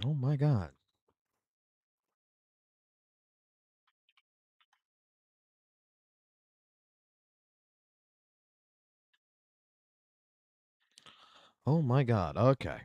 Oh my god. Oh my god. Okay.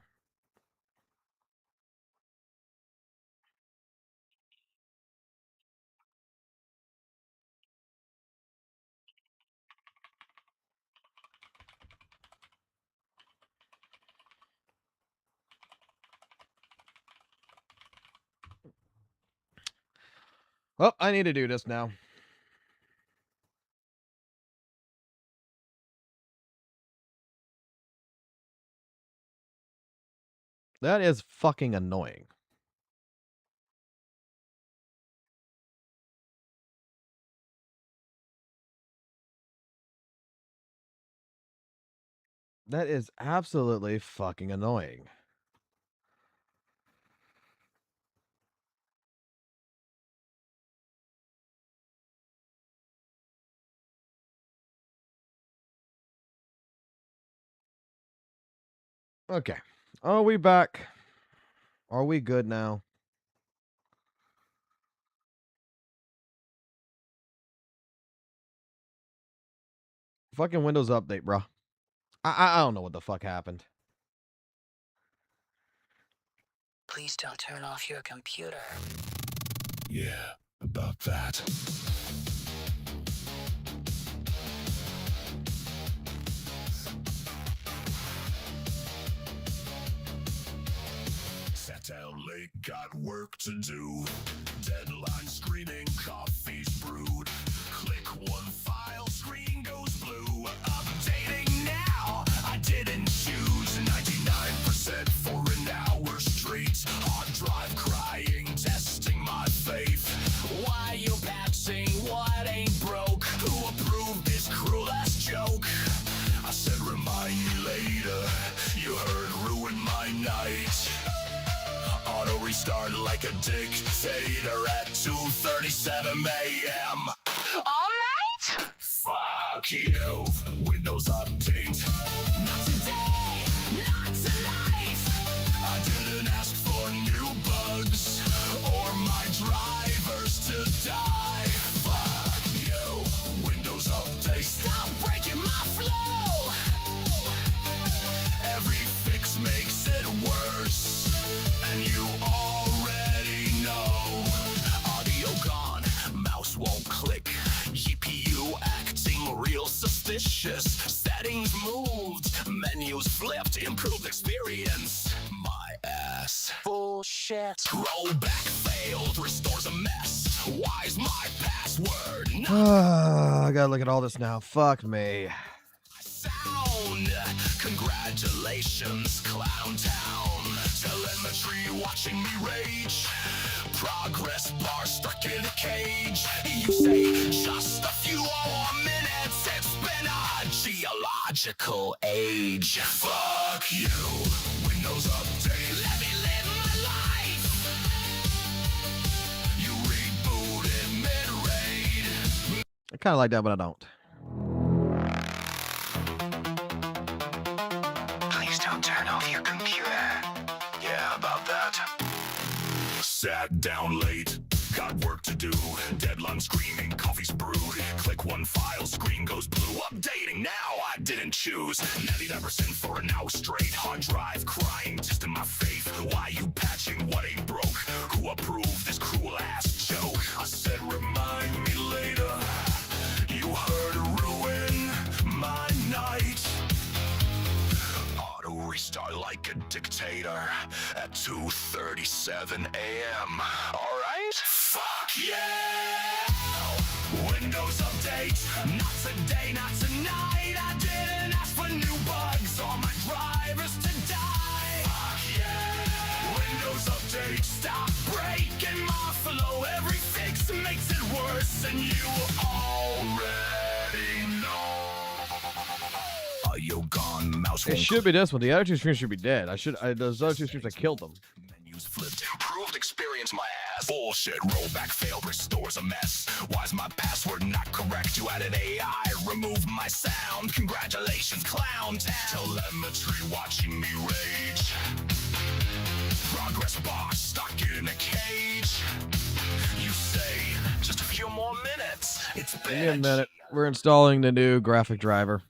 Well, I need to do this now. That is fucking annoying. That is absolutely fucking annoying. Okay. Are we back? Are we good now? Fucking Windows update, bro. I don't know what the fuck happened. Please don't turn off your computer. Yeah, about that. Sat down late, got work to do. Deadline screening, coffee's brewed. Click one file, screen goes blue. Updating now, I didn't choose. 99% for an hour straight. Hard drive crying, testing my faith. Why you patching what ain't broke? Who approved this cruel ass joke? I said remind me later. You heard ruin my night. Auto restart like a dictator at 2:37 a.m. Alright! Fuck you, Windows update. Not today, not tonight. I didn't ask for new bugs or my drivers to die. Fuck you, Windows update. Stop breaking my flow. Every fix makes it worse. And you already know. Audio gone, mouse won't click. GPU acting real suspicious. Settings moved, menus flipped, improved experience. My ass. Bullshit. Rollback failed, restores a mess. Why's my password not I gotta look at all this now. Fuck me. sound? Congratulations, Clown Town. Telemetry watching me rage. Progress bar stuck in a cage. You say just a few more minutes. It's been a geological age. Fuck you, Windows update. Let me live my life. You rebooted mid-raid. I kind of like that, but I don't. Please don't turn off your computer. Yeah, about that. Sat down late, got work to do. Deadline screaming, coffee's brewed. Click one file, screen goes blue. Updating now, I didn't choose. 99% for an hour straight. Hard drive crying, testing my faith. Why you patching what ain't broke? Who approved this cruel ass joke? I said remind me later. You heard ruin my night. Auto restart like a dictator at 2:37 a.m. Alright? Fuck yeah! Windows update. Not today, not tonight. I didn't ask for new bugs or my drivers to die. Fuck yeah! Windows update. Stop breaking my flow. Every fix makes it worse, and you already know. You're gone, mouse It won't should be this one. The other two streams should be dead. Those other two streams, I killed them. menus flipped, improved experience, my ass. Bullshit, rollback failed, restores a mess. Why's my password not correct? You added AI, removed my sound. Congratulations, Clown Town. Telemetry watching me rage. Progress boss stuck in a cage. You say, just a few more minutes. It's Give me a been minute. We're installing the new graphic driver.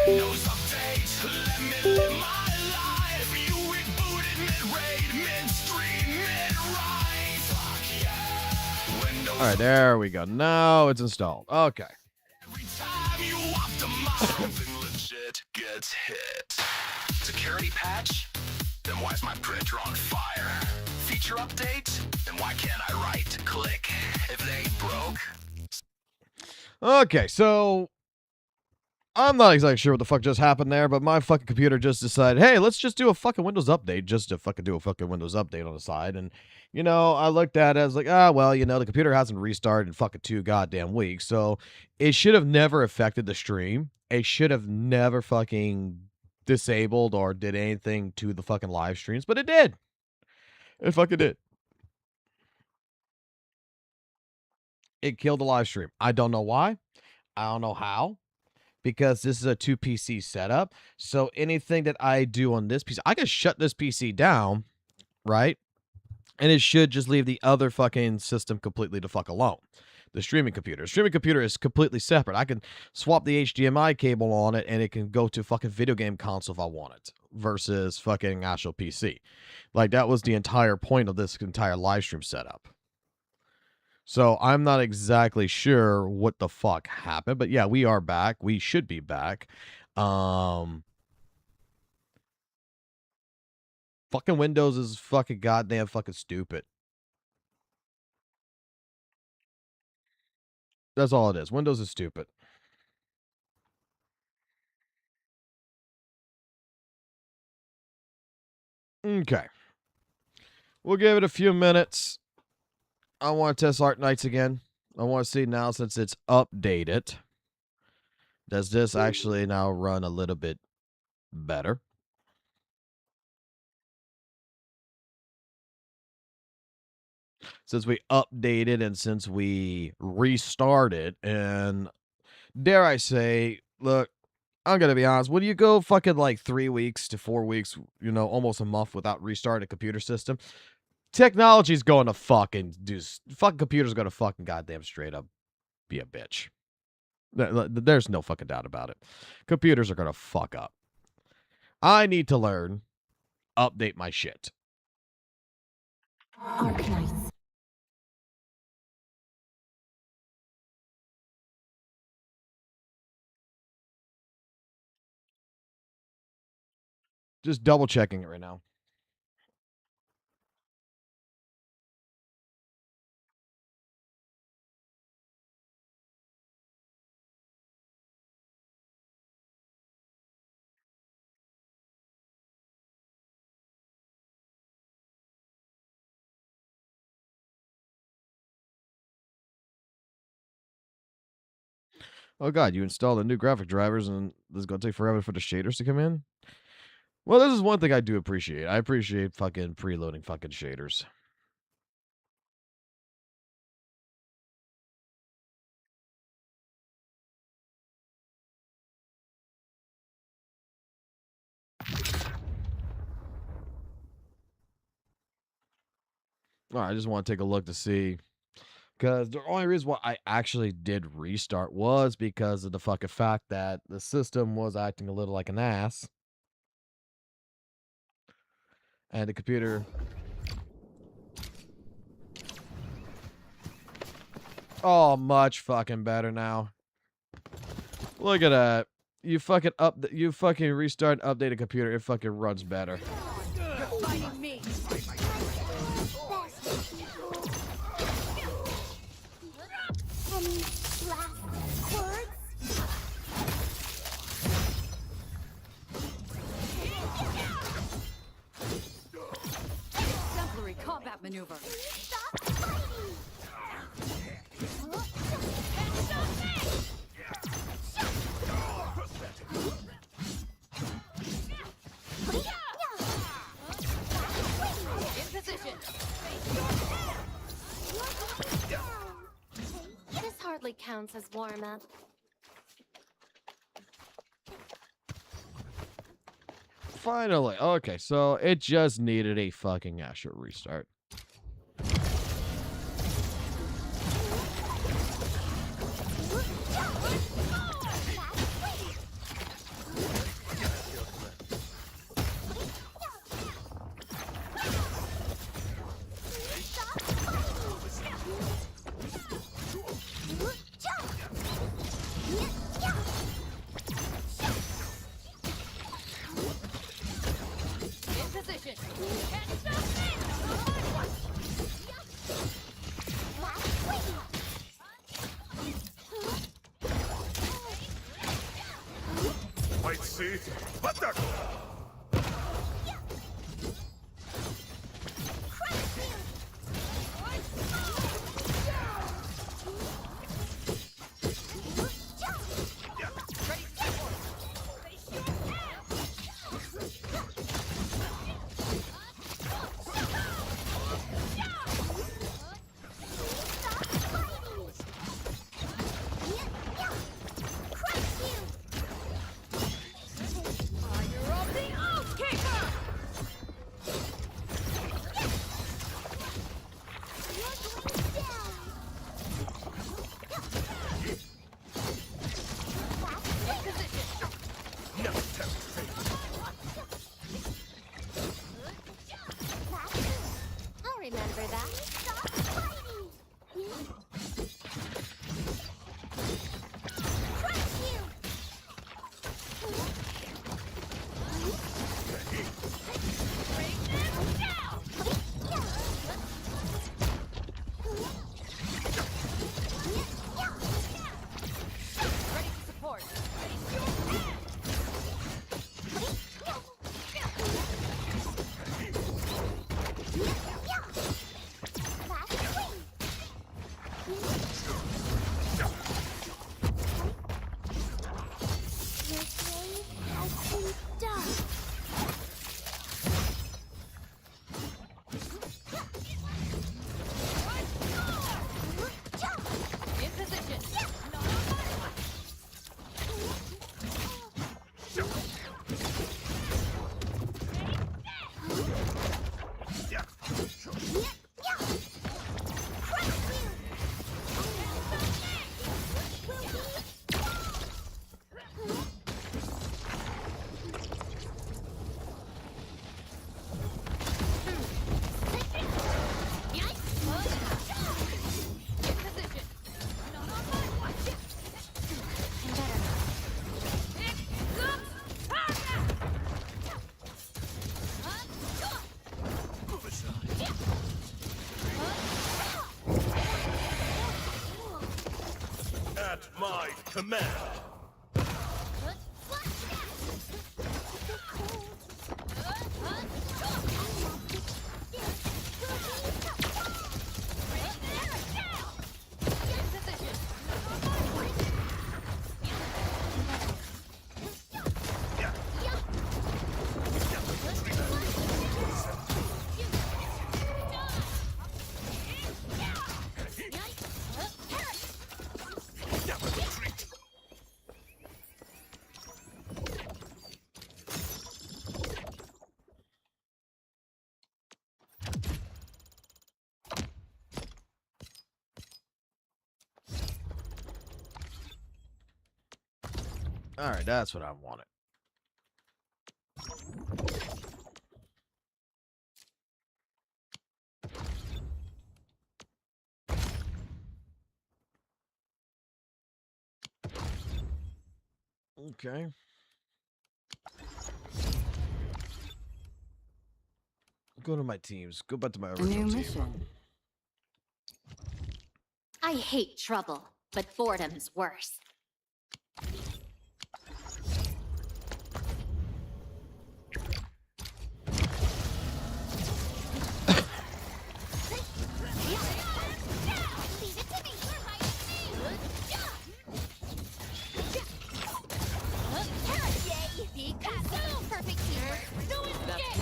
Windows update, let me live my life. You rebooted mid-raid, mid-stream, mid-ride. Fuck yeah. Windows All right, there we go. Now it's installed. Okay. every time you optimize, something legit gets hit. Security patch? Then why's my printer on fire? Feature update? Then why can't I right click if they ain't broke? Okay, so I'm not exactly sure what the fuck just happened there, but my fucking computer just decided, hey, let's just do a fucking Windows update, just to fucking do a fucking Windows update on the side. And, you know, I looked at it, I was like, well, you know, the computer hasn't restarted in fucking 2 goddamn weeks, so it should have never affected the stream. It should have never fucking disabled or did anything to the fucking live streams, but it did. It fucking did. It killed the live stream. I don't know why. I don't know how. Because this is a 2 PC setup. So anything that I do on this PC, I can shut this PC down, right? And it should just leave the other fucking system completely to fuck alone. The streaming computer. The streaming computer is completely separate. I can swap the HDMI cable on it and it can go to fucking video game console if I want it versus fucking actual PC. Like, that was the entire point of this entire live stream setup. So I'm not exactly sure what the fuck happened, but yeah, we are back. We should be back. Fucking Windows is fucking goddamn fucking stupid. That's all it is. Windows is stupid. Okay. We'll give it a few minutes. I want to test Art Nights again. I want to see now, since it's updated, does this actually now run a little bit better? Since we updated and since we restarted, and dare I say, look, I'm going to be honest, when you go fucking like 3 weeks to 4 weeks, you know, almost a month without restarting a computer system, technology's going to fucking fucking computers going to fucking goddamn straight up be a bitch. There's no fucking doubt about it. Computers are going to fuck up. I need to learn, update my shit. Arknights. Just double checking it right now. Oh god, you installed the new graphic drivers and this is going to take forever for the shaders to come in? Well, this is one thing I do appreciate. I appreciate fucking preloading fucking shaders. All right, I just want to take a look to see. Because the only reason why I actually did restart was because of the fucking fact that the system was acting a little like an ass. And the computer... Oh, much fucking better now. Look at that. You fucking restart and update a computer, it fucking runs better. You're fighting me. Any last words? Exemplary combat maneuver. Stop fighting! In position. This hardly counts as warm-up. finally. Okay, so it just needed a fucking Asher restart. Might see, but the I'll remember that. Stop fighting! Crush you! Ready to support. In position. at my command. All right, that's what I wanted. Okay. Go to my teams. Go back to my original team. I hate trouble, but boredom's worse. Perfect teamwork. No escape.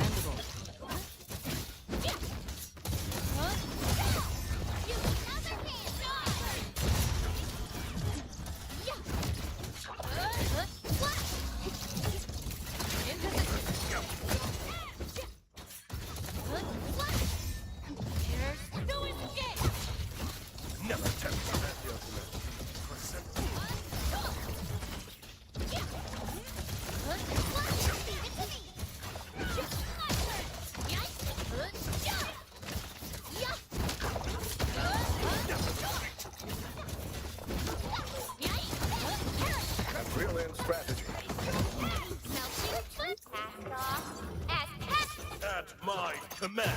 At my command.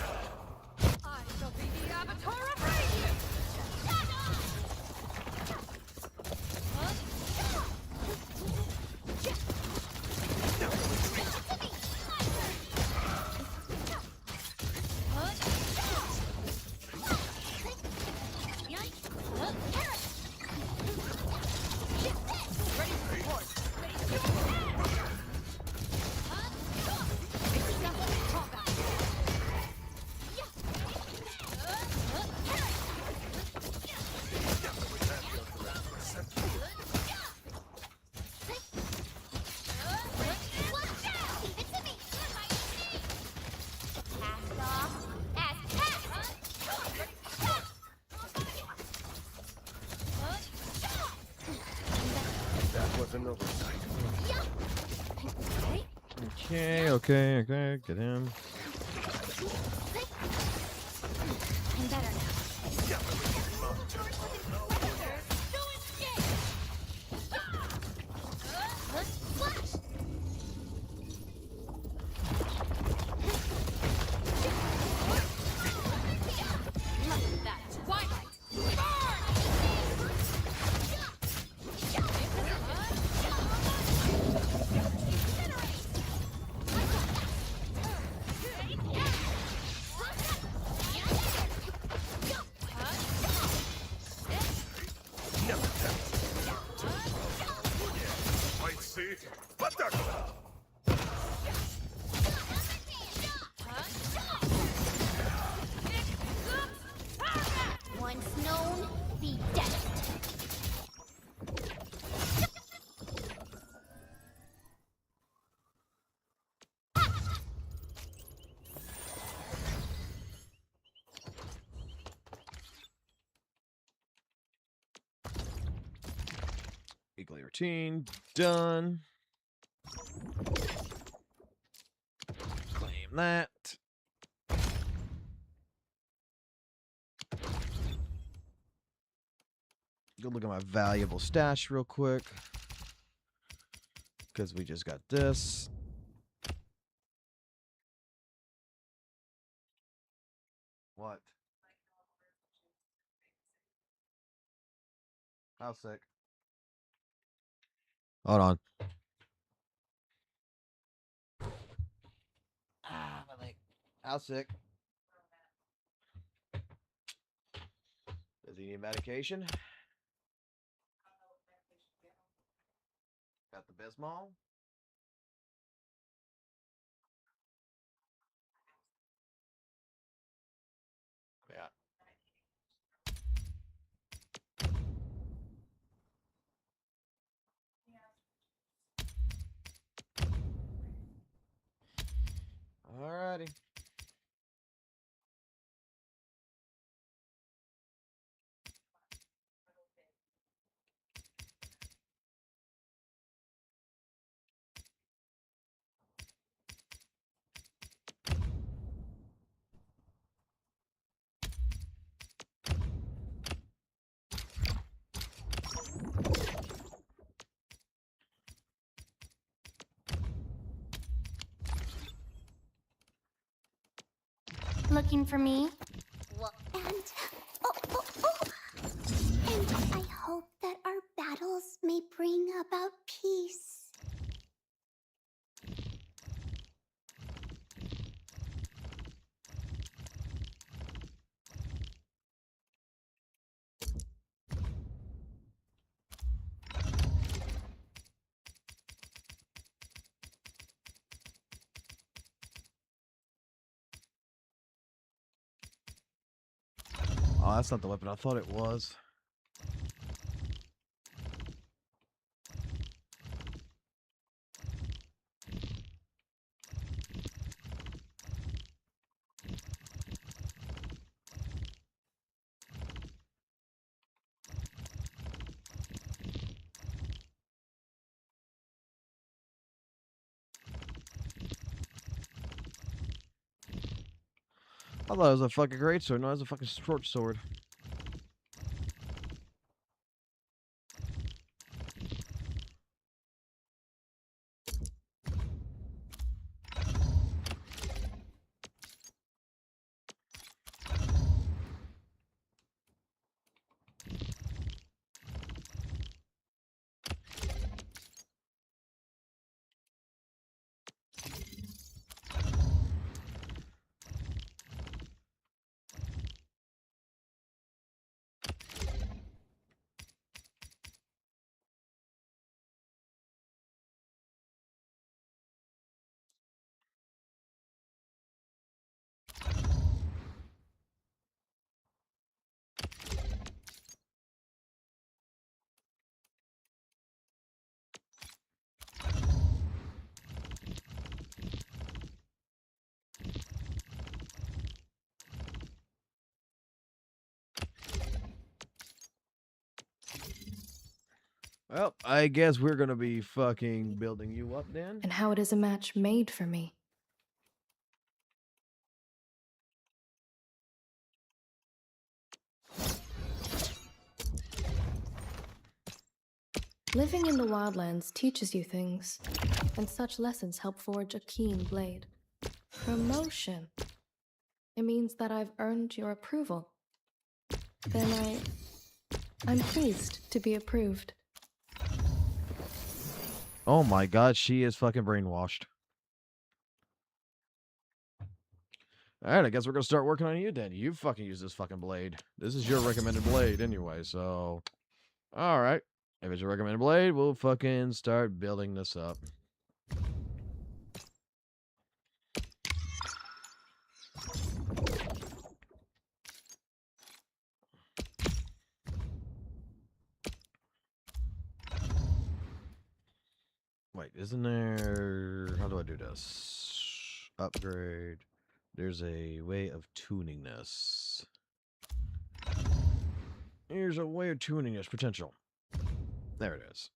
I shall be the Avatar of Radiance! That was an oversight. Okay, get him. I'm better now. That's Twilight! Might see, but they're Once known, be destined. Weekly routine done. Claim that. Go look at my valuable stash real quick. Because we just got this. What? How sick? Hold on. My leg. How sick? Does he need medication? Got the Bismol? Yeah. Alrighty. Looking for me? And I hope that our battles may bring about peace. Oh, that's not the weapon I thought it was. I thought it was a fucking great sword. No, it's a fucking short sword. Well, I guess we're gonna be fucking building you up then. And how it is a match made for me. Living in the wildlands teaches you things, and such lessons help forge a keen blade. Promotion. It means that I've earned your approval. Then I'm pleased to be approved. Oh my god, she is fucking brainwashed. Alright, I guess we're gonna start working on you then. You fucking use this fucking blade. This is your recommended blade anyway, so... Alright. If it's your recommended blade, we'll fucking start building this up. Wait, isn't there... How do I do this? Upgrade. There's a way of tuning this. Here's a way of tuning this potential. There it is.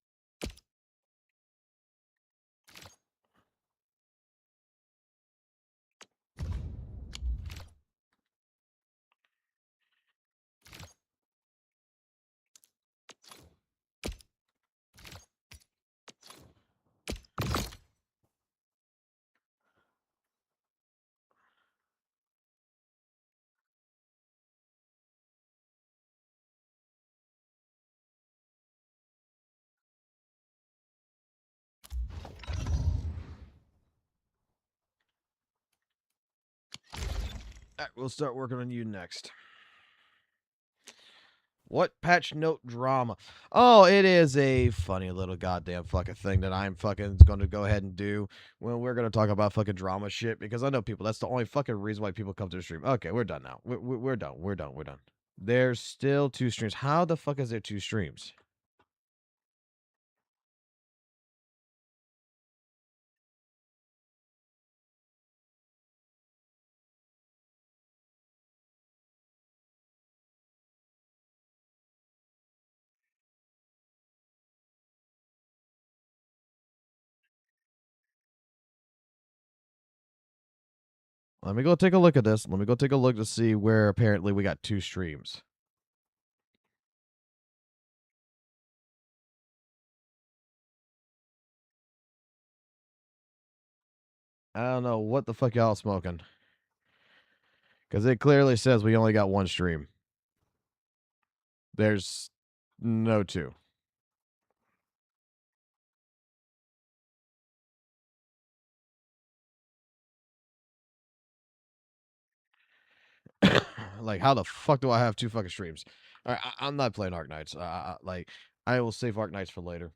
Alright, we'll start working on you next. What patch note drama? Oh, it is a funny little goddamn fucking thing that I'm fucking going to go ahead and do when we're going to talk about fucking drama shit, because I know people, that's the only fucking reason why people come to the stream. Okay, we're done now. We're done. We're done. We're done. There's still 2 streams. How the fuck is there 2 streams? Let me go take a look at this. Let me go take a look to see where apparently we got 2 streams. I don't know what the fuck y'all smoking. Because it clearly says we only got 1 stream. There's no 2. Like, how the fuck do I have 2 fucking streams? All right, I'm not playing Arc Knights. Like, I will save Arc Knights for later.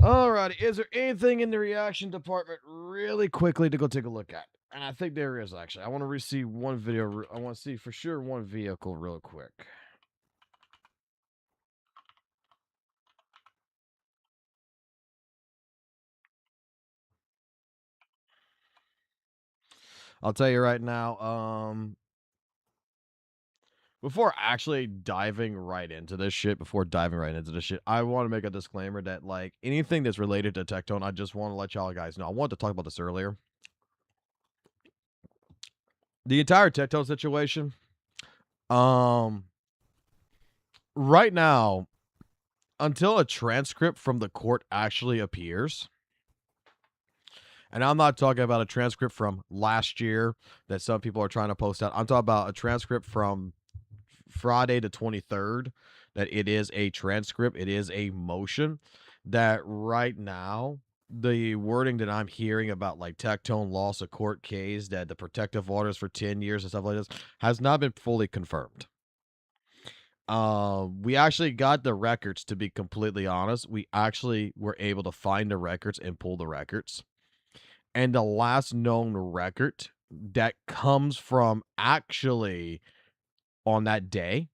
Alrighty, is there anything in the reaction department really quickly to go take a look at? And I think there is, actually. I want to see one video. I want to see for sure one vehicle real quick. I'll tell you right now, before actually diving right into this shit, I want to make a disclaimer that, like, anything that's related to Tectone, I just want to let y'all guys know. I wanted to talk about this earlier. The entire Tectone situation, right now, until a transcript from the court actually appears, and I'm not talking about a transcript from last year that some people are trying to post out. I'm talking about a transcript from Friday the 23rd, that it is a transcript. It is a motion that right now, the wording that I'm hearing about, like, Tectone lost a court case, that the protective orders for 10 years and stuff like this has not been fully confirmed. We actually got the records, to be completely honest. We actually were able to find the records and pull the records. And the last known record that comes from actually on that day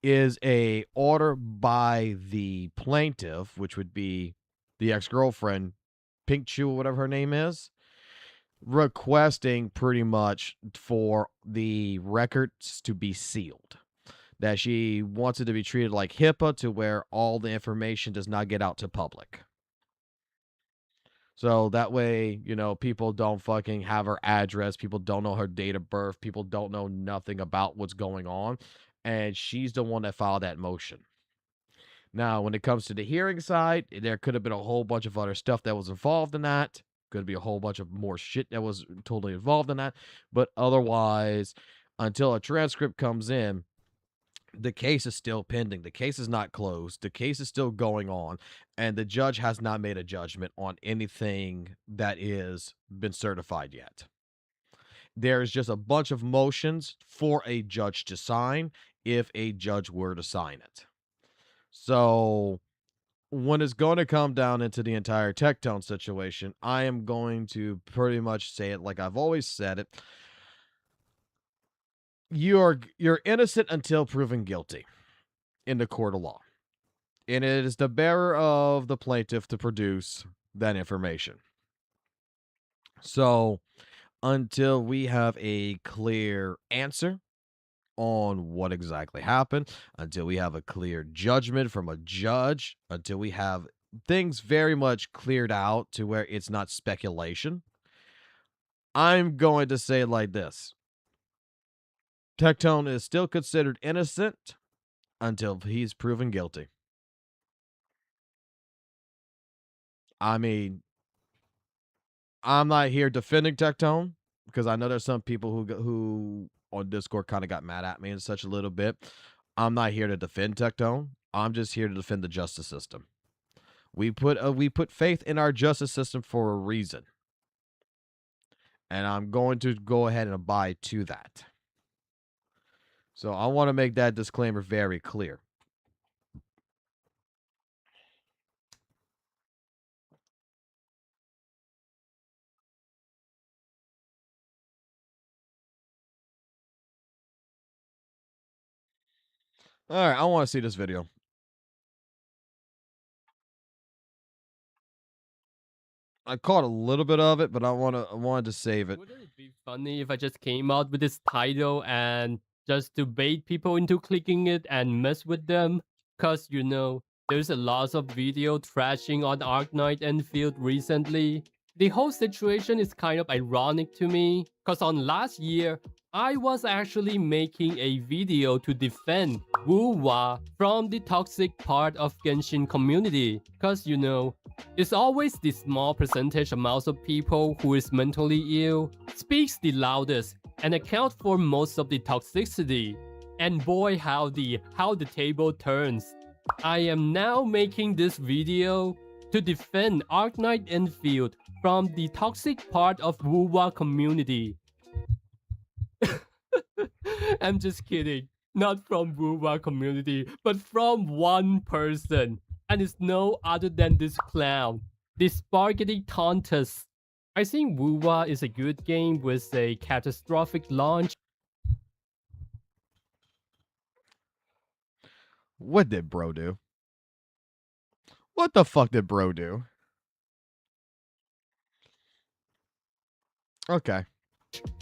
is a order by the plaintiff, which would be the ex-girlfriend, Pink Chew, whatever her name is, requesting pretty much for the records to be sealed. that she wants it to be treated like HIPAA, to where all the information does not get out to public. So that way, you know, people don't fucking have her address, people don't know her date of birth, people don't know nothing about what's going on, and she's the one that filed that motion. Now, when it comes to the hearing side, there could have been a whole bunch of other stuff that was involved in that. Could be a whole bunch of more shit that was totally involved in that. But otherwise, until a transcript comes in, the case is still pending. The case is not closed. The case is still going on. And the judge has not made a judgment on anything that is been certified yet. There's just a bunch of motions for a judge to sign if a judge were to sign it. So when it's going to come down into the entire Tectone situation, I am going to pretty much say it like I've always said it. You're innocent until proven guilty in the court of law. And it is the bearer of the plaintiff to produce that information. So until we have a clear answer on what exactly happened, until we have a clear judgment from a judge, until we have things very much cleared out to where it's not speculation, I'm going to say it like this. Tectone is still considered innocent until he's proven guilty. I mean, I'm not here defending Tectone, because I know there's some people who on Discord kind of got mad at me and such a little bit. I'm not here to defend Tectone. I'm just here to defend the justice system. We put faith in our justice system for a reason. And I'm going to go ahead and abide to that. So I want to make that disclaimer very clear. All right, I want to see this video. I caught a little bit of it, but I wanted to save it. Wouldn't it be funny if I just came out with this title and just to bait people into clicking it and mess with them? Cause you know, there's a lot of video trashing on Arknight Enfield recently. The whole situation is kind of ironic to me, cause on last year, I was actually making a video to defend WUWA from the toxic part of Genshin community. Cause you know, it's always the small percentage amounts of people who is mentally ill, speaks the loudest, and account for most of the toxicity. And boy how the table turns. I am now making this video to defend Arknight Enfield from the toxic part of WUWA community. I'm just kidding. Not from WUWA community, but from one person. And it's no other than this clown, this Sparkety Tauntus. I think WUWA is a good game with a catastrophic launch. What did bro do? What the fuck did bro do? Okay.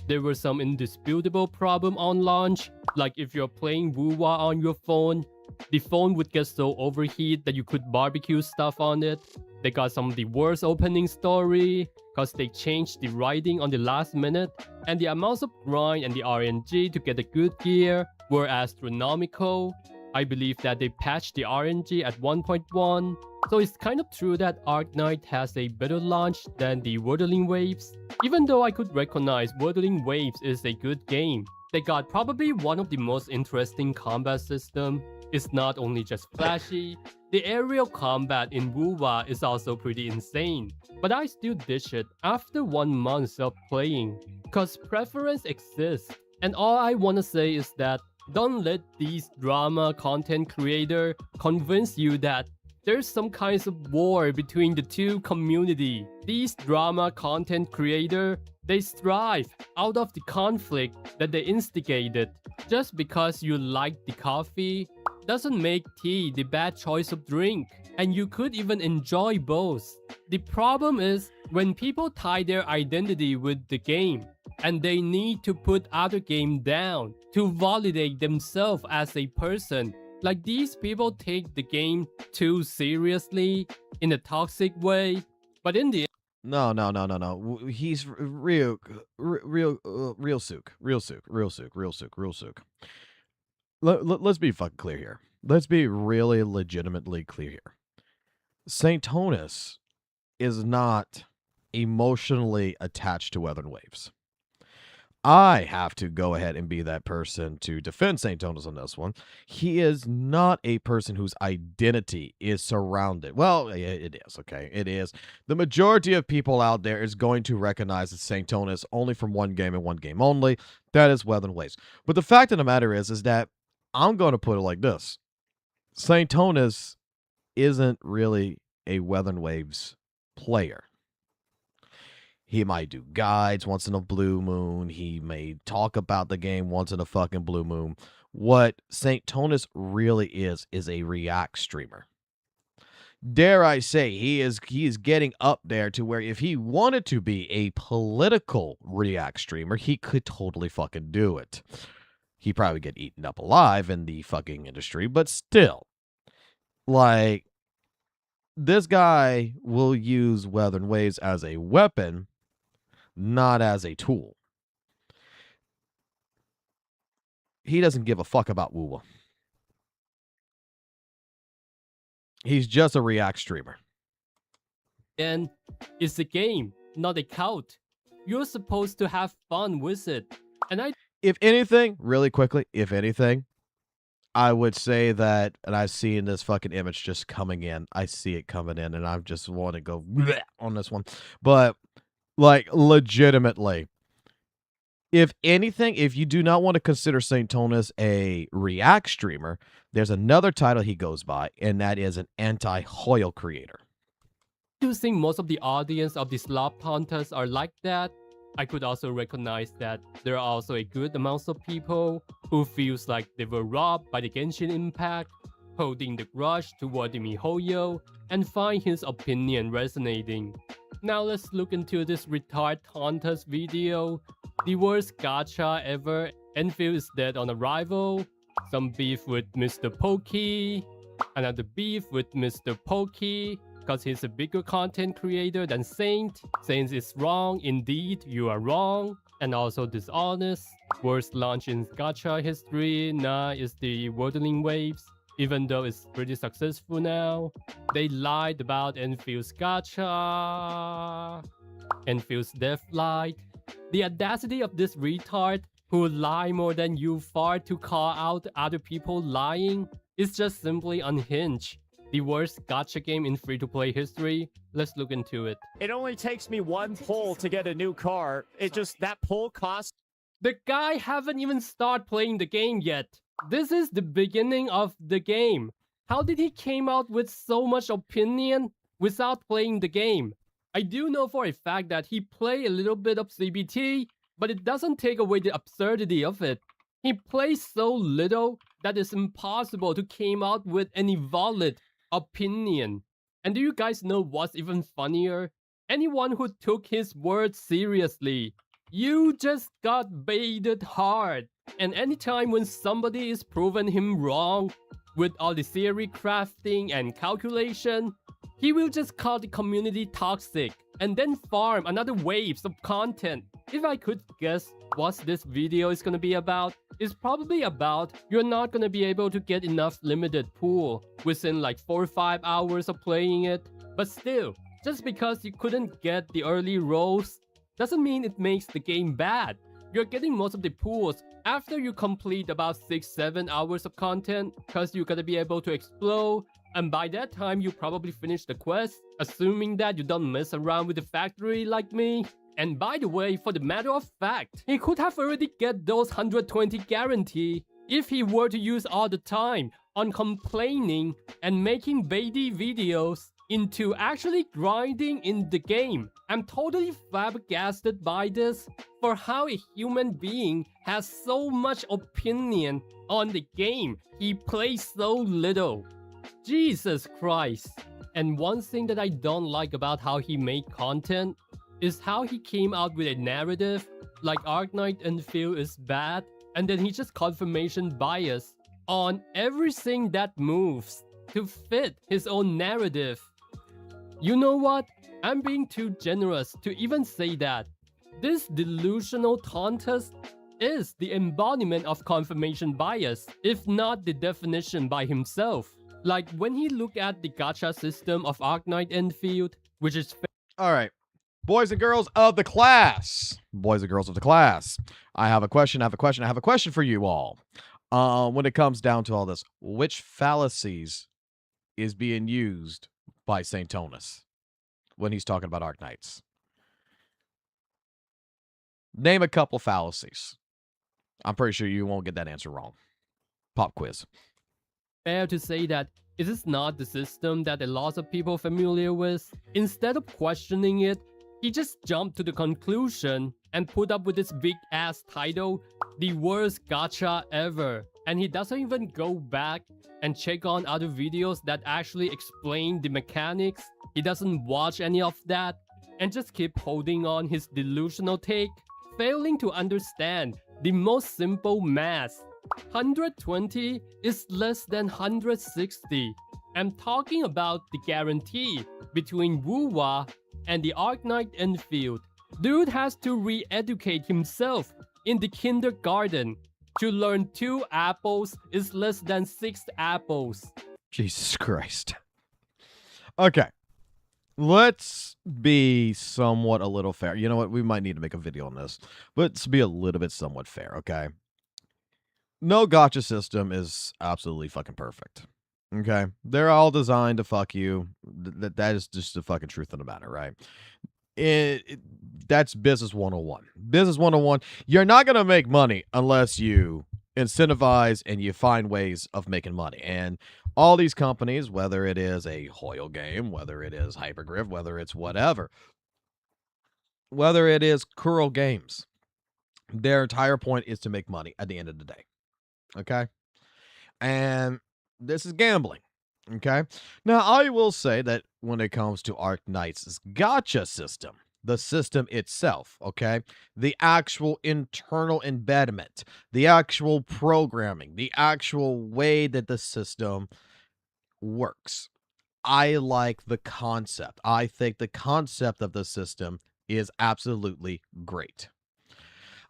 There were some indisputable problem on launch, like if you're playing WUWA on your phone, the phone would get so overheat that you could barbecue stuff on it. They got some of the worst opening story, cause they changed the writing on the last minute, and the amounts of grind and the RNG to get a good gear were astronomical. I believe that they patched the RNG at 1.1, so it's kind of true that Arknight has a better launch than the Wuthering Waves. Even though I could recognize Wuthering Waves is a good game, they got probably one of the most interesting combat system. It's not only just flashy, the aerial combat in WUWA is also pretty insane. But I still ditch it after 1 month of playing, cause preference exists. And all I wanna say is that don't let these drama content creator convince you that there's some kinds of war between the two community. These drama content creator, they strive out of the conflict that they instigated. Just because you like the coffee doesn't make tea the bad choice of drink, and you could even enjoy both. The problem is when people tie their identity with the game. and they need to put other game down to validate themselves as a person. Like, these people take the game too seriously in a toxic way, but in the No. He's real sook. Let's be fucking clear here. Let's be really legitimately clear here. Saint Tonus is not emotionally attached to Weather and Waves. I have to go ahead and be that person to defend Saint Tonus on this one. He is not a person whose identity is surrounded. Well, it is, okay? It is. The majority of people out there is going to recognize that Saint Tonus only from one game and one game only. That is Weather and Waves. But the fact of the matter is that I'm going to put it like this. Saint Tonus isn't really a Weather and Waves player. He might do guides once in a blue moon. He may talk about the game once in a fucking blue moon. What Saint Tonus really is a React streamer. Dare I say, he is getting up there to where if he wanted to be a political React streamer, he could totally fucking do it. He'd probably get eaten up alive in the fucking industry, but still. Like, this guy will use Weather and Waves as a weapon, not as a tool. He doesn't give a fuck about WUWA. He's just a React streamer. end, it's a game, not a cult. You're supposed to have fun with it. And if anything, really quickly, if anything, I would say that, and I've seen this fucking image just coming in. I see it coming in, and I just want to go bleh on this one. But, like, legitimately, if anything, if you do not want to consider Saint Tonus a React streamer, there's another title he goes by, and that is an anti-Hoyle creator. do think most of the audience of the slop contest are like that. I could also recognize that there are also a good amount of people who feels like they were robbed by the Genshin Impact, holding the grudge toward the MiHoYo, and find his opinion resonating. Now let's look into this retard contest video. The worst gacha ever. Enfield is dead on arrival. Some beef with Mr. Pokey. Another beef with Mr. Pokey, because he's a bigger content creator than Saint. Saint is wrong, indeed, you are wrong. And also dishonest. Worst launch in gacha history, nah, is the Wuthering Waves. Even though it's pretty successful now. They lied about Enfield's gacha. Enfield's death lied. The audacity of this retard who lie more than you far to call out other people lying is just simply unhinged. The worst gacha game in free-to-play history. Let's look into it. It only takes me one pull to get a new car. That pull costs. The guy haven't even started playing the game yet. This is the beginning of the game. How did he came out with so much opinion without playing the game? I do know for a fact that he played a little bit of CBT, but it doesn't take away the absurdity of it. He plays so little that it's impossible to came out with any valid opinion. And do you guys know what's even funnier? Anyone who took his words seriously, you just got baited hard. And anytime when somebody is proven him wrong with all the theory crafting and calculation, he will just call the community toxic and then farm another waves of content. If I could guess what this video is gonna be about, it's probably about you're not gonna be able to get enough limited pool within like 4 or 5 hours of playing it. But still, just because you couldn't get the early rolls doesn't mean it makes the game bad. You're getting most of the pools after you complete about 6-7 hours of content, cause you gotta be able to explode, and by that time you probably finish the quest, assuming that you don't mess around with the factory like me. And by the way, for the matter of fact, he could have already get those 120 guarantee if he were to use all the time on complaining and making baity videos into actually grinding in the game. I'm totally flabbergasted by this, for how a human being has so much opinion on the game he plays so little. Jesus Christ. And one thing that I don't like about how he made content is how he came out with a narrative like Arknight Enfield is bad, and then he just confirmation bias on everything that moves to fit his own narrative. You know what? I'm being too generous to even say that. This delusional contest is the embodiment of confirmation bias, if not the definition by himself. Like when he looked at the gacha system of Arknight Enfield, which is All right. Boys and girls of the class. Boys and girls of the class. I have a question. I have a question for you all. When it comes down to all this, which fallacies is being used by St. Tonus when he's talking about Arknights? Name a couple fallacies. I'm pretty sure you won't get that answer wrong. Pop quiz. fair to say that it is not the system that a lot of people are familiar with. Instead of questioning it, he just jumped to the conclusion and put up with this big ass title, the worst gacha ever. And he doesn't even go back and check on other videos that actually explain the mechanics. He doesn't watch any of that and just keep holding on his delusional take, failing to understand the most simple math. 120 is less than 160. I'm talking about the guarantee between WUWA and the Arknight Enfield. Dude has to re-educate himself in the kindergarten to learn 2 apples is less than 6 apples. Jesus Christ. Okay. Let's be somewhat a little fair. You know what? We might need to make a video on this. But let's be a little bit somewhat fair, okay? No gacha system is absolutely fucking perfect. Okay? They're all designed to fuck you. That is just the fucking truth of the matter, right? That's business 101. Business 101, you're not going to make money unless you incentivize and you find ways of making money. And all these companies, whether it is a Hoyle game, whether it is Hypergriff, whether it's whatever, whether it is Kuro Games, their entire point is to make money at the end of the day. Okay? And this is gambling. Okay? Now, I will say that when it comes to Arknight's gacha system, the system itself, okay? The actual internal embedment, the actual programming, the actual way that the system works. I like the concept. I think the concept of the system is absolutely great.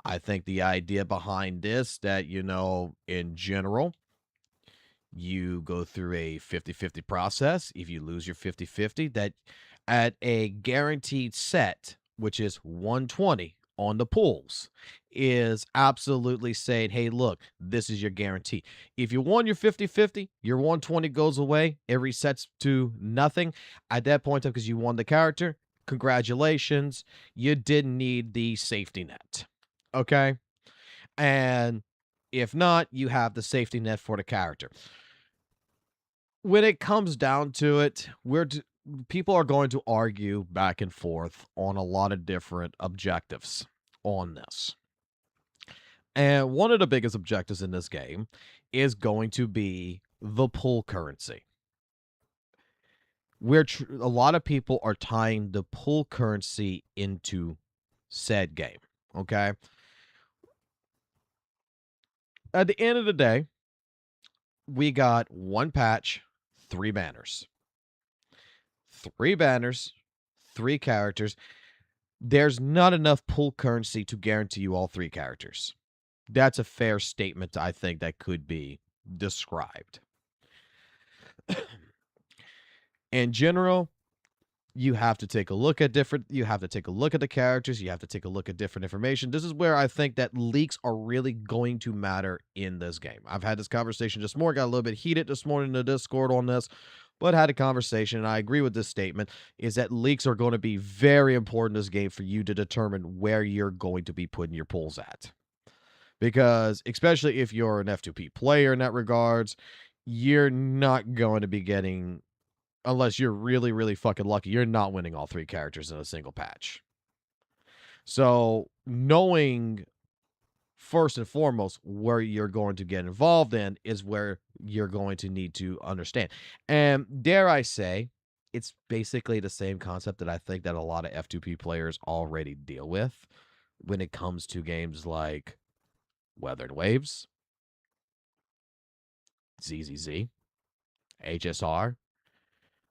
I think the idea behind this that, you know, in general, you go through a 50-50 process. If you lose your 50-50, that at a guaranteed set, which is 120 on the pools, is absolutely saying, hey, look, this is your guarantee. If you won your 50-50, your 120 goes away. It resets to nothing. At that point, because you won the character, congratulations. You didn't need the safety net. Okay? And if not, you have the safety net for the character. When it comes down to it, people are going to argue back and forth on a lot of different objectives on this. And one of the biggest objectives in this game is going to be the pool currency. Where a lot of people are tying the pool currency into said game. Okay? At the end of the day, we got 1 patch, 3 banners. 3 banners, 3 characters. There's not enough pool currency to guarantee you all 3 characters. That's a fair statement, I think, that could be described. In general, you have to take a look at the characters, you have to take a look at different information. This is where I think that leaks are really going to matter in this game. I've had this conversation just more, got a little bit heated this morning in the Discord on this, but had a conversation, and I agree with this statement, is that leaks are going to be very important in this game for you to determine where you're going to be putting your pulls at. Because, especially if you're an F2P player in that regards, you're not going to be getting, unless you're really, really fucking lucky, you're not winning all 3 characters in a single patch. So, knowing first and foremost where you're going to get involved in is where you're going to need to understand. And dare I say, it's basically the same concept that I think that a lot of F2P players already deal with. when it comes to games like Weather and Waves, ZZZ, HSR,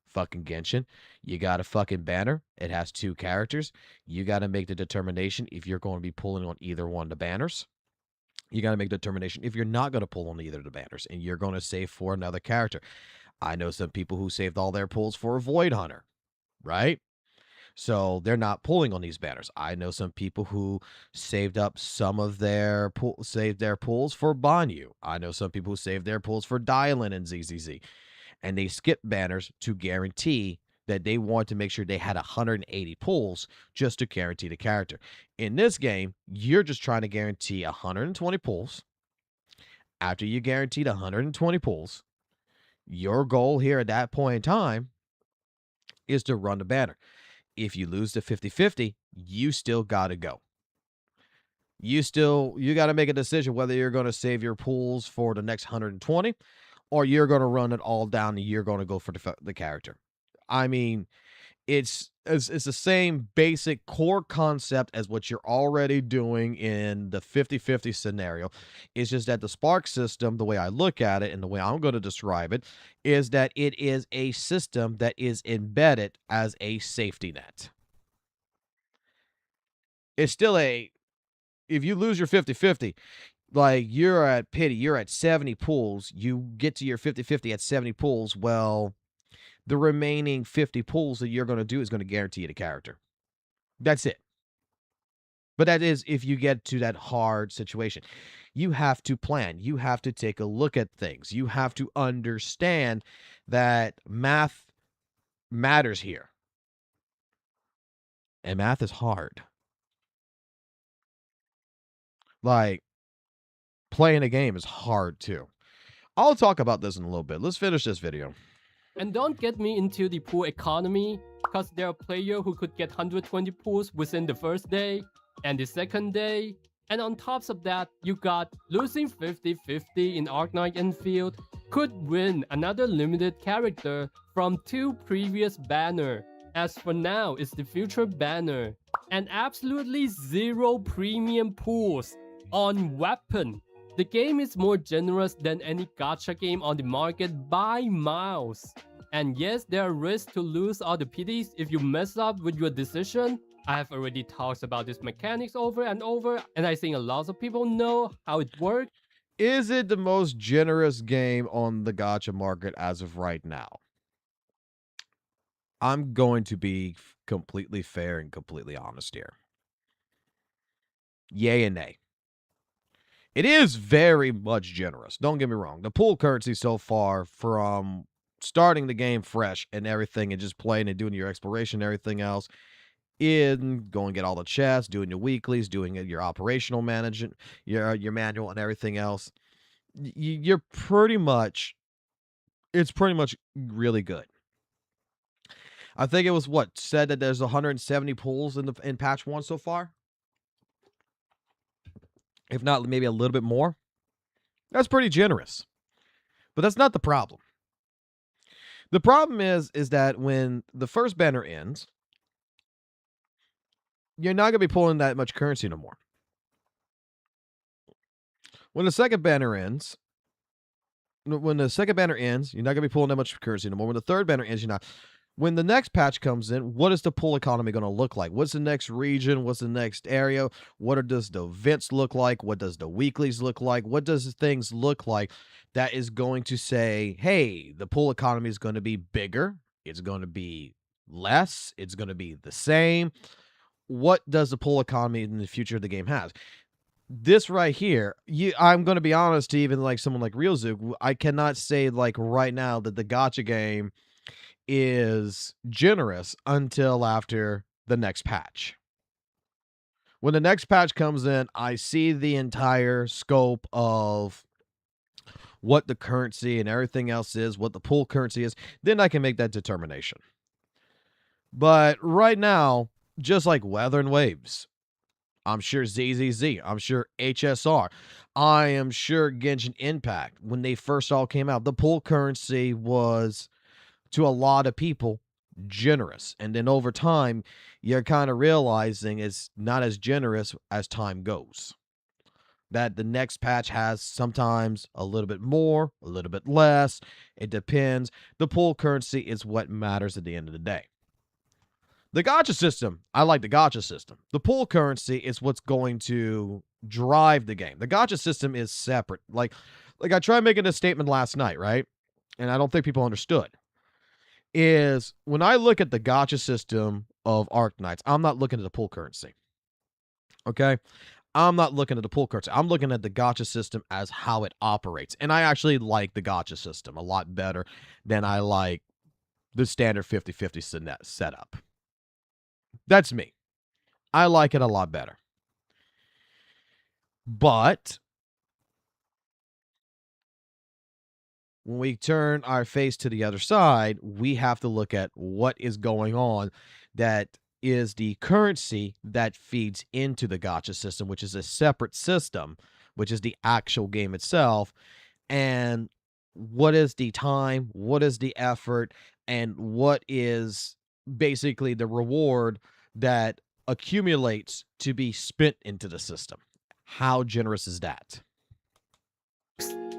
fucking Genshin. You got a fucking banner. It has 2 characters. You got to make the determination if you're going to be pulling on either one of the banners. You got to make the determination if you're not going to pull on either of the banners and you're going to save for another character. I know some people who saved all their pulls for a Void Hunter, right? So they're not pulling on these banners. I know some people who saved up some of their pulls for Banyu. I know some people who saved their pulls for Dylan and ZZZ. And they skipped banners to guarantee that they want to make sure they had 180 pulls just to guarantee the character. In this game, you're just trying to guarantee 120 pulls. After you guaranteed 120 pulls, your goal here at that point in time is to run the banner. If you lose to 50-50, you still got to go. You got to make a decision whether you're going to save your pulls for the next 120 or you're going to run it all down and you're going to go for the character. I mean, it's the same basic core concept as what you're already doing in the 50-50 scenario. It's just that the Spark system, the way I look at it and the way I'm going to describe it, is that it is a system that is embedded as a safety net. It's still if you lose your 50-50, like you're at pity, you're at 70 pulls, you get to your 50-50 at 70 pulls, well, the remaining 50 pulls that you're going to do is going to guarantee you the character. That's it. But that is if you get to that hard situation. You have to plan. You have to take a look at things. You have to understand that math matters here. And math is hard. Like, playing a game is hard too. I'll talk about this in a little bit. Let's finish this video. And don't get me into the pool economy, because there are players who could get 120 pools within the first day and the second day. And on top of that, you got losing 50-50 in Arknight and Field could win another limited character from 2 previous banner. As for now, it's the future banner. And absolutely 0 premium pools on weapon. The game is more generous than any gacha game on the market by miles. And yes, there are risks to lose all the pities if you mess up with your decision. I have already talked about this mechanics over and over, and I think a lot of people know how it works. Is it the most generous game on the gacha market as of right now? I'm going to be completely fair and completely honest here. Yay and nay. It is very much generous. Don't get me wrong. The pool currency so far, from starting the game fresh and everything and just playing and doing your exploration and everything else, in going get all the chests, doing your weeklies, doing your operational management, your manual and everything else, you're pretty much, it's pretty much really good. I think it was said that there's 170 pools in patch 1 so far. If not, maybe a little bit more. That's pretty generous. But that's not the problem. The problem is that when the first banner ends, you're not going to be pulling that much currency no more. When the second banner ends, you're not going to be pulling that much currency no more. When the third banner ends, you're not. When the next patch comes in, what is the pool economy going to look like? What's the next region? What's the next area? What does the events look like? What does the weeklies look like? What does things look like that is going to say, hey, the pool economy is going to be bigger. It's going to be less. It's going to be the same. What does the pool economy in the future of the game have? This right here, I'm going to be honest to even like someone like RealZook, I cannot say like right now that the gacha game is generous until after the next patch. When the next patch comes in, I see the entire scope of what the currency and everything else is, what the pool currency is, then I can make that determination. But right now, just like Weather and Waves, I'm sure ZZZ, I'm sure HSR, I am sure Genshin Impact, when they first all came out, the pool currency was, to a lot of people, generous. And then over time, you're kind of realizing it's not as generous as time goes. That the next patch has sometimes a little bit more, a little bit less. It depends. The pool currency is what matters at the end of the day. The gacha system, I like the gacha system. The pool currency is what's going to drive the game. The gacha system is separate. Like I tried making a statement last night, right? And I don't think people understood. Is when I look at the gacha system of Arknights, I'm not looking at the pool currency. Okay? I'm not looking at the pool currency. I'm looking at the gacha system as how it operates. And I actually like the gacha system a lot better than I like the standard 50-50 setup. That's me. I like it a lot better. But when we turn our face to the other side, we have to look at what is going on that is the currency that feeds into the gacha system, which is a separate system, which is the actual game itself. And what is the time, what is the effort, and what is basically the reward that accumulates to be spent into the system. How generous is that?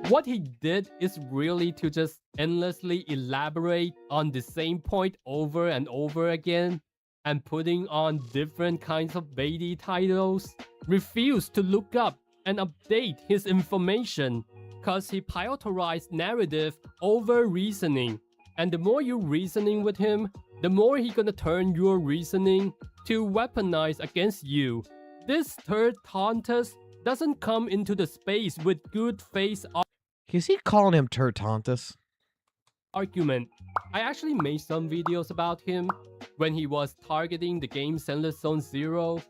What he did is really to just endlessly elaborate on the same point over and over again and putting on different kinds of baity titles. Refused to look up and update his information because he prioritized narrative over reasoning. And the more you reasoning with him, the more he gonna turn your reasoning to weaponize against you. This third Tauntus doesn't come into the space with good face Is he calling him Turtantus? argument. I actually made some videos about him when he was targeting the game Zenless Zone Zero,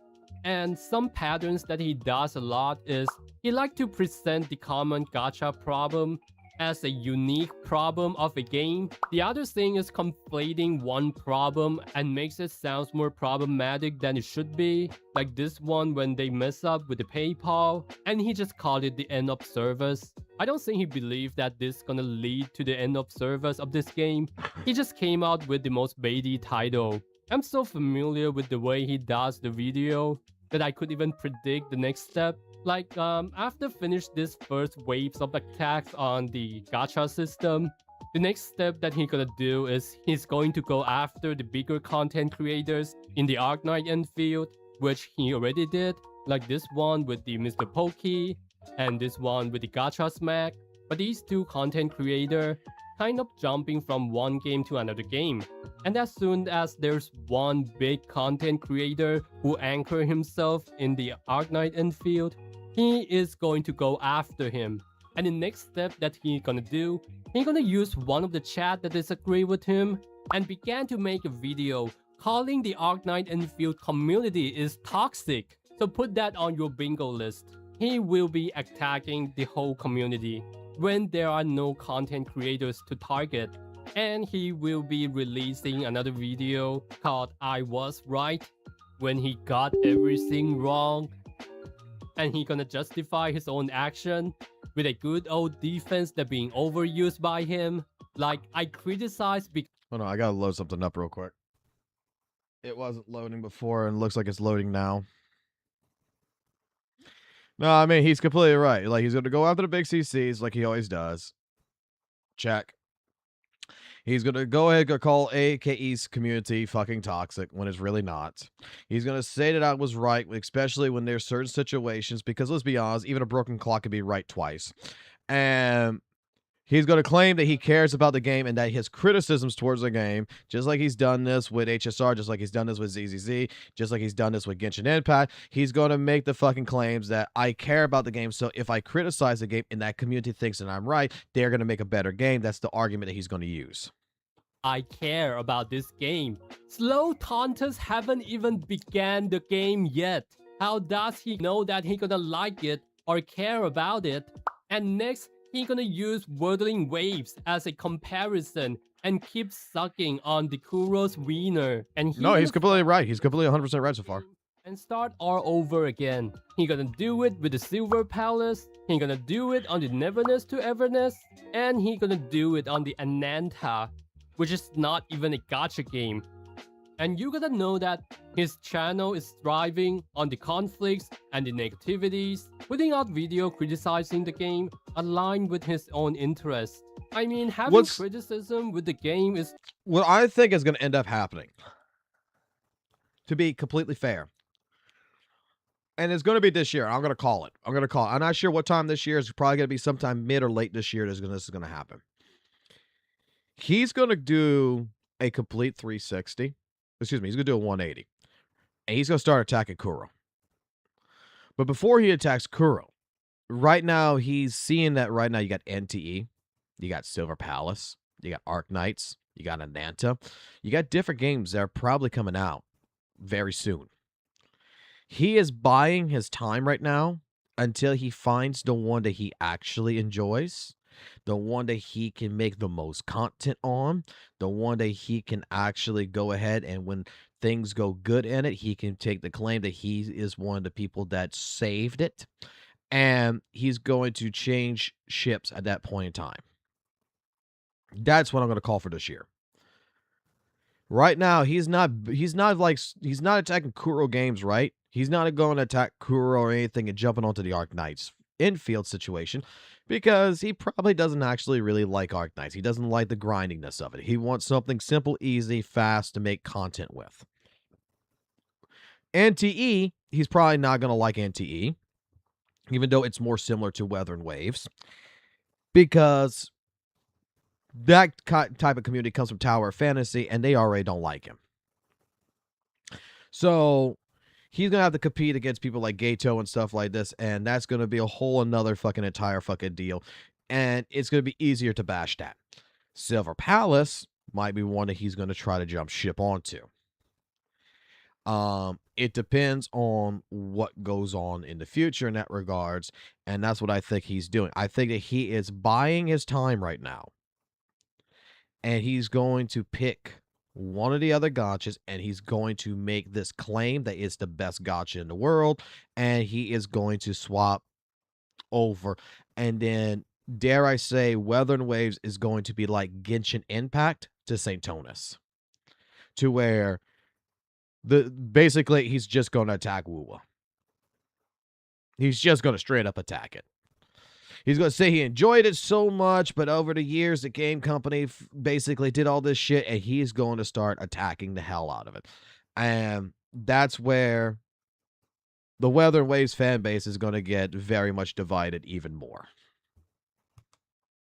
and some patterns that he does a lot is he likes to present the common gacha problem as a unique problem of a game. The other thing is conflating one problem and makes it sound more problematic than it should be. Like this one when they mess up with the PayPal and he just called it the end of service. I don't think he believed that this gonna lead to the end of service of this game. He just came out with the most baity title. I'm so familiar with the way he does the video that I could even predict the next step. Like, after finish this first waves of attacks on the gacha system, the next step that he's gonna do is he's going to go after the bigger content creators in the Arknight Enfield, which he already did, like this one with the Mr. Pokey, and this one with the Gacha Smack. But these two content creators kind of jumping from one game to another game. And as soon as there's one big content creator who anchor himself in the Arknight Enfield, he is going to go after him. And the next step that he's gonna do, he's gonna use one of the chat that disagree with him and began to make a video calling the Arknight Enfield community is toxic. So put that on your bingo list. He will be attacking the whole community when there are no content creators to target. And he will be releasing another video called I Was Right, when he got everything wrong. And he gonna justify his own action with a good old defense that being overused by him. Like, I criticize because Hold on, I gotta load something up real quick. It wasn't loading before and looks like it's loading now. No, I mean, he's completely right. Like, he's gonna go after the big CCs like he always does. Check. He's going to go ahead and call AKE's community fucking toxic when it's really not. He's going to say that I was right, especially when there's certain situations, because let's be honest, even a broken clock can be right twice. And he's going to claim that he cares about the game and that his criticisms towards the game, just like he's done this with HSR, just like he's done this with ZZZ, just like he's done this with Genshin Impact, he's going to make the fucking claims that I care about the game, so if I criticize the game and that community thinks that I'm right, they're going to make a better game. That's the argument that he's going to use. I care about this game. Slow Tauntus haven't even began the game yet. How does he know that he gonna like it or care about it? And next, he gonna use Whirling Waves as a comparison and keep sucking on the Kuro's wiener. And No, he's completely right. He's completely 100% right so far. And start all over again. He gonna do it with the Silver Palace. He gonna do it on the Neverness to Everness. And he gonna do it on the Ananta. which is not even a gacha game. And you gotta know that his channel is thriving on the conflicts and the negativities, putting out video criticizing the game aligned with his own interests. I mean, having criticism with the game is what I think is going to end up happening, to be completely fair. And it's going to be this year. I'm going to call it. I'm not sure what time this year. It's probably going to be sometime mid or late this year. This is going to happen. He's going to do a complete 360. Excuse me. He's going to do a 180. And he's going to start attacking Kuro. But before he attacks Kuro, right now he's seeing that right now you got NTE. You got Silver Palace. You got Arc Knights. You got Ananta. You got different games that are probably coming out very soon. He is buying his time right now until he finds the one that he actually enjoys, the one that he can make the most content on, the one that he can actually go ahead and when things go good in it, he can take the claim that he is one of the people that saved it, and he's going to change ships at that point in time. That's what I'm going to call for this year. Right now, he's not attacking Kuro games, right? He's not going to attack Kuro or anything and jumping onto the Arc Knights infield situation because he probably doesn't actually really like Arc Knights. He doesn't like the grindingness of it. He wants something simple, easy, fast to make content with. NTE, he's probably not going to like NTE, even though it's more similar to Weather and Waves, because that type of community comes from Tower of Fantasy, and they already don't like him. So he's going to have to compete against people like Gato and stuff like this, and that's going to be a whole another entire deal, and it's going to be easier to bash that. Silver Palace might be one that he's going to try to jump ship onto. It depends on what goes on in the future in that regards, and that's what I think he's doing. I think that he is buying his time right now. And he's going to pick one of the other gachas, and he's going to make this claim that it's the best gacha in the world, and he is going to swap over. And then, dare I say, Weather and Waves is going to be like Genshin Impact to St. Tonus. To where, basically, he's just going to attack WUWA. He's just going to straight up attack it. He's going to say he enjoyed it so much, but over the years, the game company basically did all this shit, and he's going to start attacking the hell out of it. And that's where the Weather and Waves fan base is going to get very much divided even more.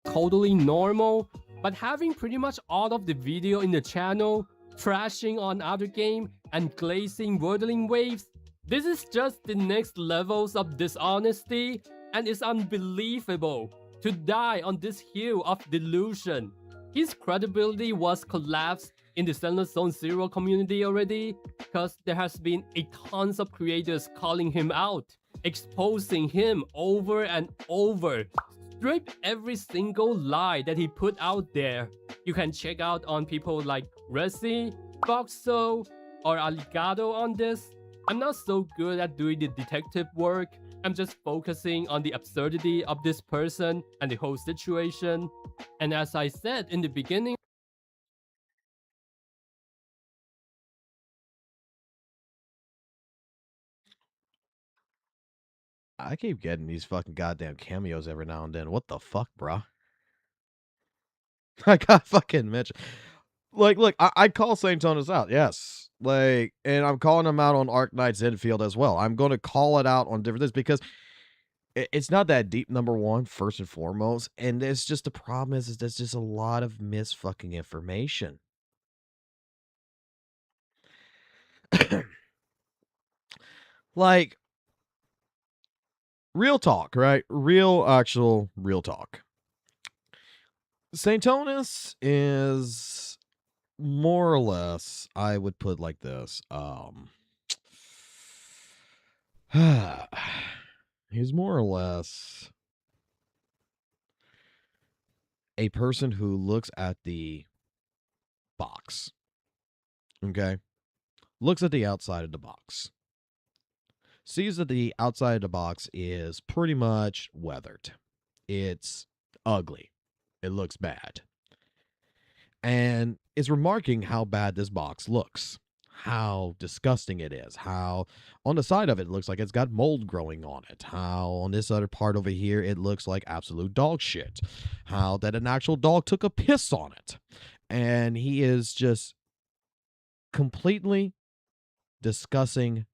Totally normal, but having pretty much all of the video in the channel, trashing on other game, and glazing Wuthering Waves, this is just the next levels of dishonesty. And it's unbelievable to die on this hill of delusion. His credibility was collapsed in the Zenless Zone Zero community already, because there has been a tons of creators calling him out, exposing him over and over. Strip every single lie that he put out there. You can check out on people like Resi, Foxo, or Aligato on this. I'm not so good at doing the detective work. I'm just focusing on the absurdity of this person and the whole situation. And as I said in the beginning, I keep getting these fucking goddamn cameos every now and then. What the fuck, bro? I got fucking mentioned. Like, look, I call St. Tonus out, yes. Like, and I'm calling him out on Arc Knight's infield as well. I'm going to call it out on different things because it's not that deep, number one, first and foremost. And it's just the problem is there's just a lot of fucking information. Like, real talk, right? Real talk. St. Tonus is more or less, I would put like this. He's more or less a person who looks at the box. Okay? Looks at the outside of the box. Sees that the outside of the box is pretty much weathered. It's ugly. It looks bad. And is remarking how bad this box looks, how disgusting it is, how on the side of it looks like it's got mold growing on it, how on this other part over here it looks like absolute dog shit, how that an actual dog took a piss on it. And he is just completely discussing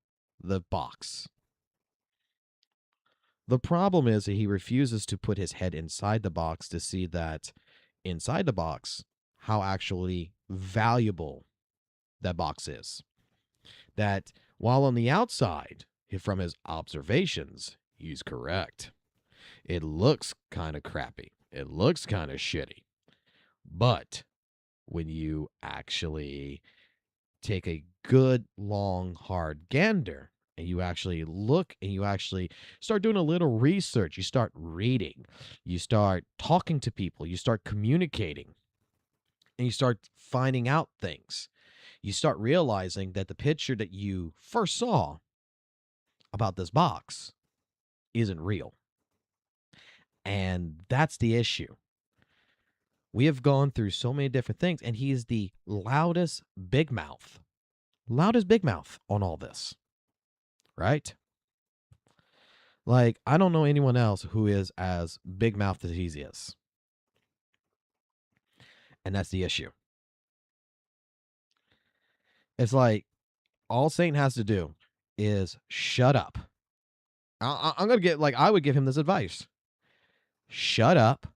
the box. The problem is that he refuses to put his head inside the box to see that inside the box, how actually valuable that box is. That while on the outside, from his observations, he's correct. It looks kind of crappy. It looks kind of shitty. But when you actually take a good, long, hard gander, and you actually look and you actually start doing a little research, you start reading, you start talking to people, you start communicating, and you start finding out things. You start realizing that the picture that you first saw about this box isn't real. And that's the issue. We have gone through so many different things, and he is the loudest big mouth on all this, right? Like, I don't know anyone else who is as big mouthed as he is. And that's the issue. It's like, all Satan has to do is shut up. I'm going to get, like, I would give him this advice. Shut up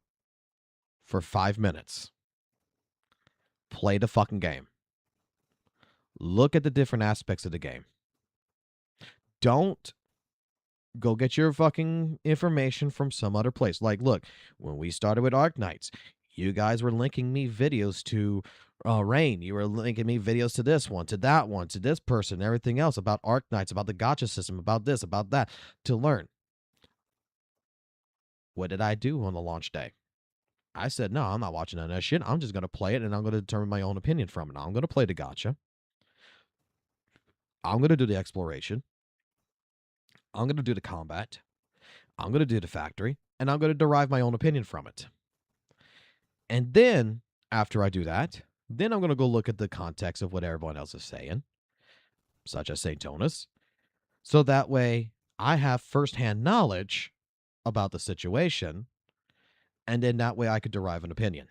for 5 minutes. Play the fucking game. Look at the different aspects of the game. Don't go get your fucking information from some other place. Like, look, when we started with Arc Knights, you guys were linking me videos to Rain. You were linking me videos to this one, to that one, to this person, everything else about Arc Knights, about the gacha system, about this, about that, to learn. What did I do on the launch day? I said, no, I'm not watching none of that shit. I'm just going to play it, and I'm going to determine my own opinion from it. I'm going to play the gacha. I'm going to do the exploration. I'm going to do the combat. I'm going to do the factory, and I'm going to derive my own opinion from it. And then, after I do that, then I'm going to go look at the context of what everyone else is saying, such as St. Tonus, so that way I have firsthand knowledge about the situation, and then that way I could derive an opinion.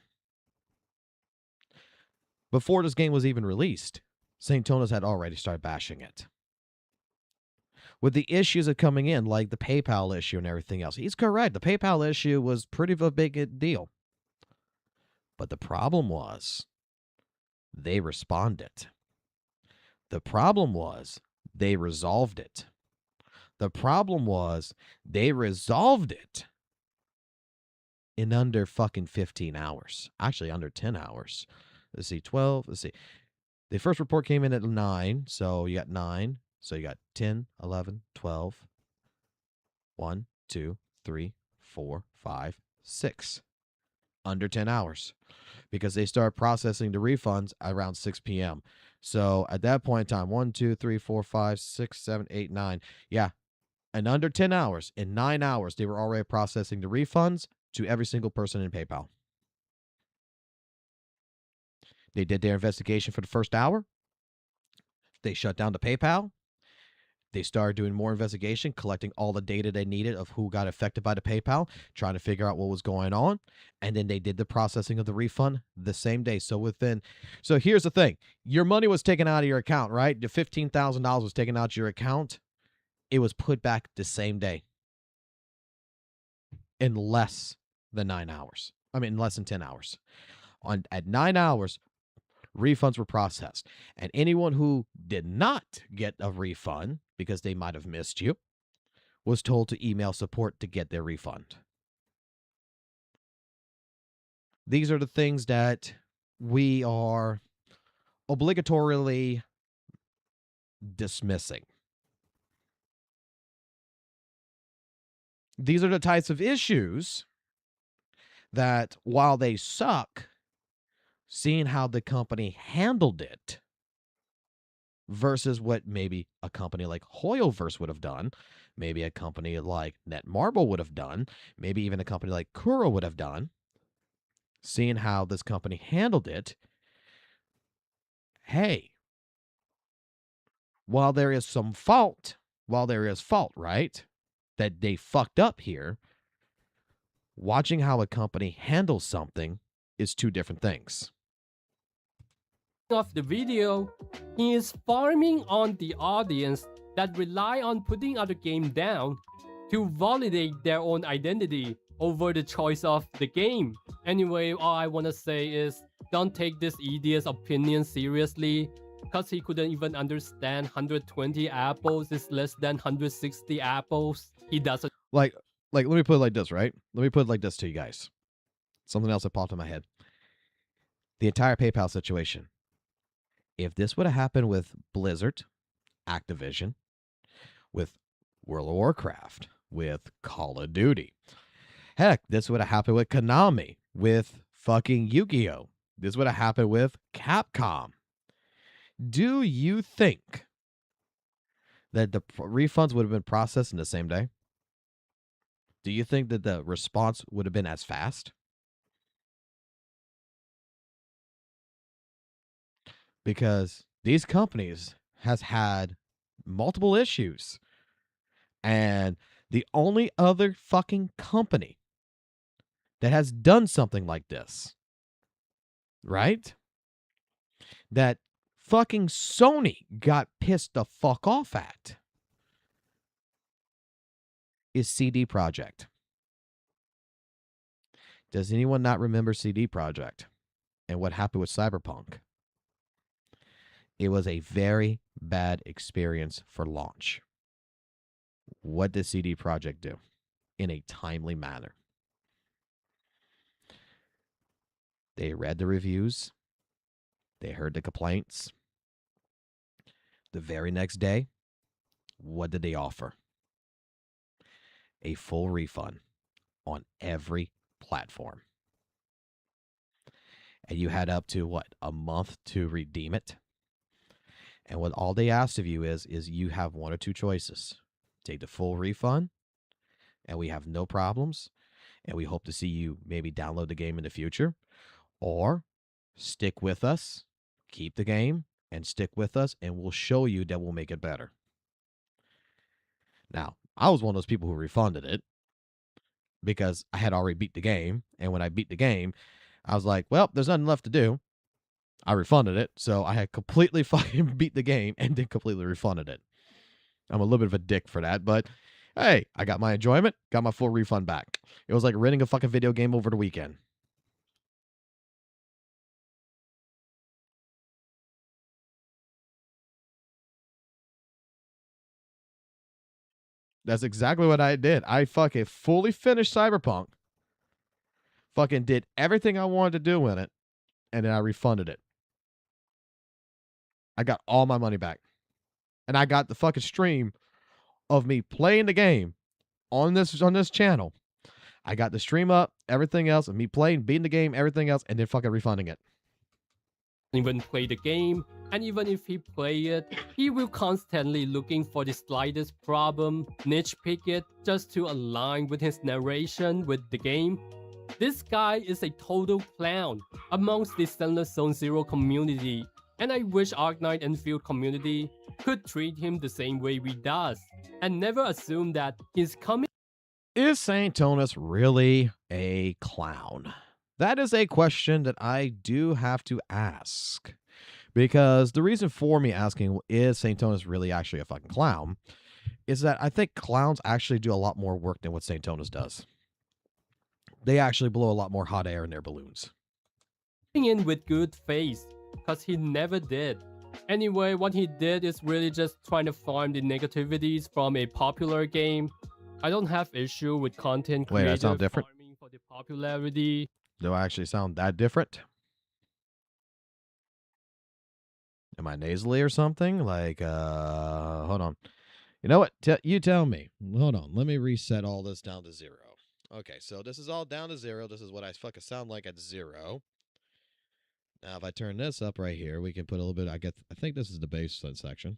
Before this game was even released, St. Tonus had already started bashing it. With the issues that coming in, like the PayPal issue and everything else. He's correct. The PayPal issue was pretty of a big deal. But the problem was, they responded. The problem was, they resolved it. The problem was, they resolved it in under fucking 15 hours. Actually, under 10 hours. Let's see, 12. Let's see. The first report came in at 9, so you got 9. So you got 10, 11, 12, 1, 2, 3, 4, 5, 6. Under 10 hours. Because they start processing the refunds around 6 p.m. So at that point in time, 1, 2, 3, 4, 5, 6, 7, 8, 9. Yeah. And under 10 hours, in 9 hours, they were already processing the refunds to every single person in PayPal. They did their investigation for the first hour. They shut down the PayPal. They started doing more investigation, collecting all the data they needed of who got affected by the PayPal, trying to figure out what was going on. And then they did the processing of the refund the same day. So here's the thing. Your money was taken out of your account, right? The $15,000 was taken out of your account. It was put back the same day. In less than 9 hours. I mean, in less than 10 hours. At 9 hours, refunds were processed. And anyone who did not get a refund, because they might have missed you, was told to email support to get their refund. These are the things that we are obligatorily dismissing. These are the types of issues that, while they suck, seeing how the company handled it versus what maybe a company like Hoyoverse would have done, maybe a company like Netmarble would have done, maybe even a company like Kuro would have done, seeing how this company handled it, hey, while there is fault, right, that they fucked up here, watching how a company handles something is two different things. Of the video, he is farming on the audience that rely on putting other game down to validate their own identity over the choice of the game. Anyway, all I wanna say is don't take this idiot's opinion seriously, cause he couldn't even understand 120 apples is less than 160 apples. He doesn't Like, let me put it like this, right? Let me put it like this to you guys. Something else that popped in my head. The entire PayPal situation. If this would have happened with Blizzard, Activision, with World of Warcraft, with Call of Duty, heck, this would have happened with Konami, with fucking Yu-Gi-Oh! This would have happened with Capcom. Do you think that the refunds would have been processed in the same day? Do you think that the response would have been as fast? Because these companies has had multiple issues. And the only other fucking company that has done something like this, right? That fucking Sony got pissed the fuck off at is CD Projekt. Does anyone not remember CD Projekt and what happened with Cyberpunk? It was a very bad experience for launch. What did CD Projekt do? In a timely manner, they read the reviews, they heard the complaints. The very next day, what did they offer? A full refund on every platform. And you had up to what, a month to redeem it? And what all they asked of you is you have one or two choices. Take the full refund, and we have no problems, and we hope to see you maybe download the game in the future, or stick with us, keep the game, and stick with us, and we'll show you that we'll make it better. Now, I was one of those people who refunded it because I had already beat the game, and when I beat the game, I was like, well, there's nothing left to do. I refunded it, so I had completely fucking beat the game and then completely refunded it. I'm a little bit of a dick for that, but hey, I got my enjoyment, got my full refund back. It was like renting a fucking video game over the weekend. That's exactly what I did. I fucking fully finished Cyberpunk. Fucking did everything I wanted to do in it, and then I refunded it. I got all my money back. And I got the fucking stream of me playing the game on this channel. I got the stream up, everything else, and me playing, beating the game, everything else, and then fucking refunding it. even play the game, and even if he play it, he will constantly looking for the slightest problem, niche pick it just to align with his narration with the game. This guy is a total clown amongst the Zenless Zone Zero community, and I wish Arknight and Field community could treat him the same way we does, and never assume that he's coming. Is St. Tonus really a clown? That is a question that I do have to ask. Because the reason for me asking, is St. Tonus really actually a fucking clown, is that I think clowns actually do a lot more work than what St. Tonus does. They actually blow a lot more hot air in their balloons. In with good faith, cause he never did. Anyway, what he did is really just trying to farm the negativities from a popular game. I don't have issue with content Wait, creator that sound different? farming for the popularity. Do I actually sound that different? Am I nasally or something? Like, hold on. You know what? You tell me. Hold on. Let me reset all this down to 0. Okay, so this is all down to 0. This is what I fucking sound like at 0. Now, if I turn this up right here, we can put a little bit. I think this is the bass section.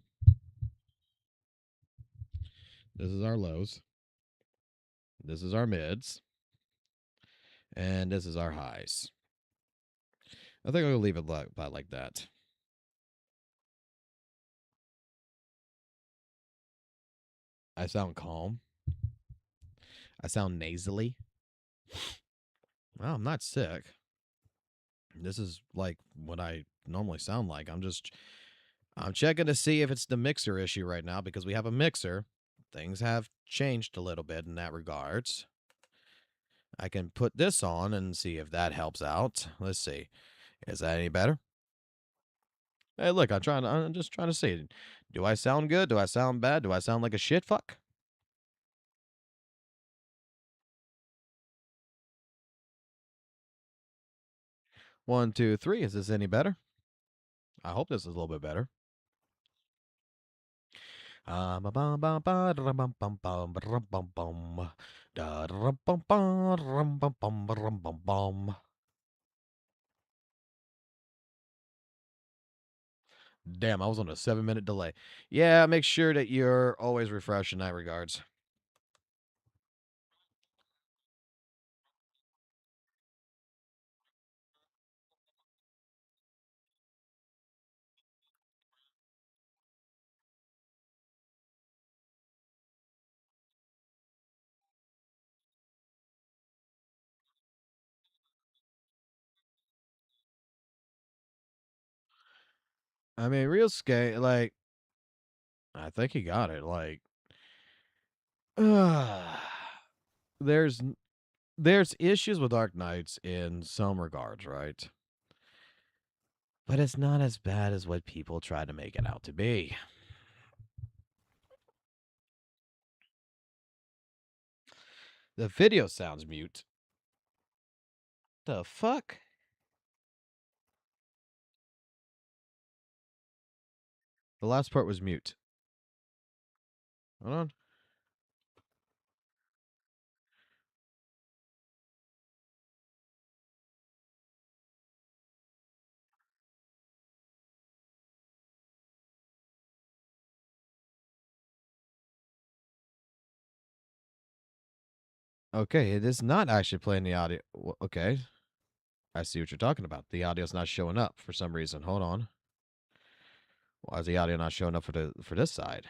This is our lows. This is our mids. And this is our highs. I think I'm going to leave it by like that. I sound calm. I sound nasally. Well, I'm not sick. This is like what I normally sound like. I'm checking to see if it's the mixer issue right now because we have a mixer. Things have changed a little bit in that regards. I can put this on and see if that helps out. Let's see. Is that any better? Hey, look, I'm just trying to see. Do I sound good? Do I sound bad? Do I sound like a shit fuck? One, two, three. Is this any better? I hope this is a little bit better. Damn, I was on a 7-minute delay. Yeah, make sure that you're always refreshed in that regards. I mean, real scale, like, I think he got it. Like, there's there's issues with Dark Knights in some regards, right? But it's not as bad as what people try to make it out to be. The video sounds mute. The fuck? The last part was mute. Hold on. Okay, it is not actually playing the audio. Okay. I see what you're talking about. The audio's not showing up for some reason. Hold on. Why is the audio not showing up for this side?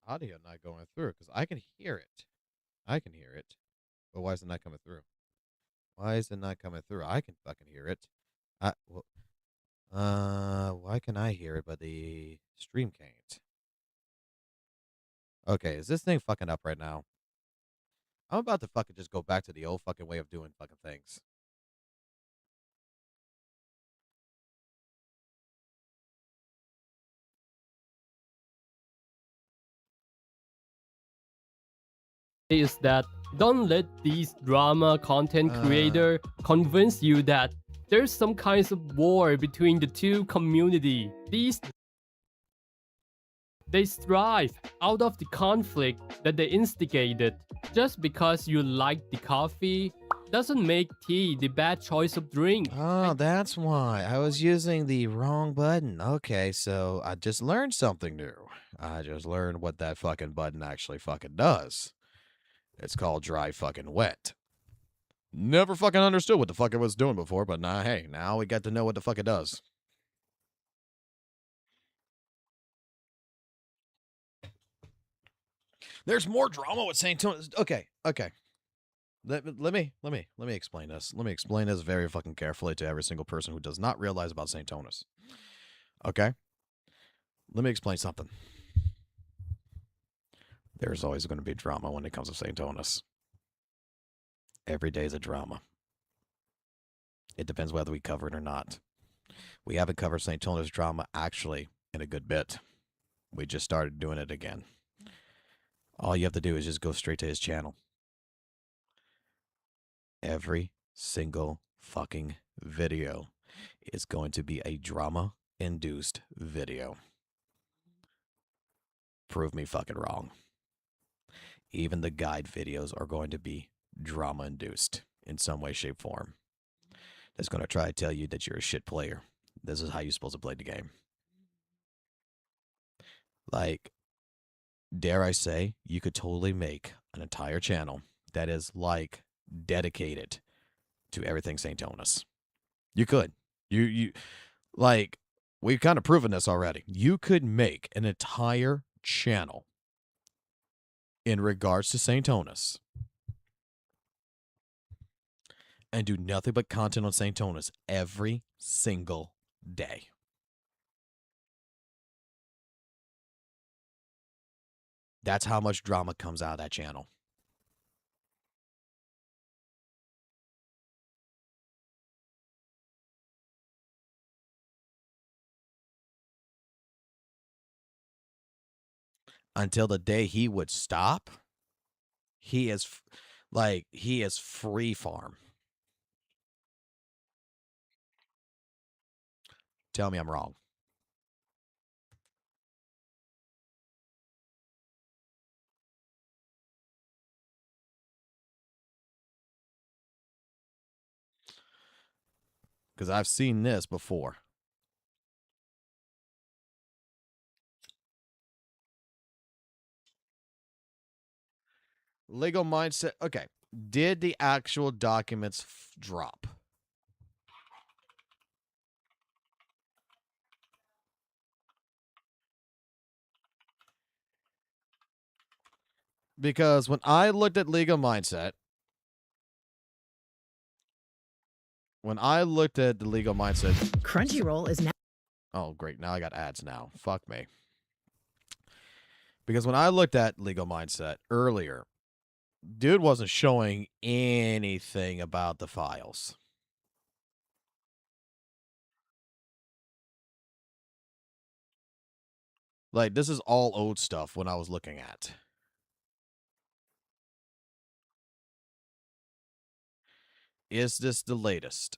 Audio not going through because I can hear it. I can hear it. But why is it not coming through? Why is it not coming through? I can fucking hear it. Why can I hear it but the stream can't? Okay, is this thing fucking up right now? I'm about to fucking just go back to the old fucking way of doing fucking things. Is that don't let these drama content creator convince you that there's some kinds of war between the two community. They strive out of the conflict that they instigated. Just because you like the coffee doesn't make tea the bad choice of drink. Oh, that's why. I was using the wrong button. Okay, so I just learned something new. I just learned what that fucking button actually fucking does. It's called dry fucking wet. Never fucking understood what the fuck it was doing before, but nah, hey, now we got to know what the fuck it does. There's more drama with St. Tony's. Okay. Let me explain this. Let me explain this very fucking carefully to every single person who does not realize about St. Tony's. Okay? Let me explain something. There's always going to be drama when it comes to St. Tony's. Every day is a drama. It depends whether we cover it or not. We haven't covered St. Tony's drama actually in a good bit. We just started doing it again. All you have to do is just go straight to his channel. every single fucking video is going to be a drama-induced video. Prove me fucking wrong. Even the guide videos are going to be drama-induced in some way, shape, form. That's going to try to tell you that you're a shit player. This is how you're supposed to play the game. Like, dare I say, you could totally make an entire channel that is, like, dedicated to everything St. Jonas. You could. You like, we've kind of proven this already. You could make an entire channel in regards to St. Jonas and do nothing but content on St. Jonas every single day. That's how much drama comes out of that channel. Until the day he would stop, he is free farm. Tell me I'm wrong. Because I've seen this before. Legal mindset. Okay. Did the actual documents drop? Because when I looked at legal mindset, Crunchyroll is now. Oh, great. Now I got ads now. Fuck me. Because when I looked at legal mindset earlier, dude wasn't showing anything about the files. Like, this is all old stuff when I was looking at. Is this the latest?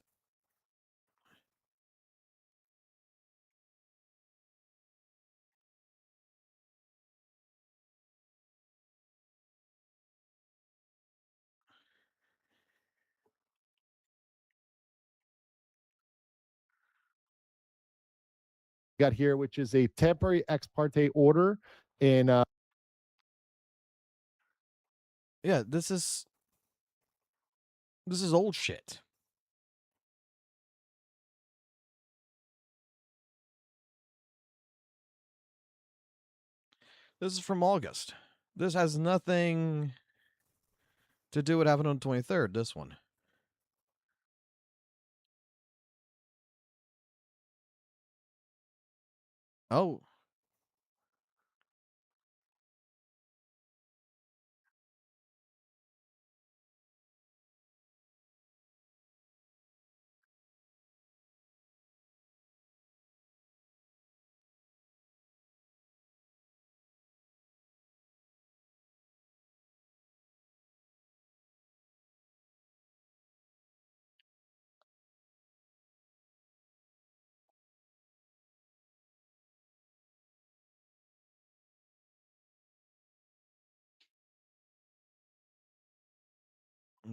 Got here, which is a temporary ex parte order in Yeah, this is old shit. This is from August. This has nothing to do with what happened on the 23rd, this one. Oh.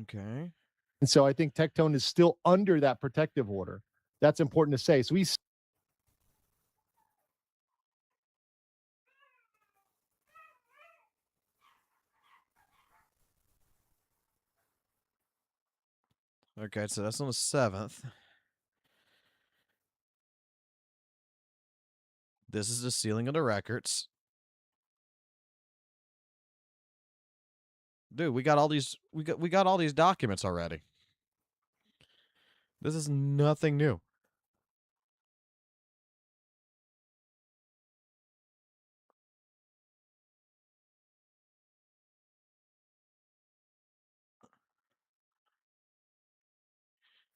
Okay. and so I think Tectone is still under that protective order. That's important to say. So he's Okay, so that's on the 7th. This is the sealing of the records. Dude, we got all these we got all these documents already. This is nothing new.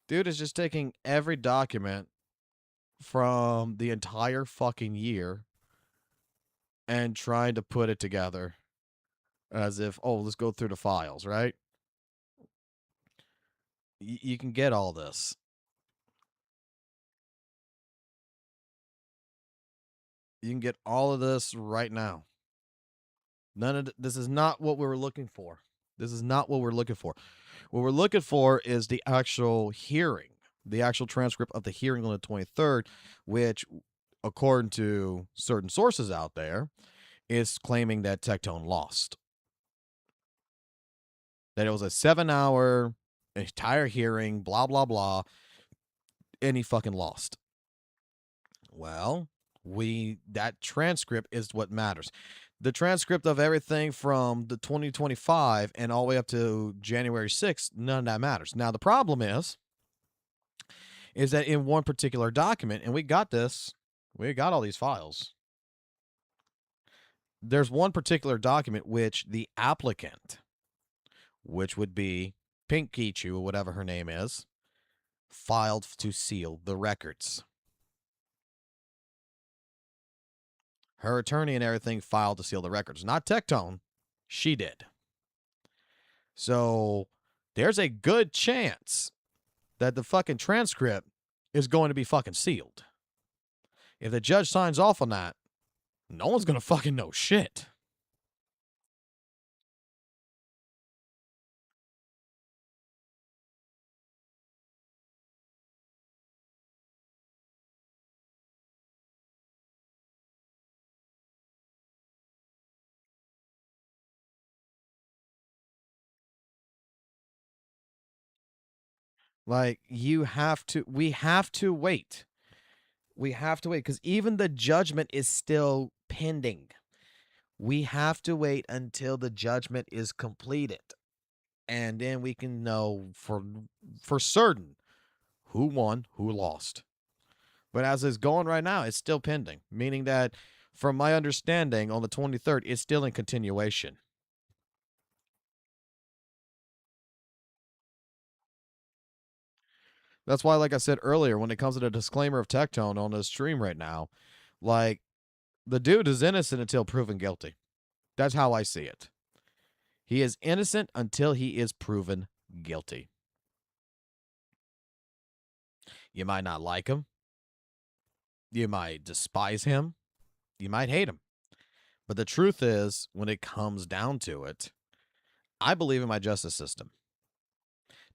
Dude is just taking every document from the entire fucking year and trying to put it together as if, oh, let's go through the files, right? You can get all this. You can get all of this right now. None of this is not what we were looking for. This is not what we're looking for. What we're looking for is the actual hearing, the actual transcript of the hearing on the 23rd, which, according to certain sources out there, is claiming that Tectone lost. That it was a 7-hour entire hearing, blah, blah, blah, and he fucking lost. Well, that transcript is what matters. The transcript of everything from the 2025 and all the way up to January 6th, none of that matters. Now, the problem is that in one particular document, and we got all these files. There's one particular document which the applicant, which would be Pinkichu or whatever her name is, filed to seal the records. Her attorney and everything filed to seal the records. Not Tectone. She did. So there's a good chance that the fucking transcript is going to be fucking sealed. If the judge signs off on that, no one's going to fucking know shit. Like, we have to wait. We have to wait because even the judgment is still pending. We have to wait until the judgment is completed. And then we can know for certain who won, who lost. But as it's going right now, it's still pending, meaning that from my understanding on the 23rd, it's still in continuation. That's why, like I said earlier, when it comes to the disclaimer of Tectone on this stream right now, like, the dude is innocent until proven guilty. That's how I see it. He is innocent until he is proven guilty. You might not like him. You might despise him. You might hate him. But the truth is, when it comes down to it, I believe in my justice system.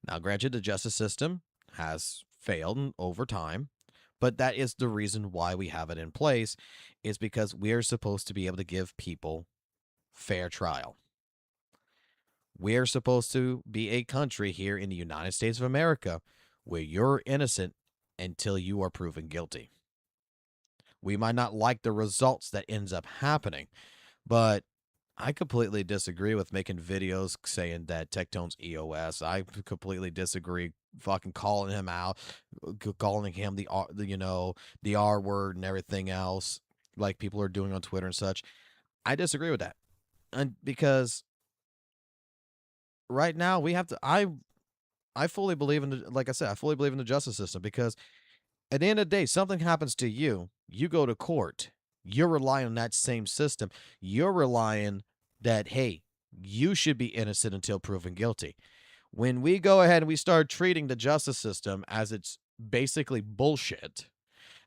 Now, granted, the justice system has failed over time, but that is the reason why we have it in place, is because we are supposed to be able to give people fair trial. We're supposed to be a country here in the United States of America where you're innocent until you are proven guilty. We might not like the results that ends up happening, but I completely disagree with making videos saying that Tectone's EOS. I completely disagree fucking calling him out, calling him the R word and everything else like people are doing on Twitter and such. I disagree with that. And because right now we have to I fully believe in like I said, I fully believe in the justice system, because at the end of the day, something happens to you, you go to court, you're relying on that same system. You're relying that, hey, you should be innocent until proven guilty. When we go ahead and we start treating the justice system as it's basically bullshit,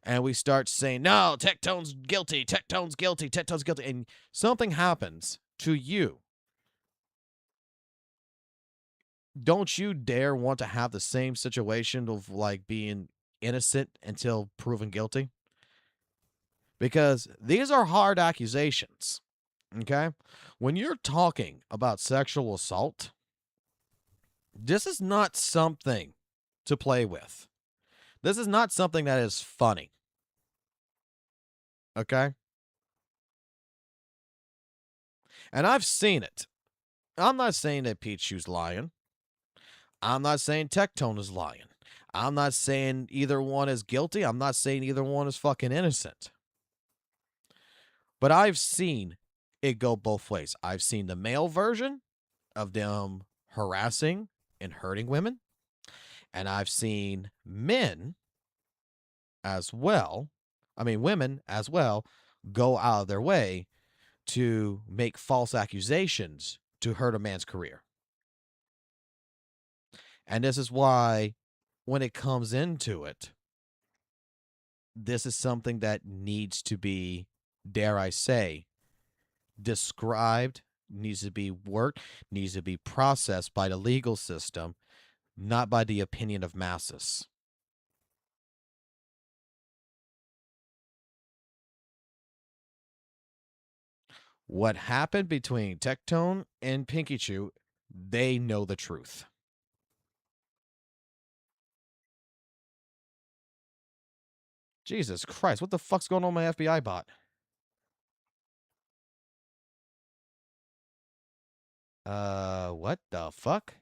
and we start saying, no, Tectone's guilty, Tectone's guilty, Tectone's guilty, and something happens to you, don't you dare want to have the same situation of like being innocent until proven guilty? Because these are hard accusations, okay? When you're talking about sexual assault, this is not something to play with. This is not something that is funny, okay? And I've seen it. I'm not saying that Pichu's lying. I'm not saying Tectone is lying. I'm not saying either one is guilty. I'm not saying either one is fucking innocent. But I've seen it go both ways. I've seen the male version of them harassing and hurting women. And I've seen men as well, women as well, go out of their way to make false accusations to hurt a man's career. And this is why, when it comes into it, this is something that needs to be, dare I say, described, needs to be worked, needs to be processed by the legal system, not by the opinion of masses. What happened between Tectone and Pinkychew, they know the truth. Jesus Christ, what the fuck's going on with my FBI bot? What the fuck?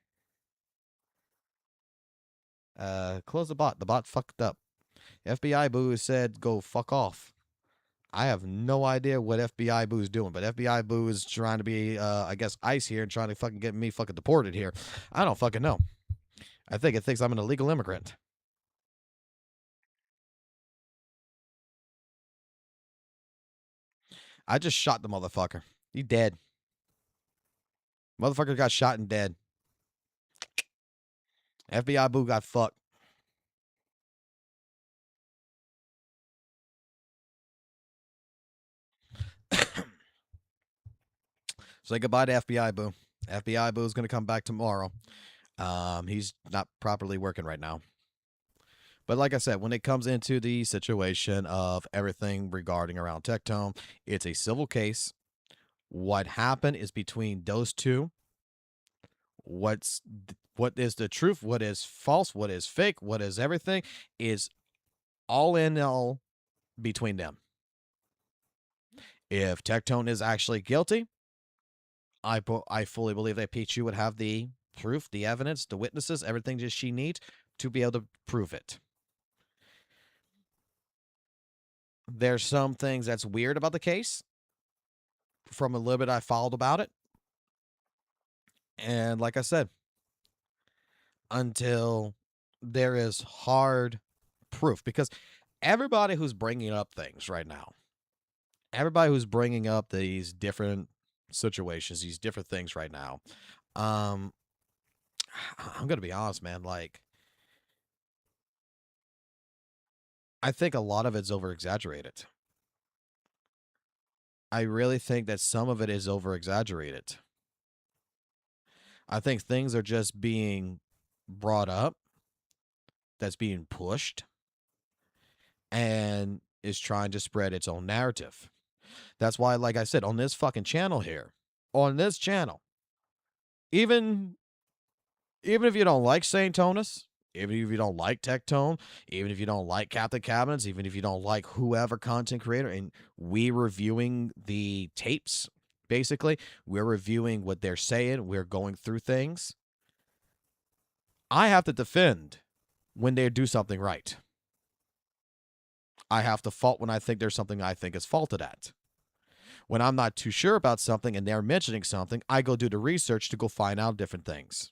Close the bot. The bot fucked up. FBI Boo said go fuck off. I have no idea what FBI Boo is doing, but FBI Boo is trying to be, I guess, ICE here and trying to fucking get me fucking deported here. I don't fucking know. I think it thinks I'm an illegal immigrant. I just shot the motherfucker. He dead. Motherfucker got shot and dead. FBI Boo got fucked. Say goodbye to FBI Boo. FBI Boo is going to come back tomorrow. He's not properly working right now. But like I said, when it comes into the situation of everything regarding around Tectone, it's a civil case. What happened is between those two. What is the truth? What is false? What is fake? What is everything? Is all in all between them. If Tectone is actually guilty, I fully believe that Pichu would have the proof, the evidence, the witnesses, everything that she needs to be able to prove it. There's some things that's weird about the case from a little bit I followed about it. And like I said, until there is hard proof, because everybody who's bringing up things right now, everybody who's bringing up these different situations, these different things right now, I'm going to be honest, man, like, I think a lot of it's over-exaggerated. I really think that some of it is over-exaggerated. I think things are just being brought up, that's being pushed, and is trying to spread its own narrative. That's why, like I said, on this fucking channel here, on this channel, even if you don't like St. Tonus, even if you don't like Tectone, even if you don't like Captain Cabinets, even if you don't like whoever content creator, and we reviewing the tapes, basically, we're reviewing what they're saying, we're going through things. I have to defend when they do something right. I have to fault when I think there's something I think is faulted at. When I'm not too sure about something and they're mentioning something, I go do the research to go find out different things.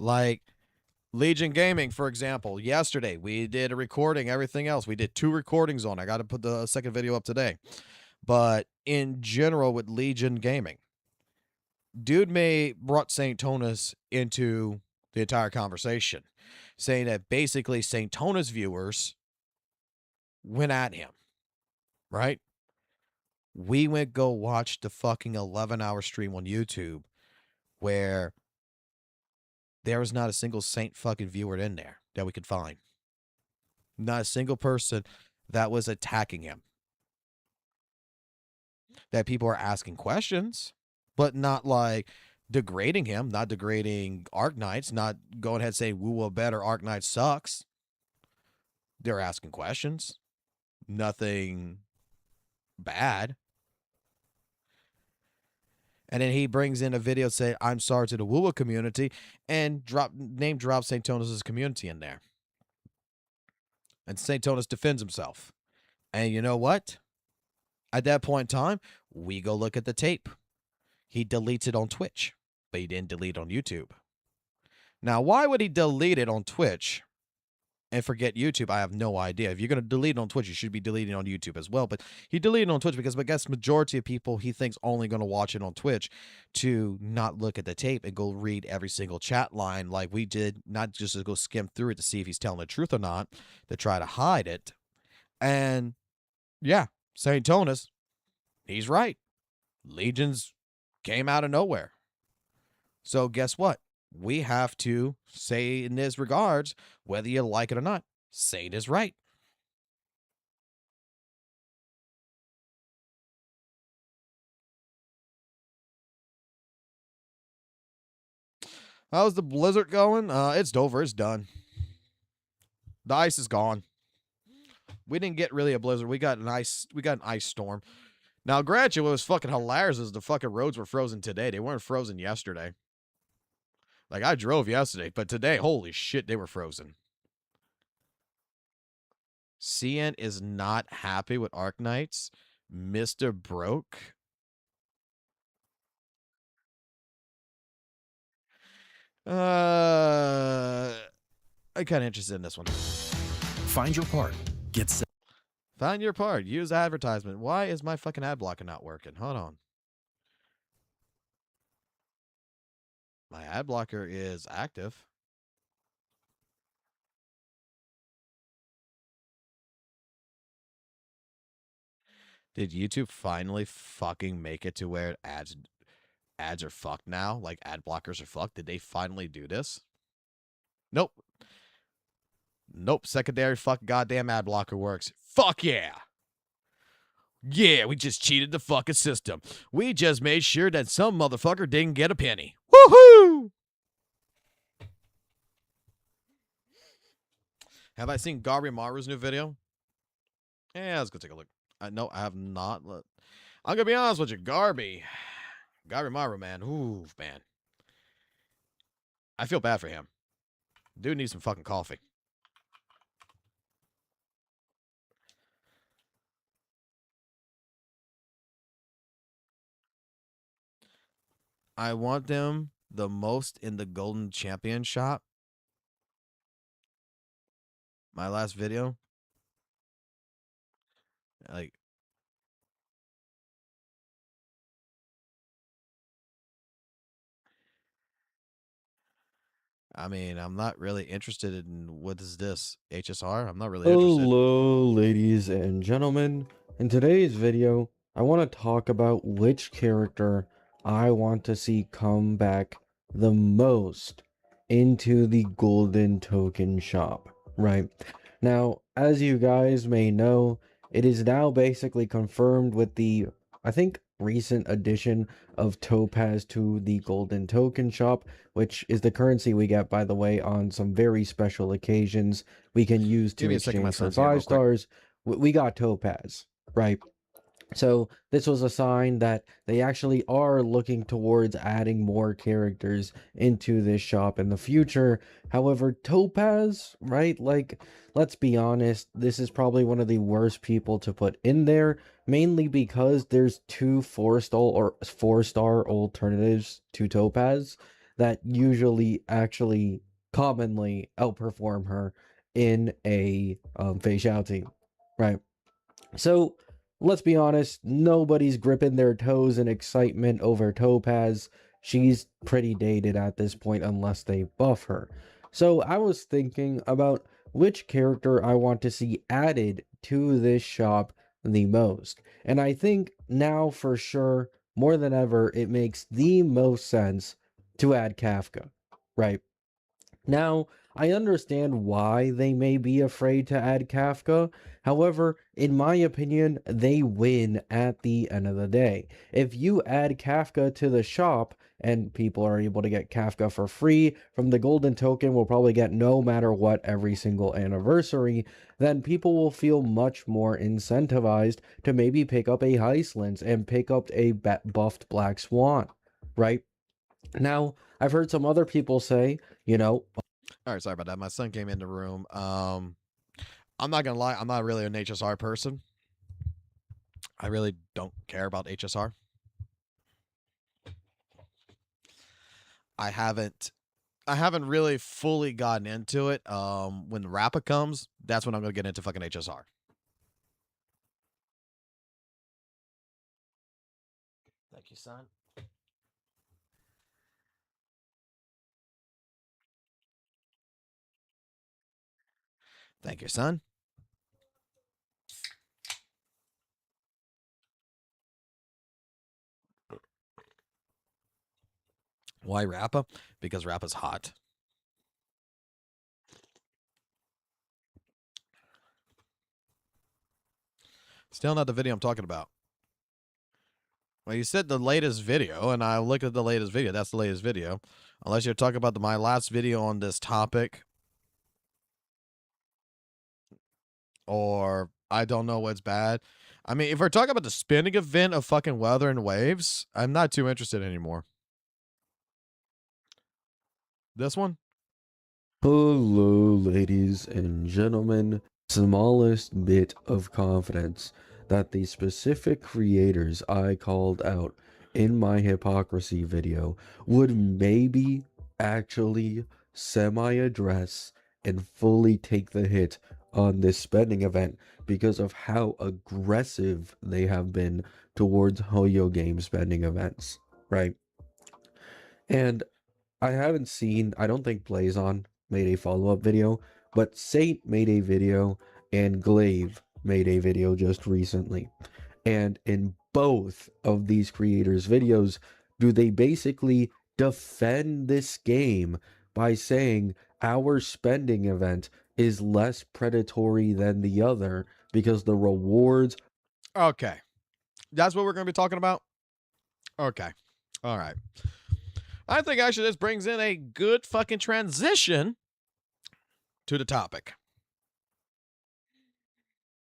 Like Legion Gaming, for example, yesterday we did a recording, everything else. We did 2 recordings on. I got to put the second video up today. But in general with Legion Gaming, dude brought St. Tonus into the entire conversation, saying that basically St. Tonus viewers went at him, right? We went go watch the fucking 11-hour stream on YouTube where there was not a single Saint fucking viewer in there that we could find. Not a single person that was attacking him. That people are asking questions, but not like degrading him, not degrading Arknights, not going ahead and saying WUWA better, Arknight sucks. They're asking questions. Nothing bad. And then he brings in a video saying, I'm sorry to the WUWA community, and name drop St. Tonus' community in there. And St. Tonus defends himself. And you know what? At that point in time, we go look at the tape. He deletes it on Twitch, but he didn't delete it on YouTube. Now, why would he delete it on Twitch And forget YouTube, I have no idea. If you're going to delete it on Twitch, you should be deleting it on YouTube as well. But he deleted it on Twitch because I guess majority of people he thinks only going to watch it on Twitch to not look at the tape and go read every single chat line like we did, not just to go skim through it to see if he's telling the truth or not, to try to hide it. And yeah, St. Tonis, he's right. Legions came out of nowhere. So guess what? We have to say in this regards, whether you like it or not, Saint is right. How's the blizzard going? It's over. It's done. The ice is gone. We didn't get really a blizzard. We got an ice storm. Now, granted, what was fucking hilarious is the fucking roads were frozen today. They weren't frozen yesterday. Like, I drove yesterday, but today, holy shit, they were frozen. CN is not happy with Arknights. Mr. Broke. I'm kind of interested in this one. Find your part. Get set. Find your part. Use advertisement. Why is my fucking ad blocker not working? Hold on. My ad blocker is active. Did YouTube finally fucking make it to where ads are fucked now? Like ad blockers are fucked? Did they finally do this? Nope. Nope. Secondary fuck goddamn ad blocker works. Fuck yeah. Yeah, we just cheated the fucking system. We just made sure that some motherfucker didn't get a penny. Woohoo! Have I seen Gabri Maru's new video? Yeah, let's go take a look. No, I have not. I'm going to be honest with you. Gabri Maru, man. Ooh, man. I feel bad for him. Dude needs some fucking coffee. I want them the most in the Golden Champion shop. My last video. Like, I mean, I'm not really interested in what is this? HSR? I'm not really interested. Hello, ladies and gentlemen. In today's video, I want to talk about which character I want to see come back the most into the Golden Token Shop, right? Now, as you guys may know, it is now basically confirmed with the, I think, recent addition of Topaz to the Golden Token Shop, which is the currency we get, by the way, on some very special occasions. We can use to exchange for 5 stars. We got Topaz, right? So this was a sign that they actually are looking towards adding more characters into this shop in the future. However, Topaz, right? Like, let's be honest, this is probably one of the worst people to put in there, mainly because there's 2 4-star alternatives to Topaz that usually actually commonly outperform her in a faciality, right? So let's be honest, nobody's gripping their toes in excitement over Topaz. She's pretty dated at this point unless they buff her. So I was thinking about which character I want to see added to this shop the most. And I think now for sure, more than ever, it makes the most sense to add Kafka, right? Now, I understand why they may be afraid to add Kafka. However, in my opinion, they win at the end of the day. If you add Kafka to the shop and people are able to get Kafka for free from the golden token, we'll probably get no matter what every single anniversary, then people will feel much more incentivized to maybe pick up a Heistlands and pick up a buffed Black Swan, right? Now, I've heard some other people say, you know... All right, sorry about that. My son came in the room. I'm not going to lie. I'm not really an HSR person. I really don't care about HSR. I haven't I haven't really fully gotten into it. When Rappa comes, that's when I'm gonna get into fucking HSR. Thank you, son. Thank you, son. Why Rappa? Because Rappa's hot. Still not the video I'm talking about. Well, you said the latest video, and I looked at the latest video. That's the latest video. Unless you're talking about my last video on this topic. Or I don't know what's bad. I mean, if we're talking about the spinning event of fucking weather and waves, I'm not too interested anymore. This one? Hello, ladies and gentlemen. Smallest bit of confidence that the specific creators I called out in my hypocrisy video would maybe actually semi-address and fully take the hit on this spending event because of how aggressive they have been towards Hoyo game spending events, right? And I haven't seen, I don't think Blazon made a follow-up video, but Saint made a video and Glaive made a video just recently. And in both of these creators' videos, do they basically defend this game by saying our spending event is less predatory than the other because the rewards... Okay. That's what we're going to be talking about? Okay. All right. I think actually this brings in a good fucking transition to the topic.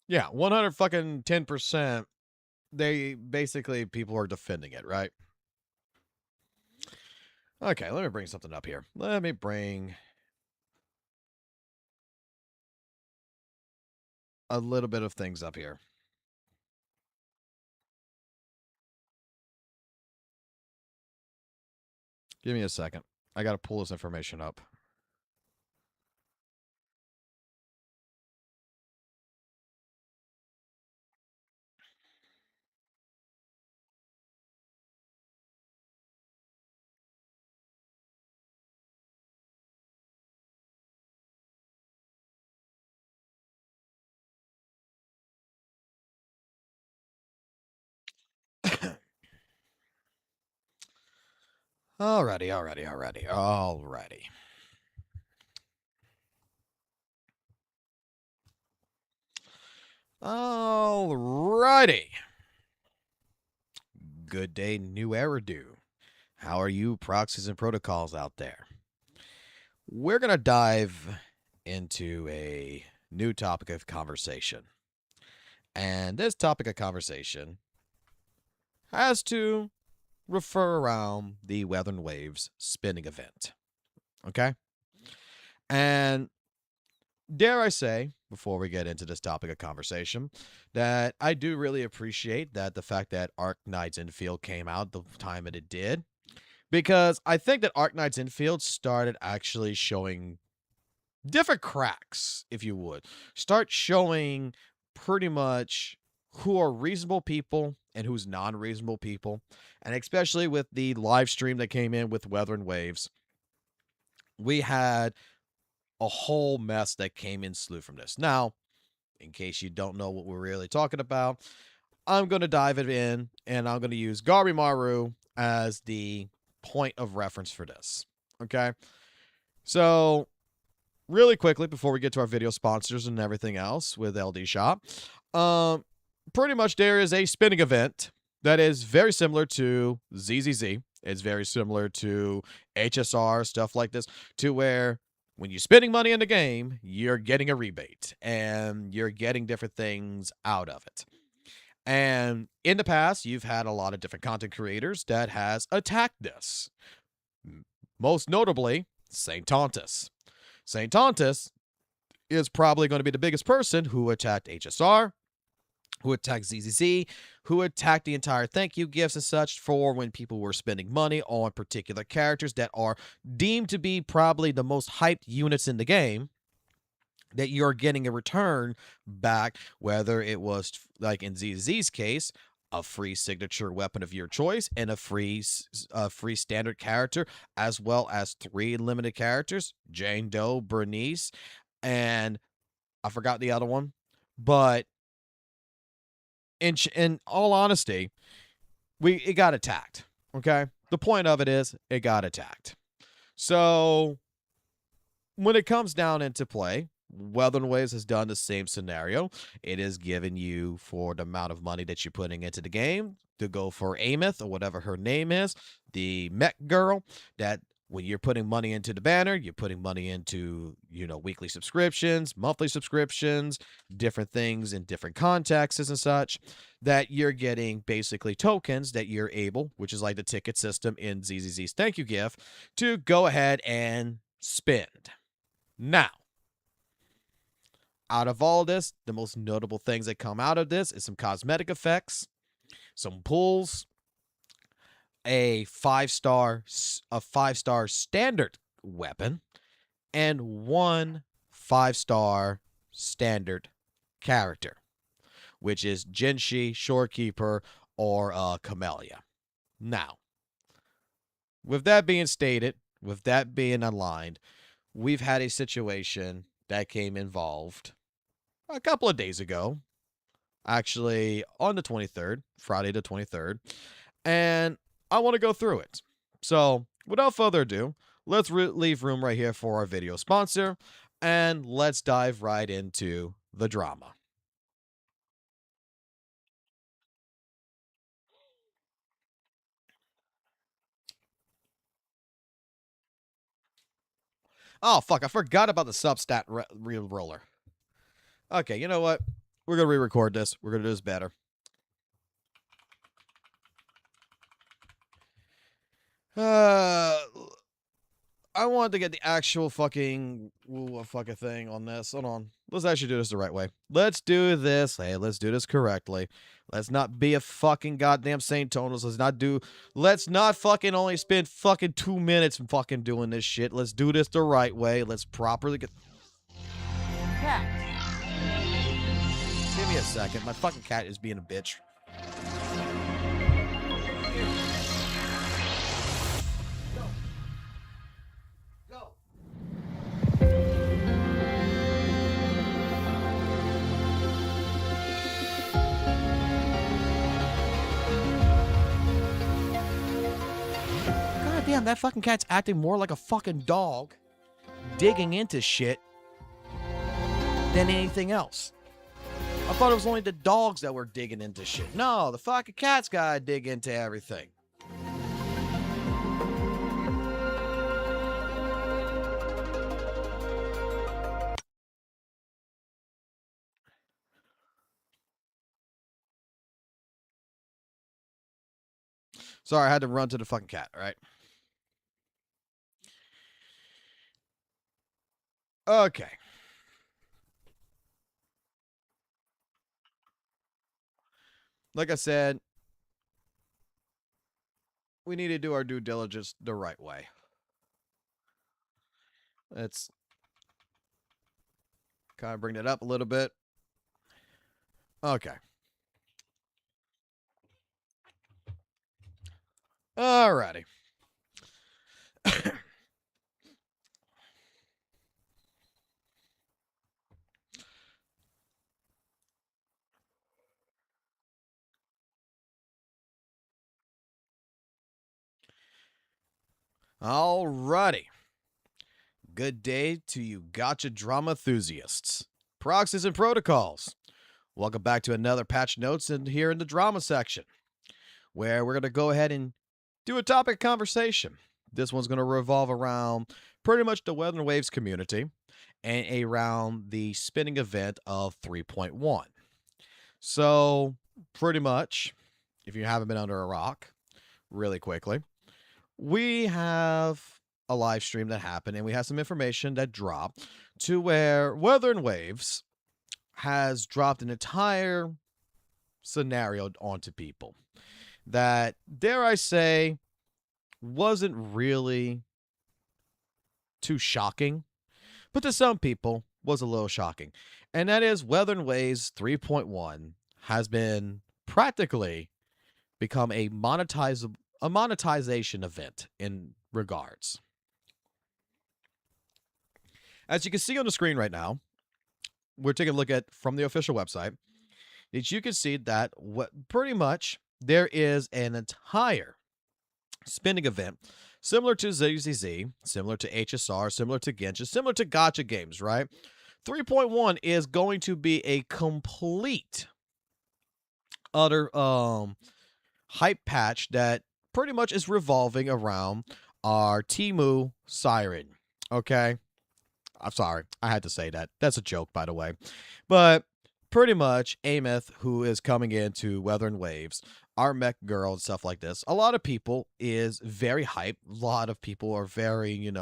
Yeah, 100 fucking 10%. They basically, people are defending it, right? Okay, let me bring something up here. Let me bring a little bit of things up here. Give me a second. I got to pull this information up. Alrighty. Good day, new era do. How are you, proxies and protocols out there? We're going to dive into a new topic of conversation. And this topic of conversation has to refer around the Weather and Waves spinning event. Okay? And dare I say, before we get into this topic of conversation, that I do really appreciate that the fact that Arknight's Infield came out the time that it did. Because I think that Arknight's Infield started actually showing different cracks, if you would. Start showing pretty much who are reasonable people and who's non-reasonable people. And especially with the live stream that came in with Weather and Waves, we had a whole mess that came in slew from this. Now, in case you don't know what we're really talking about, I'm going to dive it in, and I'm going to use Garimaru as the point of reference for this. Okay? So, really quickly, before we get to our video sponsors and everything else with LDSHOP, pretty much there is a spinning event that is very similar to ZZZ. It's very similar to HSR, stuff like this, to where when you're spending money in the game, you're getting a rebate and you're getting different things out of it. And in the past, you've had a lot of different content creators that has attacked this. Most notably, Saint Tontus. Saint Tontus is probably going to be the biggest person who attacked HSR, who attacked ZZZ, who attacked the entire thank you gifts and such for when people were spending money on particular characters that are deemed to be probably the most hyped units in the game, that you're getting a return back, whether it was like in ZZZ's case, a free signature weapon of your choice and a free standard character, as well as 3 limited characters, Jane Doe, Bernice, and I forgot the other one. But in all honesty, it got attacked. Okay, the point of it is it got attacked. So when it comes down into play, Weather Waves has done the same scenario. It is giving you, for the amount of money that you're putting into the game, to go for Ameth, or whatever her name is, the mech girl, that when you're putting money into the banner, you're putting money into, weekly subscriptions, monthly subscriptions, different things in different contexts and such, that you're getting basically tokens that you're able, which is like the ticket system in ZZZ's thank you gift, to go ahead and spend. Now, out of all this, the most notable things that come out of this is some cosmetic effects, some pulls, a 5-star standard weapon, and 1 5-star standard character, which is Jinshi, Shorekeeper, or Camellia. Now, with that being stated, with that being aligned, we've had a situation that came involved a couple of days ago, actually on the 23rd, Friday the 23rd, and I want to go through it. So, without further ado, let's leave room right here for our video sponsor, and let's dive right into the drama. Oh, fuck, I forgot about the substat real roller. Okay, you know what? We're going to re-record this. We're going to do this better. I wanted to get the actual fucking WUWA fucking thing on this. Hold on. Let's actually do this the right way. Let's do this. Hey, let's do this correctly. Let's not be a fucking goddamn Saint Tonals. Let's not fucking only spend fucking 2 minutes fucking doing this shit. Let's do this the right way. Let's properly get... Cat. Give me a second. My fucking cat is being a bitch. Damn, that fucking cat's acting more like a fucking dog digging into shit than anything else. I thought it was only the dogs that were digging into shit. No, the fucking cat's gotta dig into everything. Sorry, I had to run to the fucking cat, all right? Okay. Like I said, we need to do our due diligence the right way. Let's kind of bring that up a little bit. Okay. Alrighty. Alrighty. Good day to you gotcha drama enthusiasts, proxies and protocols. Welcome back to another patch notes and here in the drama section, where we're going to go ahead and do a topic conversation. This one's going to revolve around pretty much the Weather Waves community and around the spinning event of 3.1. So, pretty much, if you haven't been under a rock, really quickly, we have a live stream that happened and we have some information that dropped to where Weather and Waves has dropped an entire scenario onto people that, dare I say, wasn't really too shocking, but to some people was a little shocking. And that is Weather and Waves 3.1 has been practically become a monetization event in regards. As you can see on the screen right now, we're taking a look at from the official website, that you can see that pretty much there is an entire spending event similar to ZZZ, similar to HSR, similar to Genshin, similar to gacha games, right? 3.1 is going to be a complete utter hype patch that pretty much is revolving around our Temu Siren. Okay? I'm sorry. I had to say that. That's a joke, by the way. But pretty much Ameth, who is coming into Weather and Waves, our mech girl and stuff like this, a lot of people is very hyped. A lot of people are very,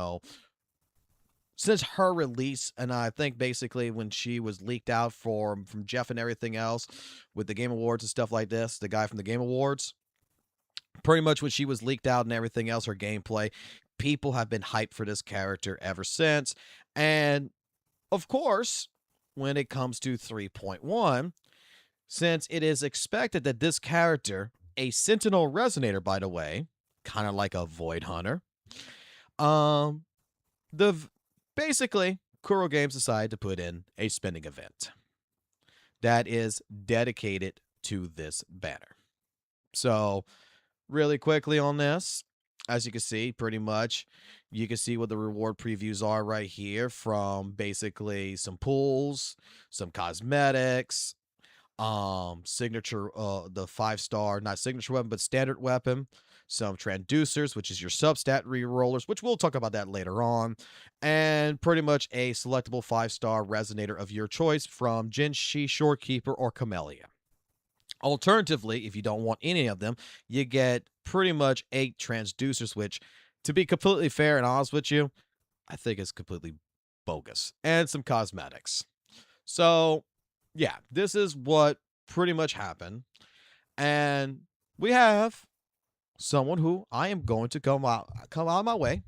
since her release, and I think basically when she was leaked out from Jeff and everything else with the Game Awards and stuff like this, the guy from the Game Awards, pretty much when she was leaked out and everything else, her gameplay, people have been hyped for this character ever since. And of course, when it comes to 3.1, since it is expected that this character, a Sentinel Resonator, by the way, kind of like a Void Hunter, basically, Kuro Games decided to put in a spending event that is dedicated to this banner. So, really quickly on this, as you can see, pretty much, you can see what the reward previews are right here, from basically some pools, some cosmetics, signature, the 5-star, not signature weapon, but standard weapon, some transducers, which is your substat rerollers, which we'll talk about that later on, and pretty much a selectable 5-star resonator of your choice from Jinshi, Shorekeeper, or Camellia. Alternatively, if you don't want any of them, you get pretty much 8 transducers, which, to be completely fair and honest with you, I think is completely bogus, and some cosmetics. So, yeah, this is what pretty much happened. And we have someone who I am going to come out of my way,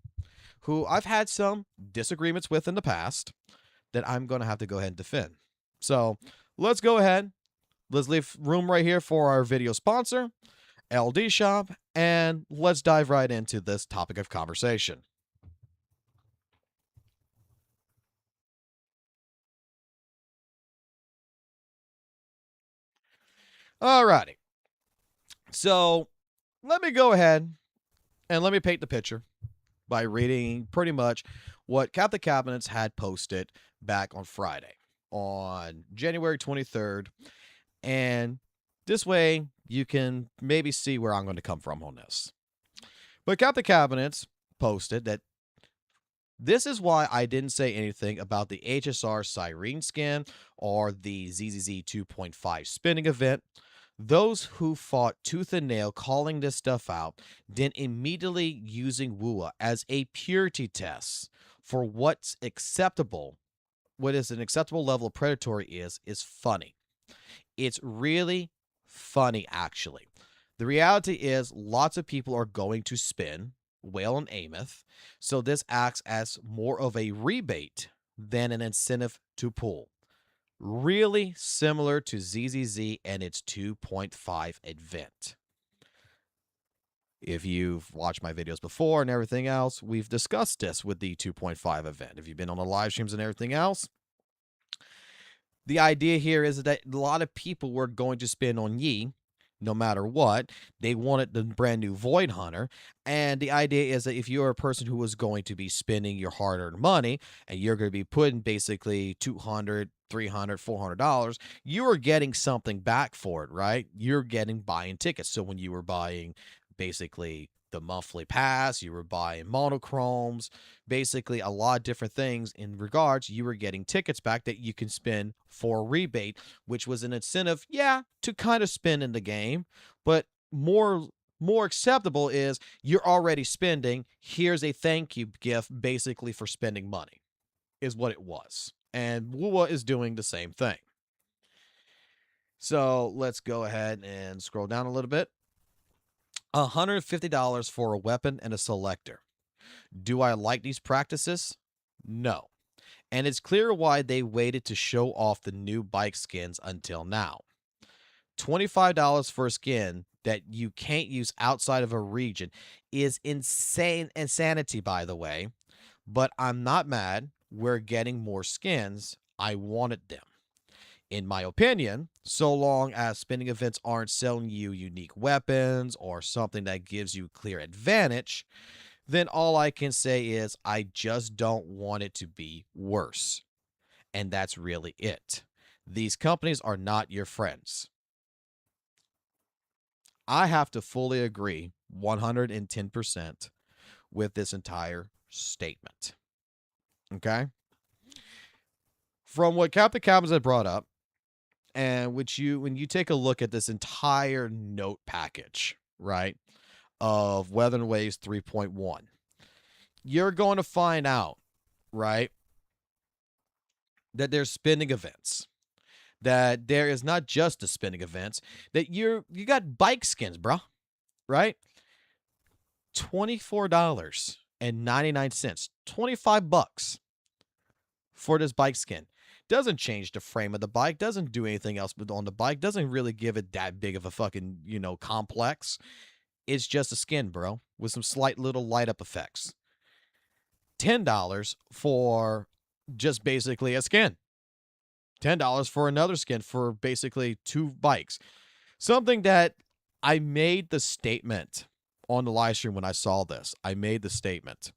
who I've had some disagreements with in the past, that I'm going to have to go ahead and defend. So let's go ahead. Let's leave room right here for our video sponsor, LDSHOP, and let's dive right into this topic of conversation. Alrighty. So let me go ahead and let me paint the picture by reading pretty much what Captain Cabinets had posted back on Friday, on January 23rd. And this way you can maybe see where I'm going to come from on this. But Captain Cabinets posted that this is why I didn't say anything about the HSR Siren skin or the ZZZ 2.5 spinning event. Those who fought tooth and nail calling this stuff out, then immediately using WUWA as a purity test for what's acceptable, what is an acceptable level of predatory is funny. It's really funny, actually. The reality is lots of people are going to spin Whale and Ameth, so this acts as more of a rebate than an incentive to pull. Really similar to ZZZ and its 2.5 event. If you've watched my videos before and everything else, we've discussed this with the 2.5 event. If you've been on the live streams and everything else, the idea here is that a lot of people were going to spin on Yi no matter what. They wanted the brand new Void Hunter. And the idea is that if you're a person who is going to be spending your hard-earned money and you're going to be putting basically $200, $300, $400, you are getting something back for it, right? You're buying tickets. So when you were buying basically the monthly pass, you were buying monochromes, basically a lot of different things in regards, you were getting tickets back that you can spend for a rebate, which was an incentive, yeah, to kind of spend in the game, but more acceptable is you're already spending, here's a thank you gift basically for spending money, is what it was. And WUWA is doing the same thing. So let's go ahead and scroll down a little bit. $150 for a weapon and a selector. Do I like these practices? No. And it's clear why they waited to show off the new bike skins until now. $25 for a skin that you can't use outside of a region is insanity, by the way. But I'm not mad. We're getting more skins. I wanted them. In my opinion, so long as spinning events aren't selling you unique weapons or something that gives you clear advantage, then all I can say is I just don't want it to be worse. And that's really it. These companies are not your friends. I have to fully agree 110% with this entire statement. Okay? From what Captain Cabins had brought up, and when you take a look at this entire note package, right, of Weather and Waves 3.1, you're going to find out, right, that there's spinning events, that there is not just the spinning events, that you got bike skins, bro, right? $24.99, $25 for this bike skin. Doesn't change the frame of the bike, doesn't do anything else on the bike, doesn't really give it that big of a fucking, complex. It's just a skin, bro, with some slight little light up effects. $10 for just basically a skin. $10 for another skin for basically 2 bikes. Something that I made the statement on the live stream when I saw this. I made the statement.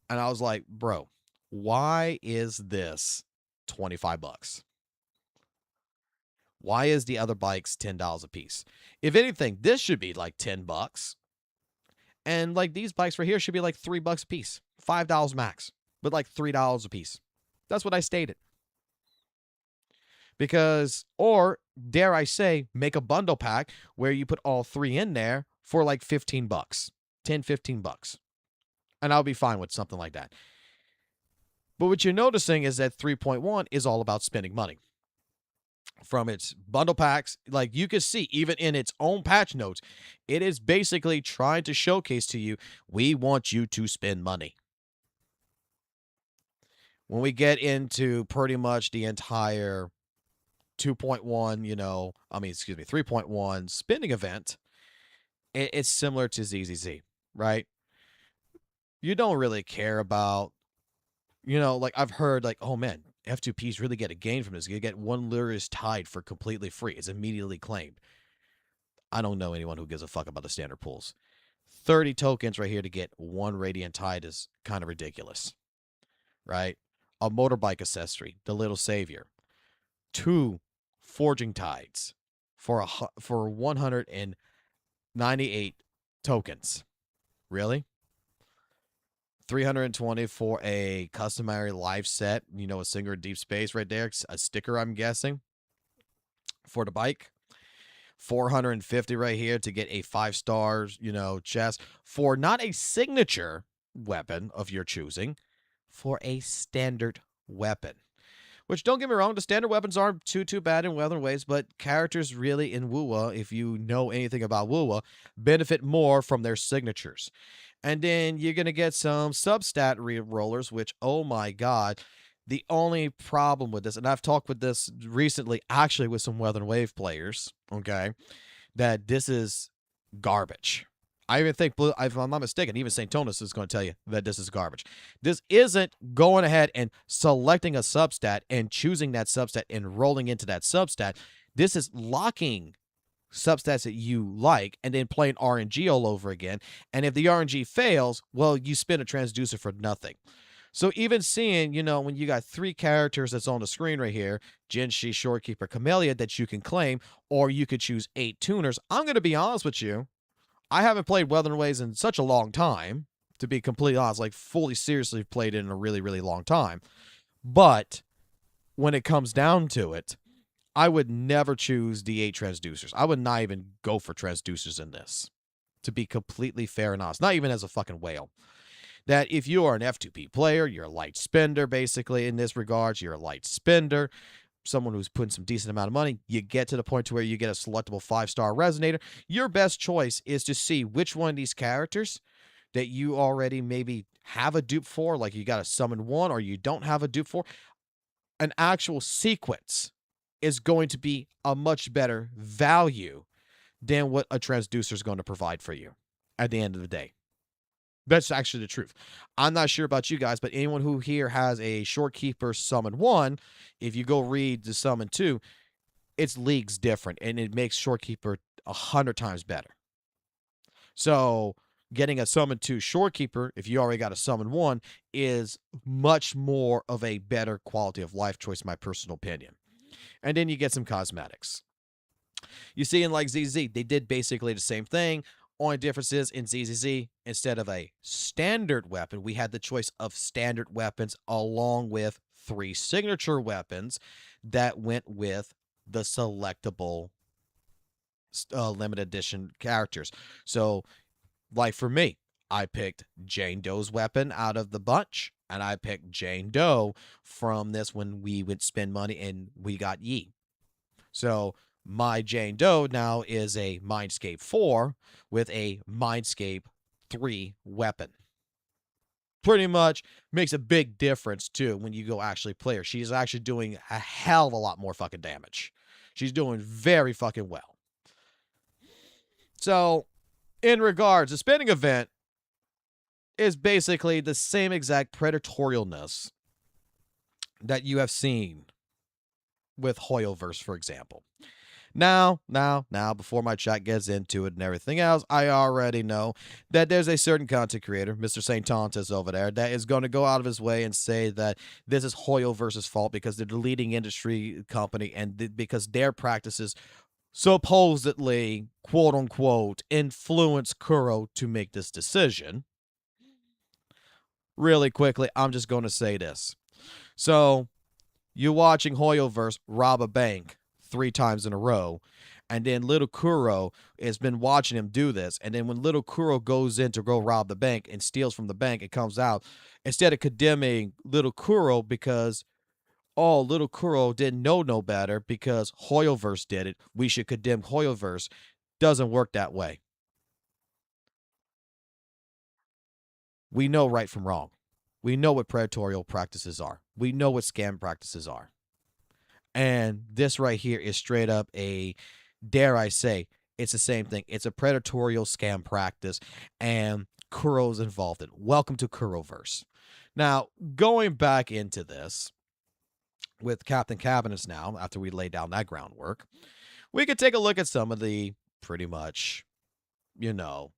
And I was like, bro, why is this $25? Why is the other bikes $10 a piece? If anything, this should be like $10. And like these bikes right here should be like $3 a piece. $5 max. But like $3 a piece. That's what I stated. Because, or dare I say, make a bundle pack where you put all 3 in there for like $15. $10, $15. And I'll be fine with something like that. But what you're noticing is that 3.1 is all about spending money. From its bundle packs, like you can see, even in its own patch notes, it is basically trying to showcase to you, we want you to spend money. When we get into pretty much the entire 2.1, 3.1 spending event, it's similar to ZZZ, right? You don't really care about, like I've heard like, oh man, F2Ps really get a gain from this. You get 1 Lyris Tide for completely free. It's immediately claimed. I don't know anyone who gives a fuck about the standard pools. 30 tokens right here to get 1 Radiant Tide is kind of ridiculous, right? A motorbike accessory, the Little Savior. 2 Forging Tides for 198 tokens. Really? 320 for a customary live set, a Singer Deep Space right there, a sticker, I'm guessing, for the bike. 450 right here to get a 5 stars, chest for not a signature weapon of your choosing, for a standard weapon. Which, don't get me wrong, the standard weapons aren't too bad in Weather and Waves, but characters really in WUWA, if you know anything about WUWA, benefit more from their signatures. And then you're going to get some substat re-rollers, which, oh my god, the only problem with this, and I've talked with this recently, actually with some Weather and Wave players, okay, that this is garbage. I even think, if I'm not mistaken, even St. Tonus is going to tell you that this is garbage. This isn't going ahead and selecting a substat and choosing that substat and rolling into that substat. This is locking substats that you like and then playing RNG all over again. And if the RNG fails, well, you spin a transducer for nothing. So even seeing, when you got 3 characters that's on the screen right here, Jinshi, Shorekeeper, Camellia, that you can claim, or you could choose 8 tuners. I'm going to be honest with you. I haven't played Weather and Waves in such a long time, to be completely honest, like fully seriously played it in a really, really long time. But when it comes down to it, I would never choose the 8 transducers. I would not even go for transducers in this, to be completely fair and honest. Not even as a fucking whale. That if you are an F2P player, you're a light spender, basically, in this regards. You're a light spender. someone who's putting some decent amount of money, you get to the point to where you get a selectable 5-star resonator. Your best choice is to see which one of these characters that you already maybe have a dupe for, like you got a summon one or you don't have a dupe for. An actual sequence is going to be a much better value than what a transducer is going to provide for you at the end of the day. That's actually the truth. I'm not sure about you guys, but anyone who here has a Shorekeeper Summon 1, if you go read the Summon 2, its league's different, and it makes Shorekeeper 100 times better. So getting a Summon 2 Shorekeeper, if you already got a Summon 1, is much more of a better quality of life choice, in my personal opinion. And then you get some cosmetics. You see in like ZZZ, they did basically the same thing. Only difference is in ZZZ, instead of a standard weapon, we had the choice of standard weapons along with 3 signature weapons that went with the selectable limited edition characters. So, like for me, I picked Jane Doe's weapon out of the bunch, and I picked Jane Doe from this when we would spend money and we got Yi. So, my Jane Doe now is a Mindscape 4 with a Mindscape 3 weapon. Pretty much makes a big difference, too, when you go actually play her. She's actually doing a hell of a lot more fucking damage. She's doing very fucking well. So, in regards, the spinning event is basically the same exact predatorialness that you have seen with Hoyoverse, for example. Now, before my chat gets into it and everything else, I already know that there's a certain content creator, Mr. St. Tontus over there, that is going to go out of his way and say that this is Hoyoverse's fault because they're the leading industry company and because their practices supposedly, quote-unquote, influence Kuro to make this decision. Really quickly, I'm just going to say this. So, you're watching Hoyoverse rob a bank 3 times in a row, and then little Kuro has been watching him do this, and then when little Kuro goes in to go rob the bank and steals from the bank, it comes out, instead of condemning little Kuro because, oh, little Kuro didn't know no better because Hoyoverse did it, we should condemn Hoyoverse, doesn't work that way. We know right from wrong. We know what predatory practices are. We know what scam practices are. And this right here is straight up a, dare I say, it's the same thing. It's a predatory scam practice, and Kuro's involved in it. Welcome to Kuroverse. Now, going back into this with Captain Cabinets now, after we lay down that groundwork, we could take a look at some of the pretty much, you know,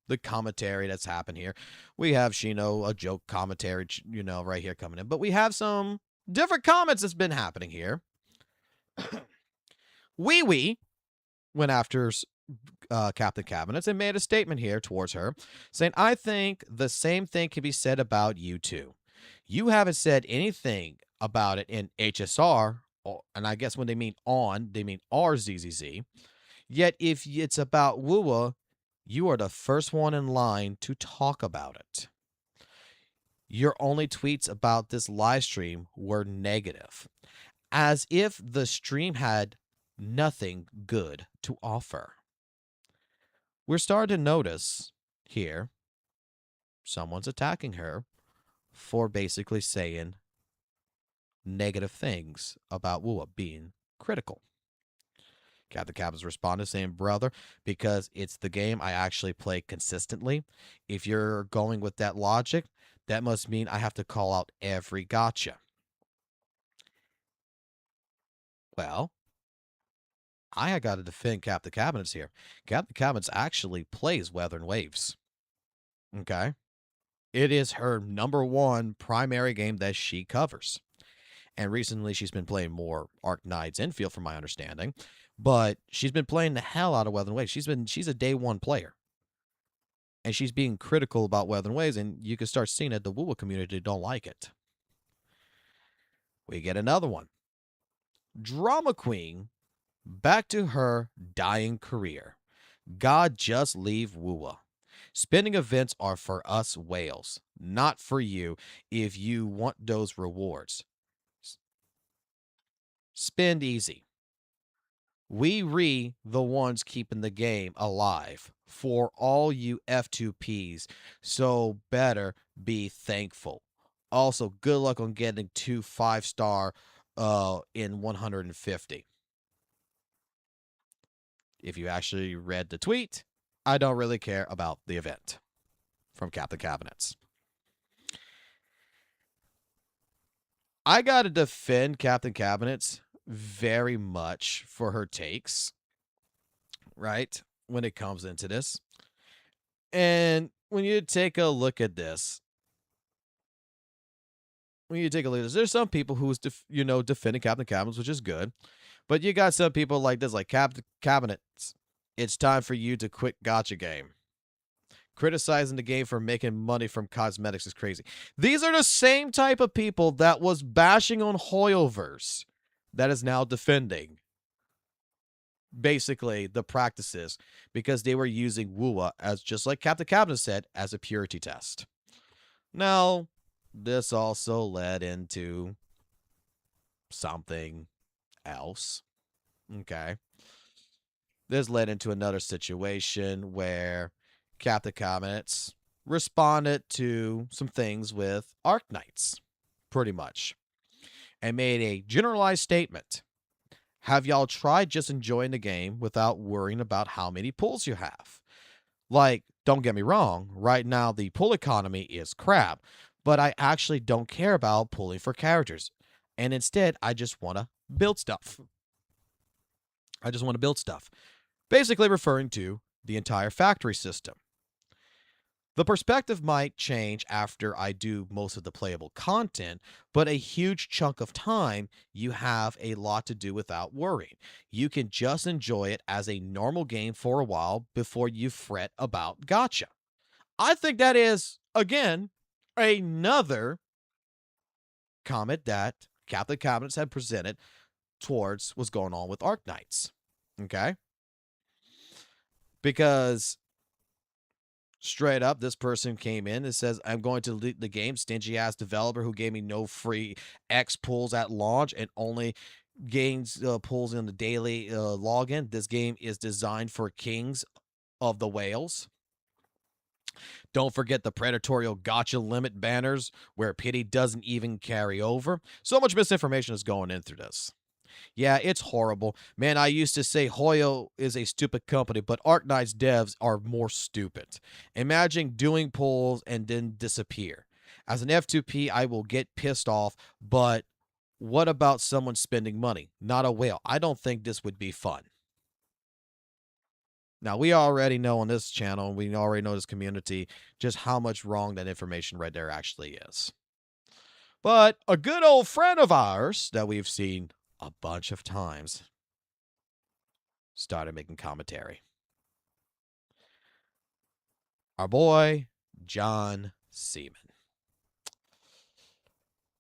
the commentary that's happened here. We have Shino, a joke commentary, you know, right here coming in. But we have some different comments that's been happening here. WUWA went after Captain Cabinets and made a statement here towards her saying, I think the same thing can be said about you too. You haven't said anything about it in HSR, and I guess when they mean on, they mean RZZZ. Yet if it's about WUWA, you are the first one in line to talk about it. Your only tweets about this live stream were negative, as if the stream had nothing good to offer. We're starting to notice here someone's attacking her for basically saying negative things about WUWA being critical. Captain Cabin's responded saying, brother, because it's the game I actually play consistently. If you're going with that logic, that must mean I have to call out every gotcha. Well, I got to defend Captain Cabinets here. Captain Cabinets actually plays Weather and Waves. Okay? It is her #1 primary game that she covers. And recently she's been playing more Arc Knights infield from my understanding. But she's been playing the hell out of Weather and Waves. She's a day 1 player. And she's being critical about Weather and Waves, and you can start seeing that the WUWA community don't like it. We get another one. Drama Queen, back to her dying career. God, just leave WUWA. Spending events are for us whales, not for you if you want those rewards. spend easy. We the ones keeping the game alive for all you F2Ps, so better be thankful. Also, good luck on getting 2 5-star in 150. If you actually read the tweet, I don't really care about the event from Captain Cabinets. I got to defend Captain Cabinets very much for her takes, right? When it comes into this. And when you take a look at this, there's some people who's, defending Captain Cabinets, which is good. But you got some people like this, like Captain Cabinets. It's time for you to quit gacha game. Criticizing the game for making money from cosmetics is crazy. These are the same type of people that was bashing on Hoyoverse that is now defending basically the practices because they were using WUWA as, just like Captain Cabinet said, as a purity test. Now, this also led into something else. Okay. This led into another situation where Captain Cabinets responded to some things with Arknights, pretty much, and made a generalized statement. Have y'all tried just enjoying the game without worrying about how many pulls you have? Like, don't get me wrong, right now the pull economy is crap, but I actually don't care about pulling for characters. And instead, I just want to build stuff. Basically referring to the entire factory system. The perspective might change after I do most of the playable content, but a huge chunk of time, you have a lot to do without worrying. You can just enjoy it as a normal game for a while before you fret about gacha. I think that is, again, another comment that Captain Cabinets had presented towards what's going on with Arknights. Okay? Because straight up, this person came in and says, I'm going to delete the game. Stingy ass developer who gave me no free X pulls at launch and only gains pulls in the daily login. This game is designed for kings of the whales. Don't forget the predatory gotcha limit banners where pity doesn't even carry over. So much misinformation is going in through this. Yeah, it's horrible. Man, I used to say Hoyo is a stupid company, but Arknight's devs are more stupid. Imagine doing pulls and then disappear. As an F2P, I will get pissed off, but what about someone spending money? Not a whale. I don't think this would be fun. Now, we already know on this channel, we already know this community, just how much wrong that information right there actually is. But a good old friend of ours that we've seen a bunch of times started making commentary. Our boy, John Seaman,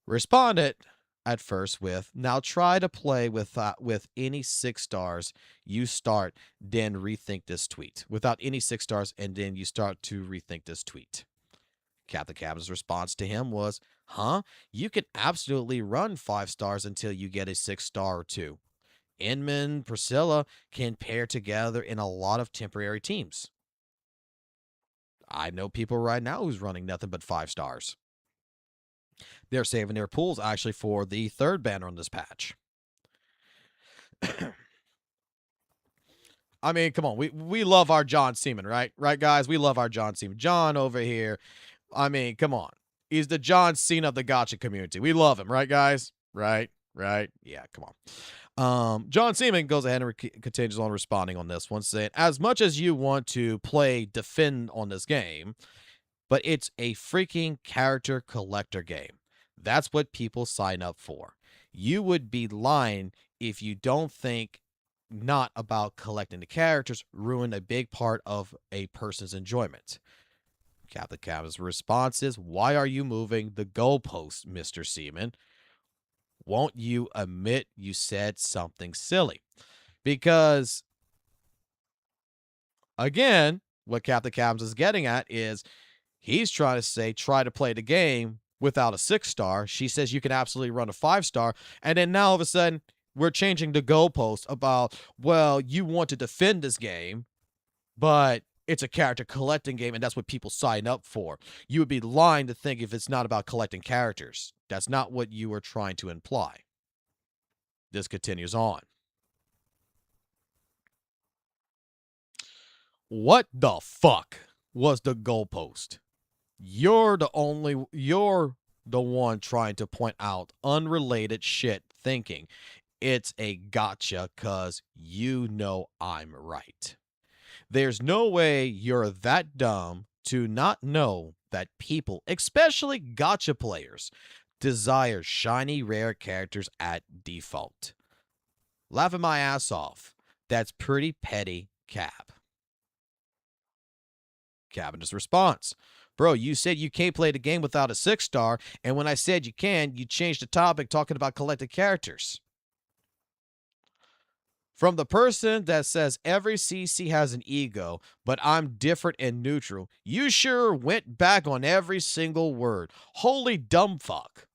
responded at first with, now try to play with any 6 stars you start, then rethink this tweet. Without any 6 stars, and then you start to rethink this tweet. Captain Cabin's response to him was, huh? You can absolutely run 5 stars until you get a 6 star or 2. Inman, Priscilla can pair together in a lot of temporary teams. I know people right now who's running nothing but 5 stars. They're saving their pools actually for the 3rd banner on this patch. I mean, come on. We love our John Seaman, right? Right, guys? We love our John Seaman. John over here. I mean, come on. He's the John Cena of the gacha community. We love him, right, guys? Right? Yeah, come on. John Seaman goes ahead and continues on responding on this one, saying, as much as you want to defend on this game, but it's a freaking character collector game. That's what people sign up for. You would be lying if you don't think not about collecting the characters ruin a big part of a person's enjoyment. Captain Cabin's response is, why are you moving the goalposts, Mr. Seaman? Won't you admit you said something silly? Because, again, what Captain Cabins is getting at is he's trying to say, try to play the game without a 6 star. She says you can absolutely run a 5 star. And then now all of a sudden, we're changing the goalpost about, well, you want to defend this game, but it's a character collecting game and that's what people sign up for. You would be lying to think if it's not about collecting characters. That's not what you were trying to imply. This continues on. What the fuck was the goalpost? You're the one trying to point out unrelated shit, thinking it's a gotcha because you know I'm right. There's no way you're that dumb to not know that people, especially gotcha players, desire shiny rare characters at default. Laughing my ass off. That's pretty petty, Cap. Cabinet's response. Bro, you said you can't play the game without a 6-star, and when I said you can, you changed the topic talking about collected characters. From the person that says every CC has an ego, but I'm different and neutral, you sure went back on every single word. Holy dumb fuck.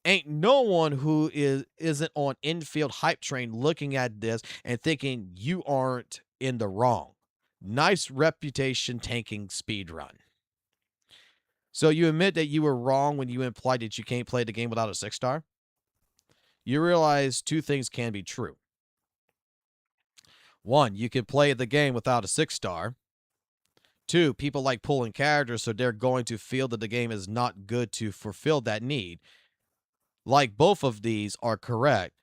Ain't no one who isn't on infield hype train looking at this and thinking you aren't in the wrong. Nice reputation tanking speedrun. So you admit that you were wrong when you implied that you can't play the game without a 6-star? You realize two things can be true. One, you can play the game without a 6-star. Two, people like pulling characters, so they're going to feel that the game is not good to fulfill that need. Like both of these are correct,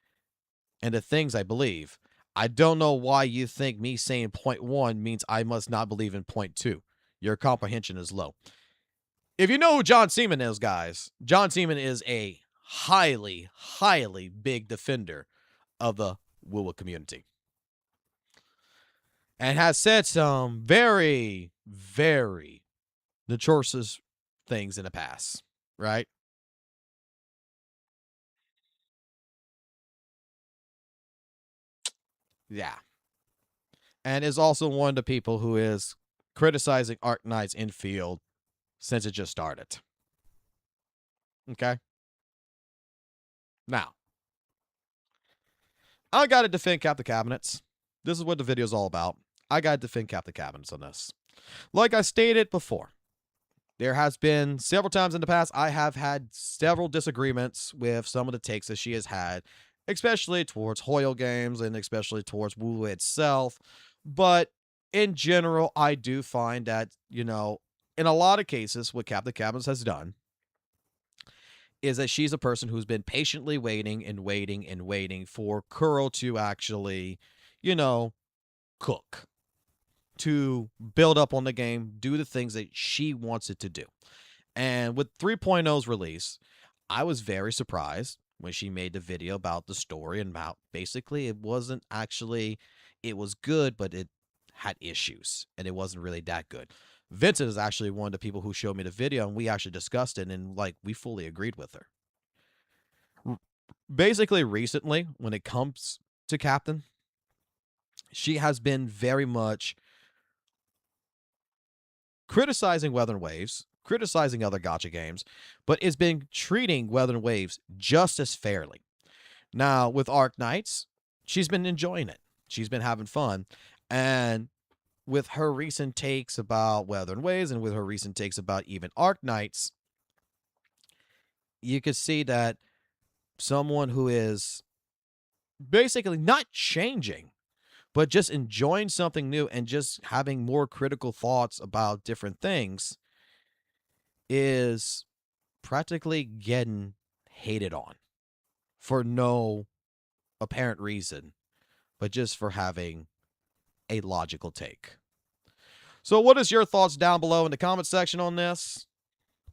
and the things I believe. I don't know why you think me saying point 1 means I must not believe in point 2. Your comprehension is low. If you know who John Seaman is, guys, John Seaman is a highly, highly big defender of the WUWA community. And has said some very, very atrocious things in the past, right? Yeah. And is also one of the people who is criticizing Arknight's infield since it just started. Okay? Now, I got to defend Captain Cabinets. This is what the video is all about. I got to defend Captain Cabinets on this. Like I stated before, there has been several times in the past I have had several disagreements with some of the takes that she has had, especially towards Hoyle games and especially towards WUWA itself. But in general, I do find that, you know, in a lot of cases, what Captain Cabinets has done is that she's a person who's been patiently waiting and waiting and waiting for Kuro to actually, you know, cook, to build up on the game, do the things that she wants it to do. And with 3.0's release, I was very surprised when she made the video about the story and about basically it wasn't actually, it was good, but it had issues and it wasn't really that good. Vincent is actually one of the people who showed me the video and we actually discussed it and like we fully agreed with her. Basically recently, when it comes to Captain, she has been very much criticizing Weather and Waves, criticizing other gacha games, but it's been treating Weather and Waves just as fairly. Now, with Arknights, she's been enjoying it. She's been having fun. And with her recent takes about Weather and Waves and with her recent takes about even Arknights, you can see that someone who is basically not changing, but just enjoying something new and just having more critical thoughts about different things is practically getting hated on for no apparent reason, but just for having a logical take. So what is your thoughts down below in the comment section on this?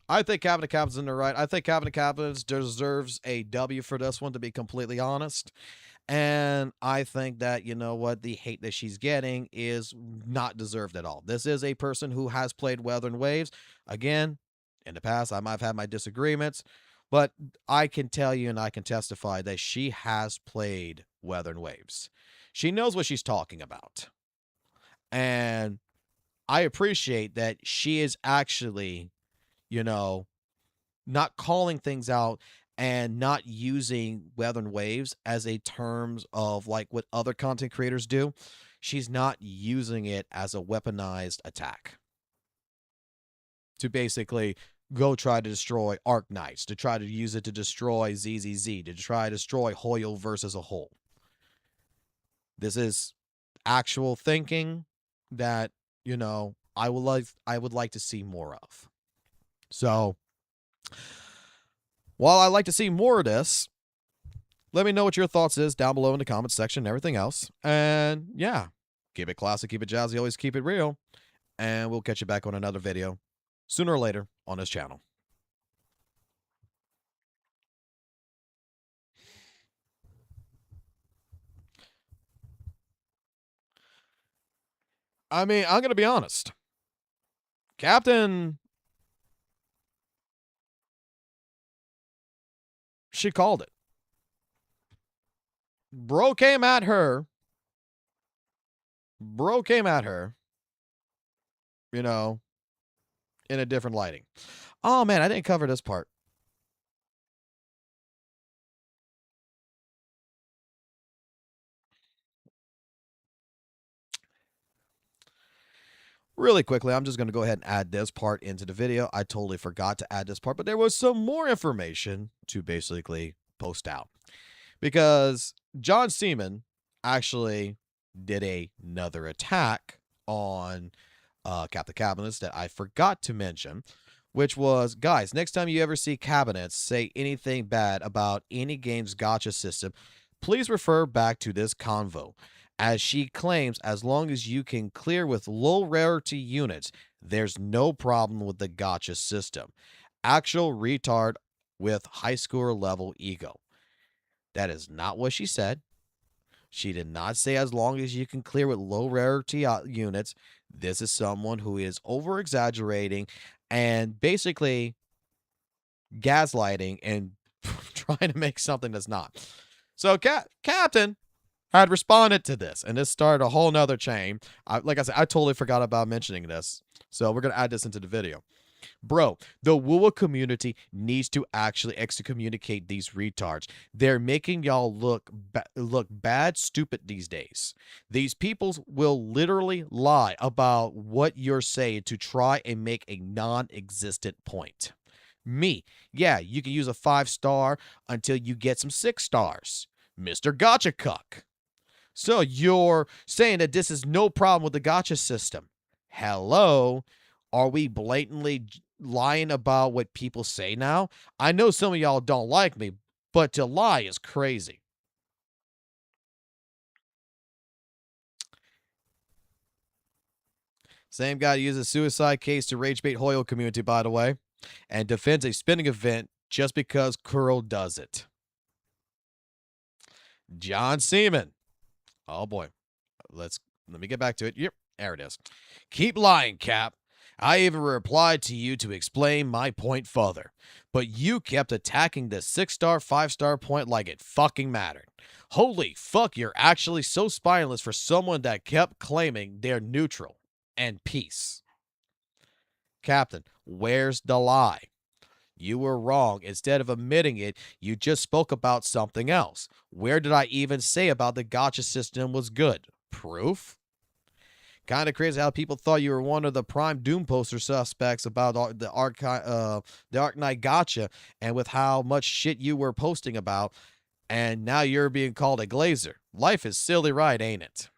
I think Cabinet Captain's in the right. I think Cabinet Captain deserves a W for this one, to be completely honest. And I think that, you know what, the hate that she's getting is not deserved at all. This is a person who has played Weather and Waves. Again, in the past, I might have had my disagreements, but I can tell you and I can testify that she has played Weather and Waves. She knows what she's talking about. And I appreciate that she is actually, you know, not calling things out and not using weather and waves as a terms of like what other content creators do. She's not using it as a weaponized attack to basically go try to destroy Arc Knights, to try to use it to destroy ZZZ, to try to destroy Hoyo versus a whole. This is actual thinking that, you know, I would like to see more of. So, while I like to see more of this, let me know what your thoughts is down below in the comments section and everything else. And yeah, keep it classic, keep it jazzy, always keep it real. And we'll catch you back on another video sooner or later on this channel. I mean, I'm going to be honest. Captain, she called it. Bro came at her. You know, in a different lighting. Oh, man, I didn't cover this part. Really quickly, I'm just going to go ahead and add this part into the video. I totally forgot to add this part, but there was some more information to basically post out. Because John Seaman actually did another attack on Captain Cabinets that I forgot to mention, which was, guys, next time you ever see Cabinets say anything bad about any game's gacha system, please refer back to this convo. As she claims, as long as you can clear with low rarity units, there's no problem with the gacha system. Actual retard with high score level ego. That is not what she said. She did not say as long as you can clear with low rarity units. This is someone who is over exaggerating and basically gaslighting and trying to make something that's not. So Captain had responded to this, and this started a whole nother chain. Like I said, I totally forgot about mentioning this. So we're going to add this into the video. Bro, the WUWA community needs to actually excommunicate these retards. They're making y'all look bad, stupid these days. These people will literally lie about what you're saying to try and make a non-existent point. Me, yeah, you can use a 5-star until you get some 6 stars. Mr. Gotcha Cuck. So you're saying that this is no problem with the gacha system. Hello? Are we blatantly lying about what people say now? I know some of y'all don't like me, but to lie is crazy. Same guy uses suicide case to rage bait Hoyo community, by the way, and defends a spinning event just because Kuro does it. John Seaman. Oh boy. Let me get back to it. Yep, there it is. Keep lying, Cap. I even replied to you to explain my point further, but you kept attacking the 6-star, 5-star point like it fucking mattered. Holy fuck, you're actually so spineless for someone that kept claiming they're neutral and peace. Captain, where's the lie? You were wrong. Instead of admitting it, you just spoke about something else. Where did I even say about the gacha system was good? Proof? Kind of crazy how people thought you were one of the prime Doom poster suspects about the Arc Knight gacha, and with how much shit you were posting about, and now you're being called a glazer. Life is silly, right, ain't it?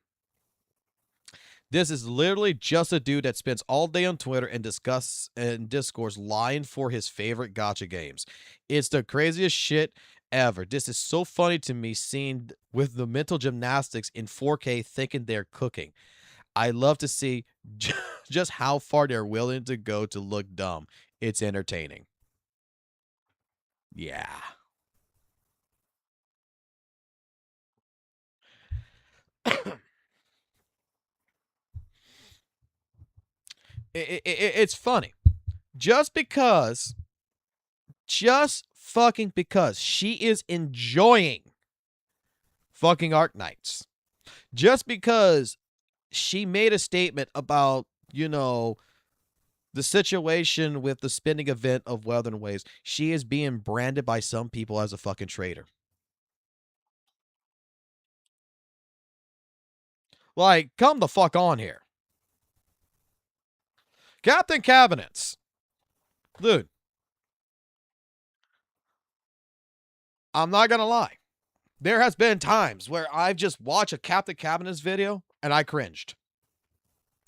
This is literally just a dude that spends all day on Twitter and discourse lying for his favorite gacha games. It's the craziest shit ever. This is so funny to me, seeing with the mental gymnastics in 4K thinking they're cooking. I love to see just how far they're willing to go to look dumb. It's entertaining. Yeah. It's funny. Just fucking because she is enjoying fucking Arc Knights. Just because she made a statement about, you know, the situation with the spinning event of Wuthering Waves, she is being branded by some people as a fucking traitor. Like, come the fuck on here. Captain Cabinets. Dude. I'm not gonna lie. There has been times where I've just watched a Captain Cabinets video and I cringed.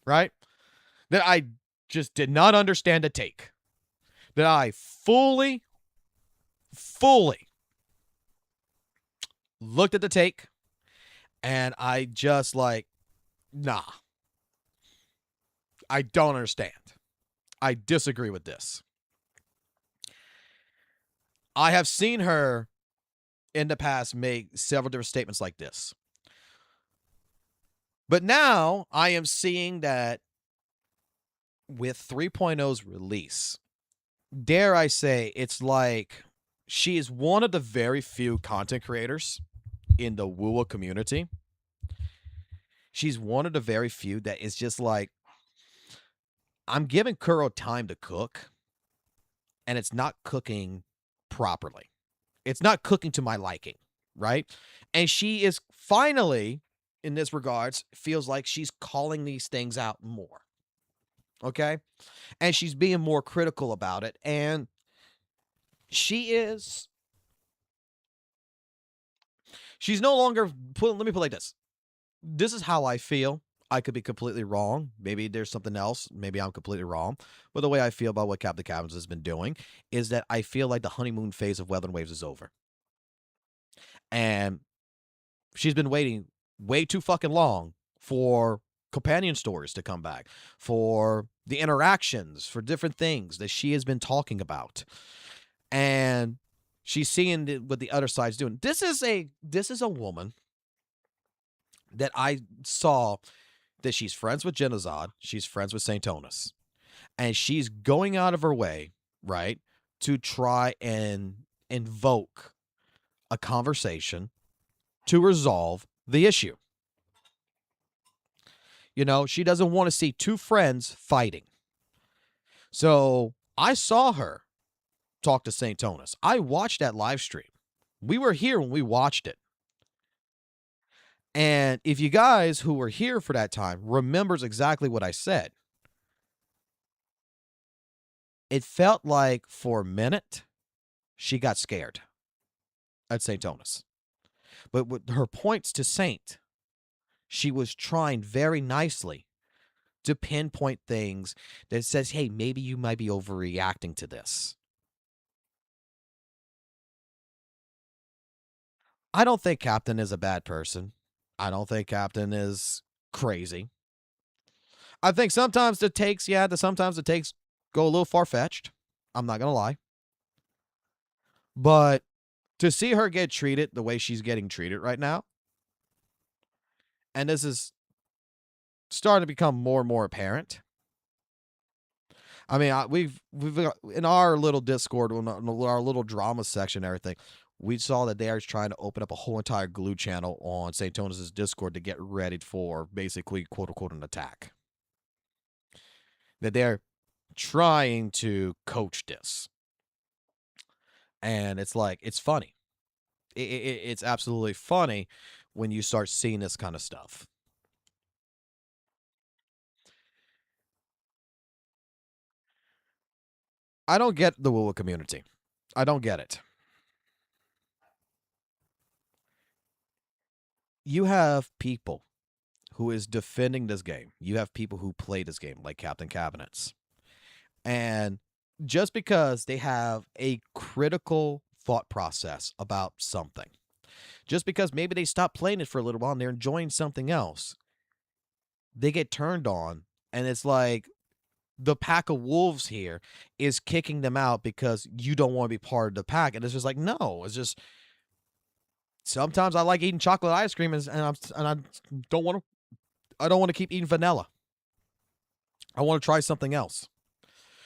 Right? That I just did not understand a take. That I fully looked at the take and I just like, nah. I don't understand. I disagree with this. I have seen her in the past make several different statements like this. But now I am seeing that with 3.0's release, dare I say, it's like she is one of the very few content creators in the WUWA community. She's one of the very few that is just like, I'm giving Kuro time to cook, and it's not cooking properly. It's not cooking to my liking, right? And she is finally, in this regards, feels like she's calling these things out more. Okay? And she's being more critical about it. And she's no longer, let me put it like this. This is how I feel. I could be completely wrong. Maybe there's something else. Maybe I'm completely wrong. But the way I feel about what Captain Cabinets has been doing is that I feel like the honeymoon phase of Wuthering Waves is over. And she's been waiting way too fucking long for companion stories to come back, for the interactions, for different things that she has been talking about. And she's seeing what the other side's doing. This is a woman that I saw that she's friends with Genozod, she's friends with Saint Tonus, and she's going out of her way, right, to try and invoke a conversation to resolve the issue. You know, she doesn't want to see two friends fighting. So I saw her talk to Saint Tonus. I watched that live stream. We were here when we watched it. And if you guys who were here for that time remembers exactly what I said, it felt like for a minute she got scared at Saint Tonus. But with her points to Saint, she was trying very nicely to pinpoint things that says, hey, maybe you might be overreacting to this. I don't think Captain is a bad person. I don't think Captain is crazy. I think sometimes the takes go a little far-fetched. I'm not going to lie. But to see her get treated the way she's getting treated right now, and this is starting to become more and more apparent. I mean, we've in our little Discord, our little drama section and everything, we saw that they are trying to open up a whole entire glue channel on St. Tonus' Discord to get ready for basically, quote-unquote, an attack. That they're trying to coach this. And it's like, it's funny. It's absolutely funny when you start seeing this kind of stuff. I don't get the WUWA community. I don't get it. You have people who is defending this game. You have people who play this game, like Captain Cabinets. And just because they have a critical thought process about something, just because maybe they stop playing it for a little while and they're enjoying something else, they get turned on, and it's like the pack of wolves here is kicking them out because you don't want to be part of the pack. And it's just like, no, it's just sometimes I like eating chocolate ice cream and I don't want to keep eating vanilla. I want to try something else.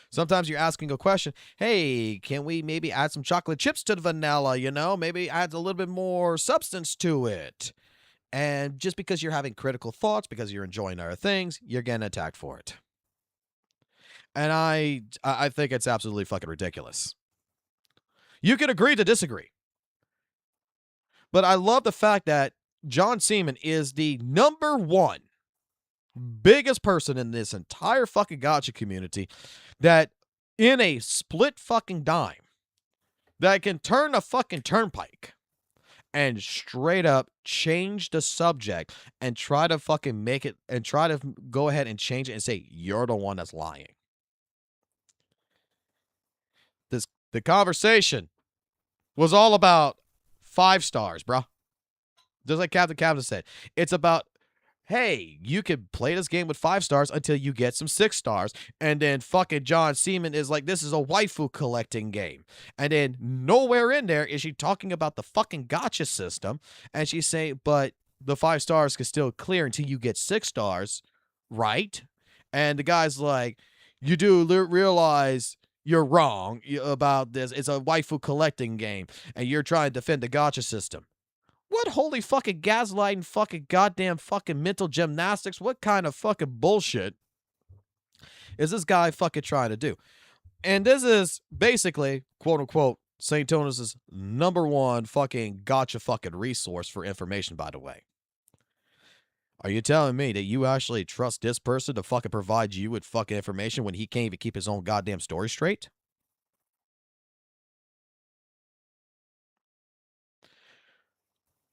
Sometimes you're asking a question, hey, can we maybe add some chocolate chips to the vanilla, you know? Maybe add a little bit more substance to it. And just because you're having critical thoughts, because you're enjoying other things, you're getting attacked for it. And I think it's absolutely fucking ridiculous. You can agree to disagree. But I love the fact that John Seaman is the #1 biggest person in this entire fucking gacha community that in a split fucking dime that can turn a fucking turnpike and straight up change the subject and try to fucking make it and try to go ahead and change it and say you're the one that's lying. The conversation was all about 5 stars, bro. Just like Captain Captain said, it's about, hey, you can play this game with 5 stars until you get some 6 stars. And then fucking John Seaman is like, this is a waifu collecting game. And then nowhere in there is she talking about the fucking gacha system. And she's saying, but the 5 stars can still clear until you get 6 stars, right? And the guy's like, you do realize you're wrong about this. It's a waifu collecting game. And you're trying to defend the gacha system. What holy fucking gaslighting fucking goddamn fucking mental gymnastics? What kind of fucking bullshit is this guy fucking trying to do? And this is basically, quote unquote, St. Tonus's #1 fucking gacha fucking resource for information, by the way. Are you telling me that you actually trust this person to fucking provide you with fucking information when he can't even keep his own goddamn story straight?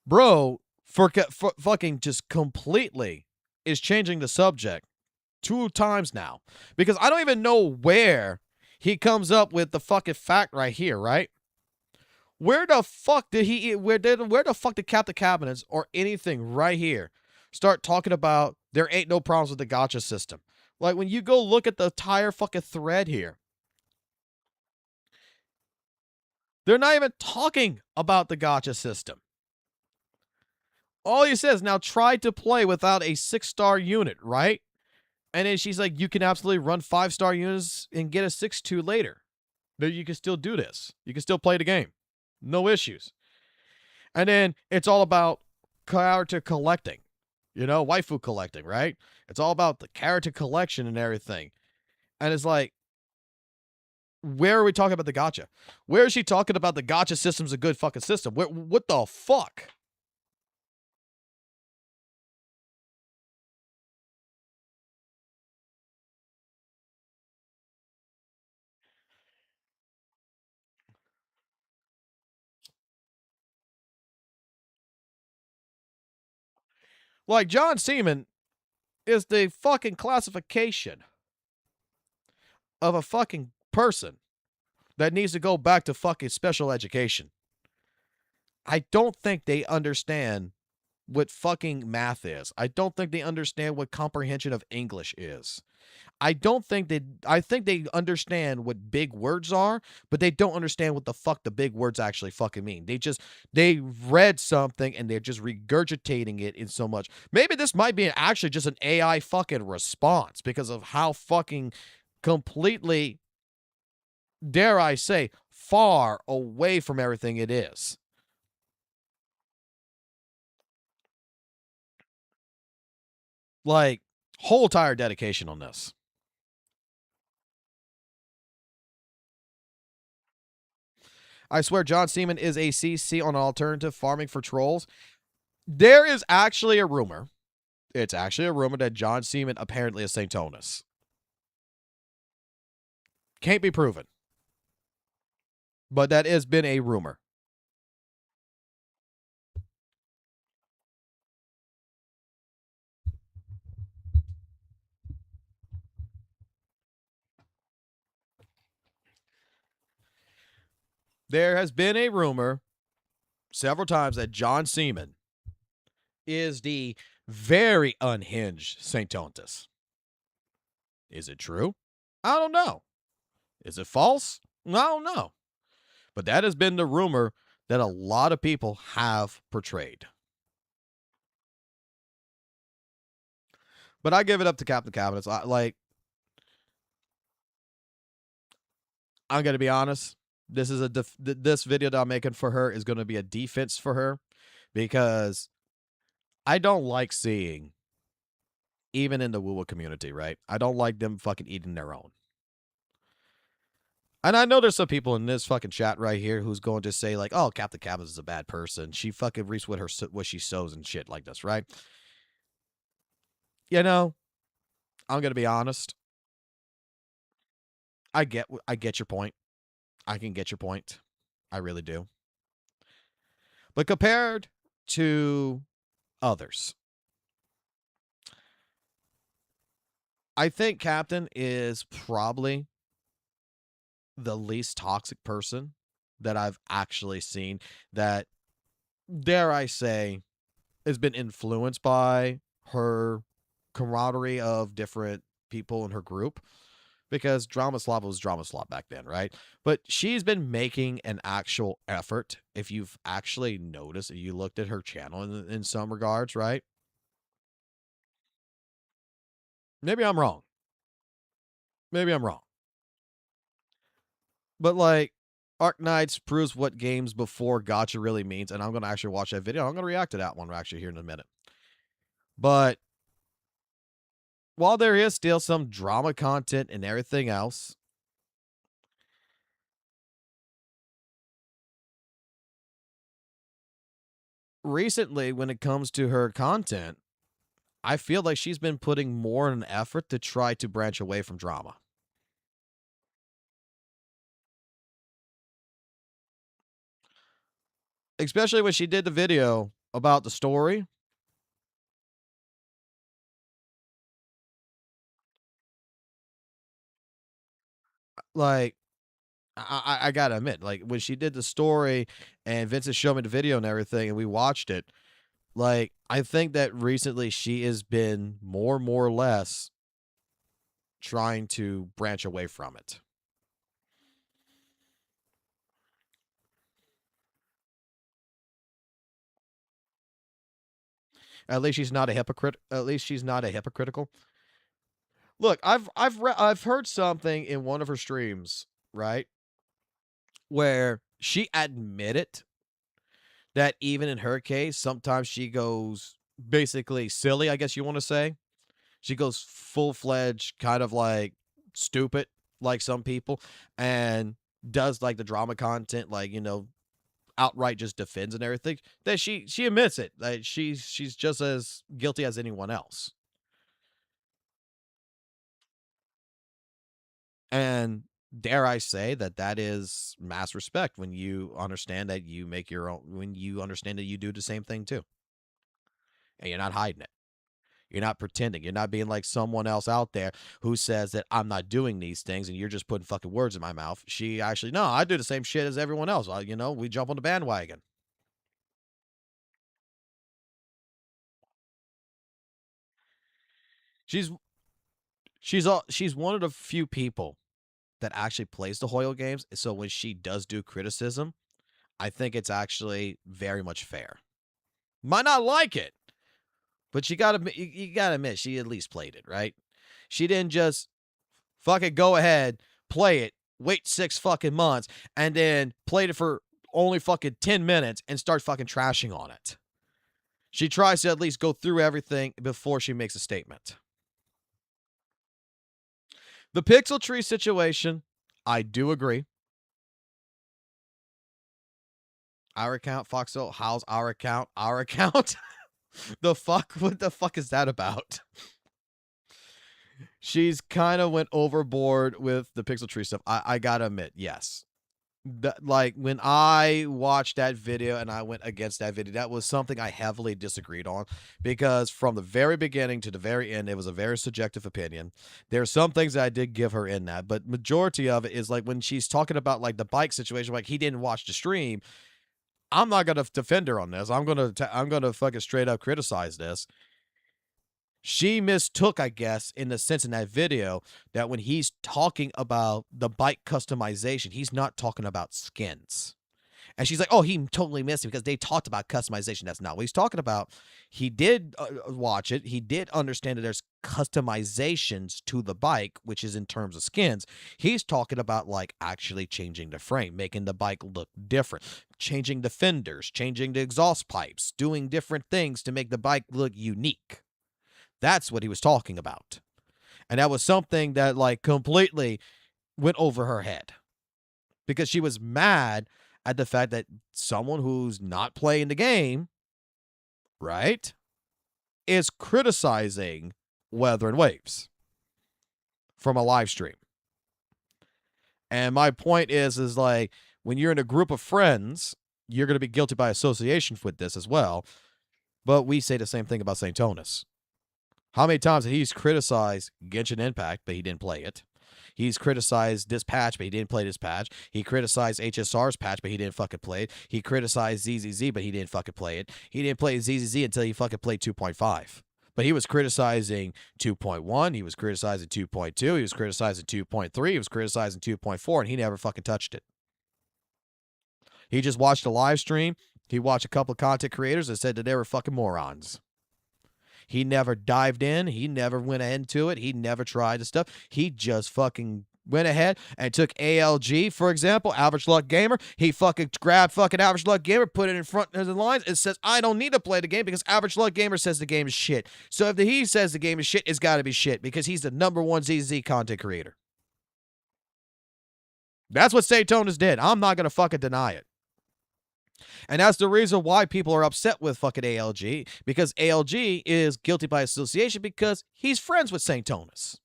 Bro, for fucking just completely is changing the subject 2 times now. Because I don't even know where he comes up with the fucking fact right here, right? Where the fuck did where the fuck did Captain Cabinets or anything right here start talking about there ain't no problems with the gacha system? Like, when you go look at the entire fucking thread here, they're not even talking about the gacha system. All he says, now try to play without a 6-star unit, right? And then she's like, you can absolutely run 5-star units and get a 6-2 later. But you can still do this. You can still play the game. No issues. And then it's all about character collecting. You know, waifu collecting, right? It's all about the character collection and everything. And it's like, where are we talking about the gacha? Where is she talking about the gacha system's a good fucking system? What the fuck? Like, John Seaman is the fucking classification of a fucking person that needs to go back to fucking special education. I don't think they understand what fucking math is. I don't think they understand what comprehension of English is. I think they understand what big words are, but they don't understand what the fuck the big words actually fucking mean. They read something and they're just regurgitating it in so much. Maybe this might be actually just an AI fucking response because of how fucking completely, dare I say, far away from everything it is. Like, whole entire dedication on this. I swear John Seaman is a CC on alternative farming for trolls. There is actually a rumor. It's actually a rumor that John Seaman apparently is St. Tonus. Can't be proven. But that has been a rumor. There has been a rumor several times that John Seaman is the very unhinged St. Tonus. Is it true? I don't know. Is it false? I don't know. But that has been the rumor that a lot of people have portrayed. But I give it up to Captain Cabinets. I'm going to be honest. This is this video that I'm making for her is going to be a defense for her because I don't like seeing, even in the WUWA community, right? I don't like them fucking eating their own. And I know there's some people in this fucking chat right here who's going to say like, "Oh, Captain Cabins is a bad person. She fucking reaps what she sows and shit like this," right? You know, I'm gonna be honest. I get your point. I can get your point. I really do. But compared to others, I think Captain is probably the least toxic person that I've actually seen that, dare I say, has been influenced by her camaraderie of different people in her group. Because Drama Slob was Drama Slob back then, right? But she's been making an actual effort. If you've actually noticed, if you looked at her channel in some regards, right? Maybe I'm wrong. Maybe I'm wrong. But like, Arc Knights proves what games before gotcha really means. And I'm going to actually watch that video. I'm going to react to that one actually here in a minute. But while there is still some drama content and everything else, recently when it comes to her content, I feel like she's been putting more in an effort to try to branch away from drama. Especially when she did the video about the story. Like, I gotta admit, like, when she did the story and Vincent showed me the video and everything and we watched it, like, I think that recently she has been more or less trying to branch away from it. At least she's not a hypocrite. At least she's not a hypocritical. Look, I've heard something in one of her streams, right, where she admitted that even in her case, sometimes she goes basically silly, I guess you want to say. She goes full-fledged, kind of like stupid, like some people, and does like the drama content, like, you know, outright just defends and everything. That she admits it. Like she's just as guilty as anyone else. And dare I say that that is mass respect when you understand that you make your own, when you understand that you do the same thing too. And you're not hiding it. You're not pretending. You're not being like someone else out there who says that I'm not doing these things and you're just putting fucking words in my mouth. She actually, no, I do the same shit as everyone else. You know, we jump on the bandwagon. She's one of the few people that actually plays the Hoyle games. So when she does do criticism, I think it's actually very much fair. Might not like it, but you gotta admit she at least played it, right? She didn't just fucking go ahead, play it, wait 6 fucking months, and then played it for only fucking 10 minutes and start fucking trashing on it. She tries to at least go through everything before she makes a statement. The Pixel Tree situation, I do agree. Our account, Foxo, how's our account? Our account? The fuck? What the fuck is that about? She's kind of went overboard with the Pixel Tree stuff. I gotta admit, yes. Like, when I watched that video and I went against that video, that was something I heavily disagreed on, because from the very beginning to the very end, it was a very subjective opinion. There are some things that I did give her in that, but majority of it is like when she's talking about like the bike situation, like he didn't watch the stream. I'm not gonna defend her on this. I'm gonna fucking straight up criticize this. She mistook, I guess, in the sense in that video that when he's talking about the bike customization, he's not talking about skins. And she's like, oh, he totally missed it because they talked about customization. That's not what he's talking about. He did watch it. He did understand that there's customizations to the bike, which is in terms of skins. He's talking about like actually changing the frame, making the bike look different, changing the fenders, changing the exhaust pipes, doing different things to make the bike look unique. That's what he was talking about. And that was something that like completely went over her head. because she was mad at the fact that someone who's not playing the game, right, is criticizing weather and waves from a live stream. And my point is like, when you're in a group of friends, you're going to be guilty by association with this as well. But we say the same thing about St. Tonus. How many times he's criticized Genshin Impact, but he didn't play it? He's criticized this patch, but he didn't play this patch. He criticized HSR's patch, but he didn't fucking play it. He criticized ZZZ, but he didn't fucking play it. He didn't play ZZZ until he fucking played 2.5. But he was criticizing 2.1. He was criticizing 2.2. He was criticizing 2.3. He was criticizing 2.4, and he never fucking touched it. He just watched a live stream. He watched a couple of content creators that said that they were fucking morons. He never dived in. He never went into it. He never tried the stuff. He just fucking went ahead and took ALG, for example, Average Luck Gamer. He fucking grabbed fucking Average Luck Gamer, put it in front of the lines, and says, I don't need to play the game because Average Luck Gamer says the game is shit. So if he says the game is shit, it's got to be shit because he's the #1 ZZZ content creator. That's what St. Tonus did. I'm not going to fucking deny it. And that's the reason why people are upset with fucking ALG, because ALG is guilty by association because he's friends with St. Tonus.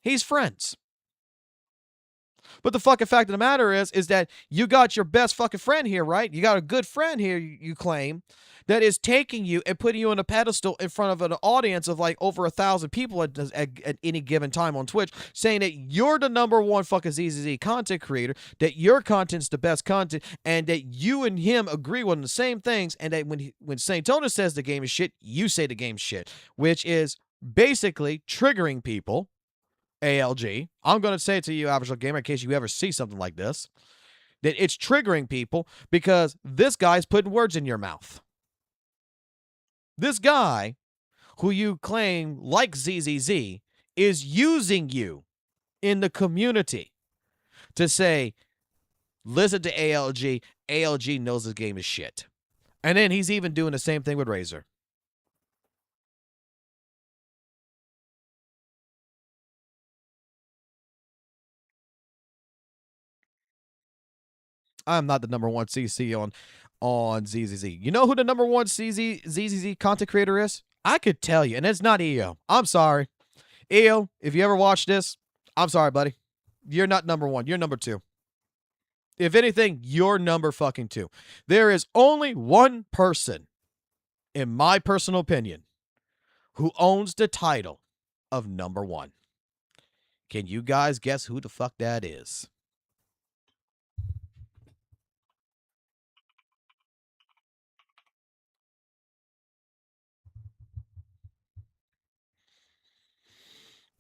He's friends. But the fucking fact of the matter is that you got your best fucking friend here, right? You got a good friend here, you claim, that is taking you and putting you on a pedestal in front of an audience of like over 1,000 people at any given time on Twitch, saying that you're the #1 fucking ZZZ content creator, that your content's the best content, and that you and him agree on the same things, and that when St. Tonus says the game is shit, you say the game's shit, which is basically triggering people. ALG, I'm going to say it to you, Average Luck Gamer, in case you ever see something like this, that it's triggering people because this guy's putting words in your mouth. This guy, who you claim likes ZZZ, is using you in the community to say, listen to ALG. ALG knows this game is shit. And then he's even doing the same thing with Razor. I'm not the #1 CC on ZZZ. You know who the #1 ZZZ content creator is? I could tell you, and it's not EO. I'm sorry. EO, if you ever watch this, I'm sorry, buddy. You're not #1. You're #2. If anything, you're #2. There is only one person, in my personal opinion, who owns the title of #1. Can you guys guess who the fuck that is?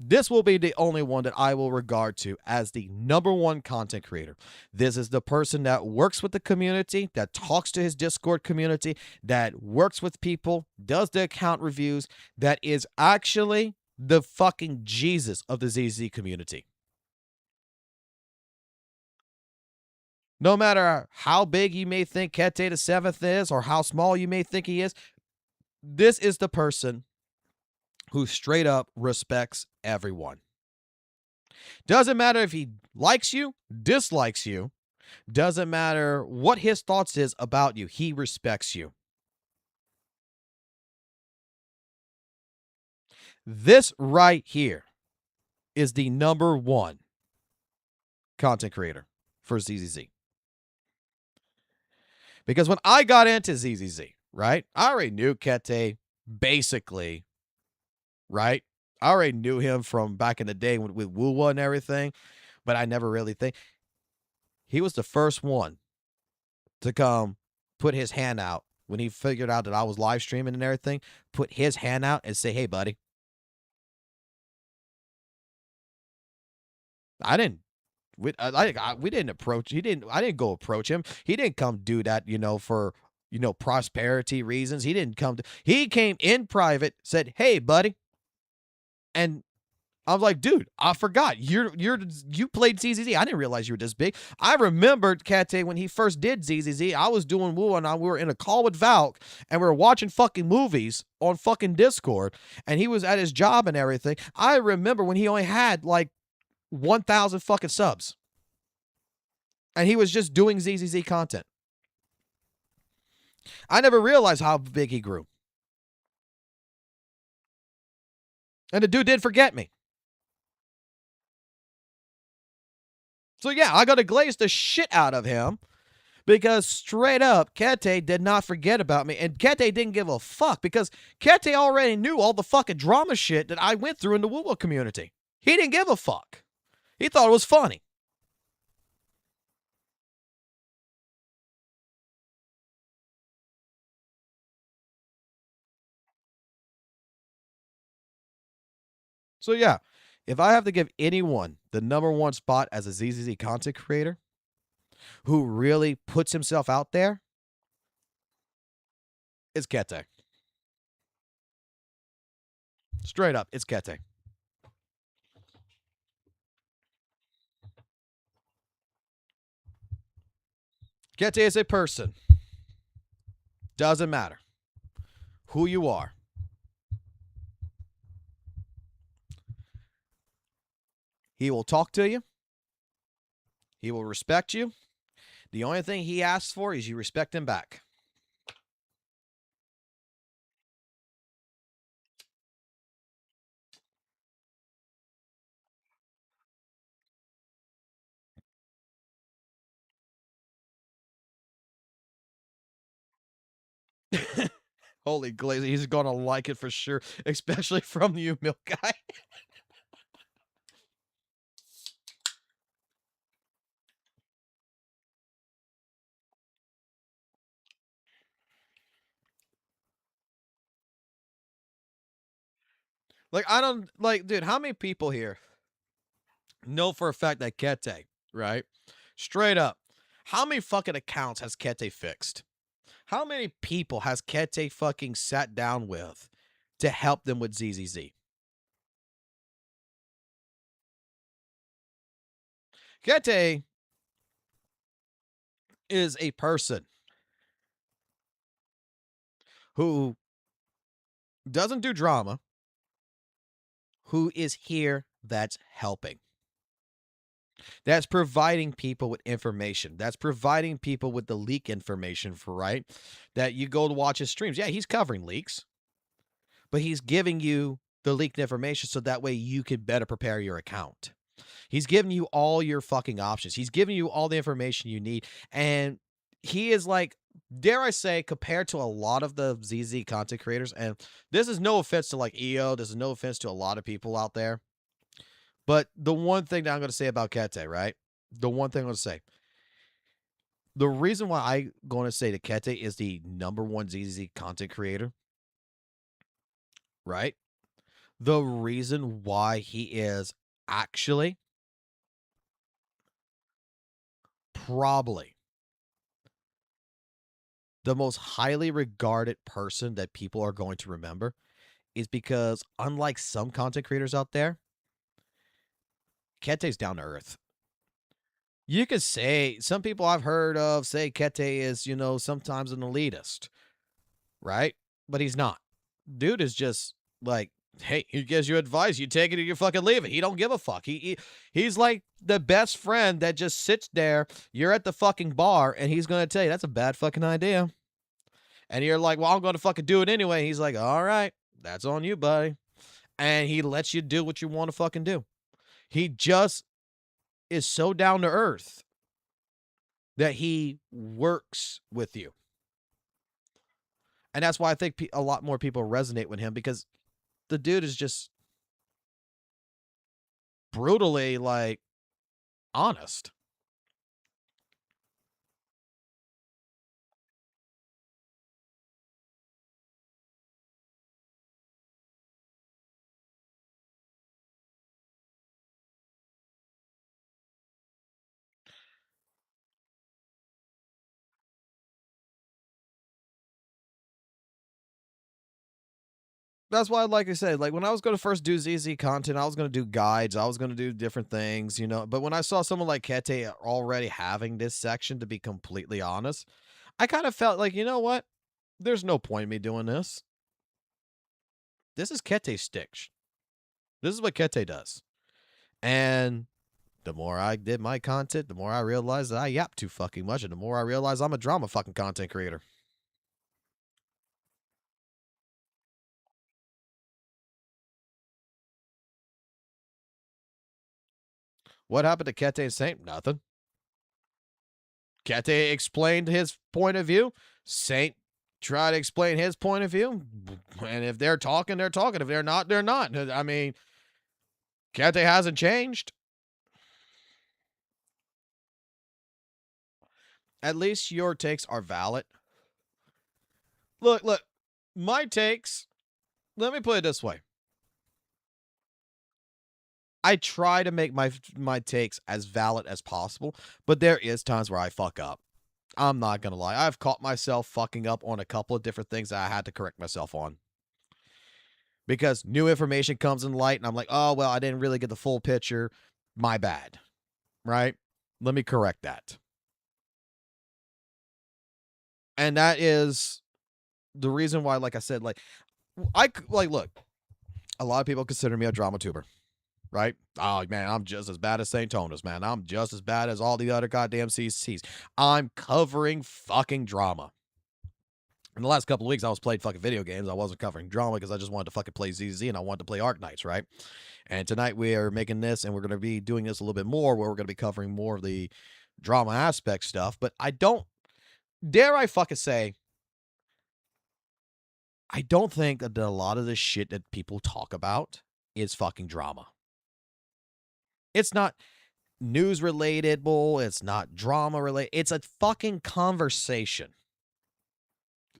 This will be the only one that I will regard to as the #1 content creator. This is the person that works with the community, that talks to his Discord community, that works with people, does the account reviews, that is actually the fucking Jesus of the ZZ community. No matter how big you may think Kete the 7th is or how small you may think he is, this is the person who straight up respects everyone. Doesn't matter if he likes you, dislikes you, doesn't matter what his thoughts is about you, he respects you. This right here is the #1 content creator for ZZZ. Because when I got into ZZZ, right, I already knew Kete basically, right? I already knew him from back in the day with WUWA and everything, but I never really think. He was the first one to come put his hand out when he figured out that I was live streaming and everything, put his hand out and say, hey, buddy. I didn't approach, I didn't go approach him. He didn't come do that, for, prosperity reasons. He came in private, said, hey, buddy. And I was like, dude, I forgot. You played ZZZ. I didn't realize you were this big. I remembered Kate when he first did ZZZ. I was doing WUWA and we were in a call with Valk and we were watching fucking movies on fucking Discord and he was at his job and everything. I remember when he only had like 1,000 fucking subs. And he was just doing ZZZ content. I never realized how big he grew. And the dude did forget me. So yeah, I got to glaze the shit out of him because straight up, Kete did not forget about me. And Kete didn't give a fuck because Kete already knew all the fucking drama shit that I went through in the WUWA community. He didn't give a fuck. He thought it was funny. So yeah, if I have to give anyone the #1 spot as a ZZZ content creator who really puts himself out there, it's Kete. Straight up, it's Kete. Kete is a person. Doesn't matter who you are. He will talk to you. He will respect you. The only thing he asks for is you respect him back. Holy glaze, he's gonna like it for sure, especially from you, milk guy. Like, I don't, like, dude, how many people here know for a fact that Kete, right? Straight up, how many fucking accounts has Kete fixed? How many people has Kete fucking sat down with to help them with ZZZ? Kete is a person who doesn't do drama, who is here that's helping. That's providing people with information. That's providing people with the leak information for, right? That you go to watch his streams. Yeah, he's covering leaks, but he's giving you the leaked information so that way you can better prepare your account. He's giving you all your fucking options. He's giving you all the information you need. And he is like, dare I say, compared to a lot of the ZZ content creators, and this is no offense to like EO, this is no offense to a lot of people out there, but the one thing that I'm going to say about Kete, right? The one thing I'm going to say, the reason why I'm going to say that Kete is the #1 ZZ content creator, right? The reason why he is actually probably the most highly regarded person that people are going to remember is because, unlike some content creators out there, Kete's down to earth. You could say, some people I've heard of say Kete is, you know, sometimes an elitist, right? But he's not. Dude is just like, hey, he gives you advice, you take it or you fucking leave it. He don't give a fuck. He's like the best friend that just sits there. You're at the fucking bar and he's going to tell you that's a bad fucking idea. And you're like, well, I'm going to fucking do it anyway. He's like, all right, that's on you, buddy. And he lets you do what you want to fucking do. He just is so down to earth that he works with you. And that's why I think a lot more people resonate with him, because the dude is just brutally, like, honest. That's why, like I said, like when I was going to first do ZZ content, I was going to do guides. I was going to do different things, you know. But when I saw someone like Kete already having this section, to be completely honest, I kind of felt like, you know what? There's no point in me doing this. This is Kete's stick. This is what Kete does. And The more I did my content, the more I realized that I yap too fucking much, and the more I realize I'm a drama fucking content creator. What happened to Kete and Saint? Nothing. Kete explained his point of view. Saint tried to explain his point of view. And if they're talking, they're talking. If they're not, they're not. I mean, Kete hasn't changed. At least your takes are valid. Look, my takes, let me put it this way. I try to make my takes as valid as possible, but there is times where I fuck up. I'm not going to lie. I've caught myself fucking up on a couple of different things that I had to correct myself on. Because new information comes in light, and I'm like, oh, well, I didn't really get the full picture. My bad. Right? Let me correct that. And that is the reason why, like I said, look, a lot of people consider me a drama tuber. Right? Oh, man, I'm just as bad as St. Tonus, man. I'm just as bad as all the other goddamn CCs. I'm covering fucking drama. In the last couple of weeks, I was playing fucking video games. I wasn't covering drama because I just wanted to fucking play ZZZ and I wanted to play Arknights, right? And tonight we are making this, and we're going to be doing this a little bit more, where we're going to be covering more of the drama aspect stuff. But I don't, dare I fucking say, I don't think that a lot of the shit that people talk about is fucking drama. It's not news relatable. It's not drama related. It's a fucking conversation.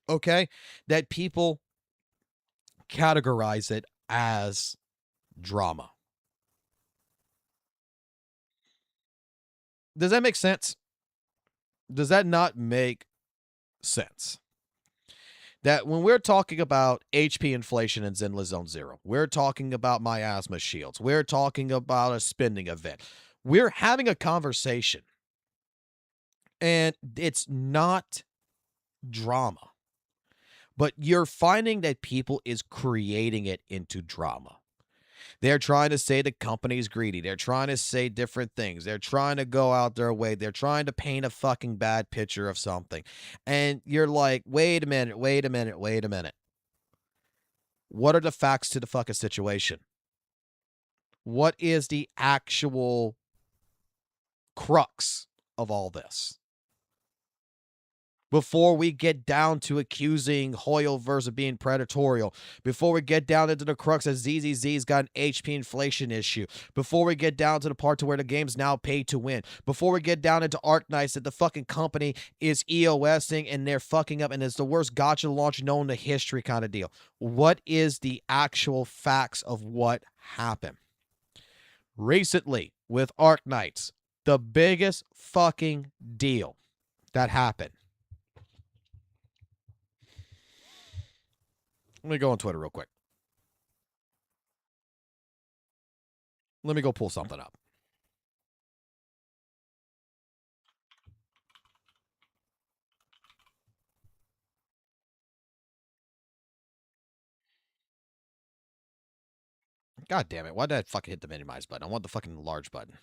Okay? That people categorize it as drama. Does that make sense? Does that not make sense? That when we're talking about HP inflation in Zenless Zone Zero, we're talking about miasma shields, we're talking about a spending event, we're having a conversation, and it's not drama, but you're finding that people is creating it into drama. They're trying to say the company's greedy. They're trying to say different things. They're trying to go out their way. They're trying to paint a fucking bad picture of something. And you're like, wait a minute. What are the facts to the fucking situation? What is the actual crux of all this? Before we get down to accusing Hoyoverse of being predatorial, before we get down into the crux that ZZZ's got an HP inflation issue, before we get down to the part to where the game's now paid to win, before we get down into Arknights that the fucking company is EOSing and they're fucking up and it's the worst gacha launch known to history kind of deal. What is the actual facts of what happened? Recently, with Arknights, the biggest fucking deal that happened. Let me go on Twitter real quick. Let me go pull something up. God damn it. Why did I fucking hit the minimize button? I want the fucking large button.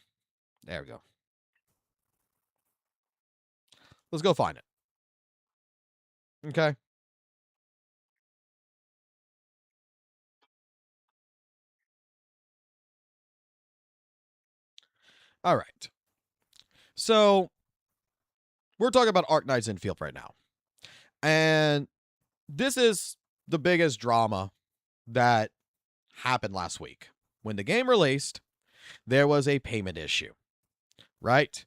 There we go. Let's go find it. Okay. All right. So, we're talking about Arknights Infield right now. And this is the biggest drama that happened last week. When the game released, there was a payment issue, right?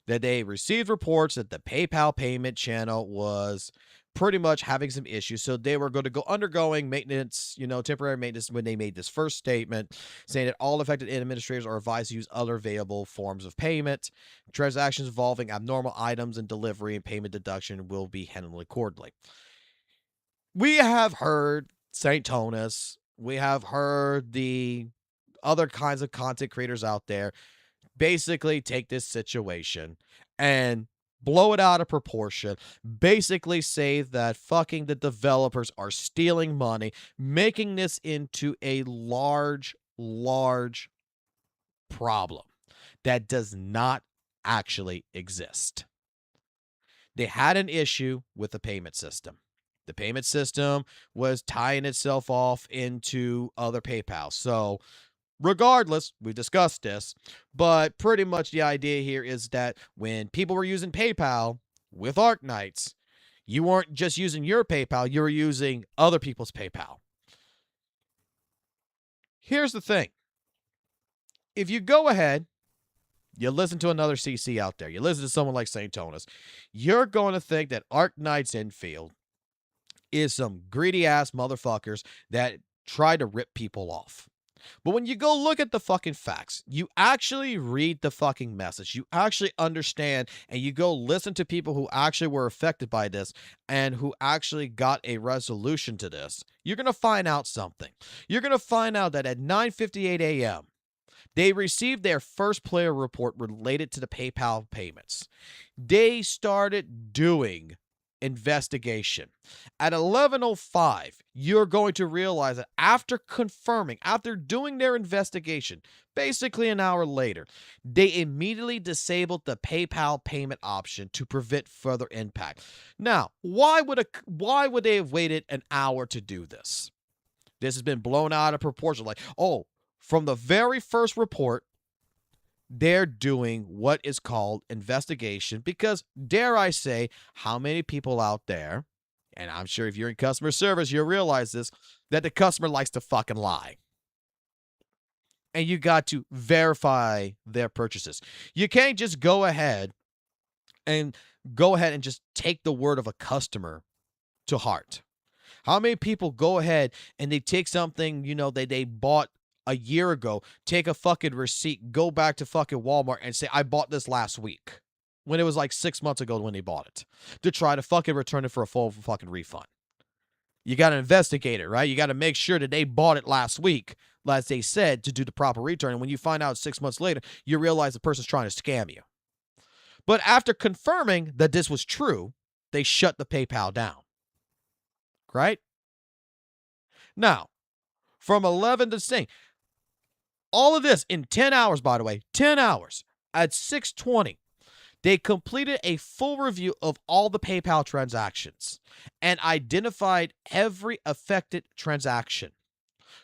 That they received reports that the PayPal payment channel was pretty much having some issues. So they were going to go undergoing maintenance, temporary maintenance when they made this first statement saying that all affected administrators are advised to use other available forms of payment. Transactions involving abnormal items and delivery and payment deduction will be handled accordingly. We have heard St. Tonus. We have heard the other kinds of content creators out there basically take this situation and blow it out of proportion, basically say that fucking the developers are stealing money, making this into a large problem. that does not actually exist. They had an issue with the payment system. The payment system was tying itself off into other PayPal. So regardless, we discussed this, but pretty much the idea here is that when people were using PayPal with Arknights, you weren't just using your PayPal, you were using other people's PayPal. Here's the thing. If you go ahead, you listen to another CC out there, you listen to someone like St. Tonis, you're going to think that Arknights Infield is some greedy-ass motherfuckers that try to rip people off. But when you go look at the fucking facts, you actually read the fucking message, you actually understand, and you go listen to people who actually were affected by this and who actually got a resolution to this, you're going to find out something. You're going to find out that at 9:58 a.m., they received their first player report related to the PayPal payments. They started doing investigation. At 11:05, you're going to realize that after confirming, after doing their investigation, basically an hour later, they immediately disabled the PayPal payment option to prevent further impact. Now, why would they have waited an hour to do this? This has been blown out of proportion. Like, oh, from the very first report, they're doing what is called investigation because, dare I say, how many people out there, and I'm sure if you're in customer service, you'll realize this, that the customer likes to fucking lie. And you got to verify their purchases. You can't just go ahead and just take the word of a customer to heart. How many people go ahead and they take something, that they bought a year ago, take a fucking receipt, go back to fucking Walmart and say, I bought this last week, when it was like 6 months ago when they bought it, to try to fucking return it for a full fucking refund. You got to investigate it, right? You got to make sure that they bought it last week, as they said, to do the proper return. And when you find out 6 months later, you realize the person's trying to scam you. But after confirming that this was true, they shut the PayPal down. Right? Now, from 11 to 6, all of this in 10 hours, by the way, 10 hours. At 6:20, they completed a full review of all the PayPal transactions and identified every affected transaction.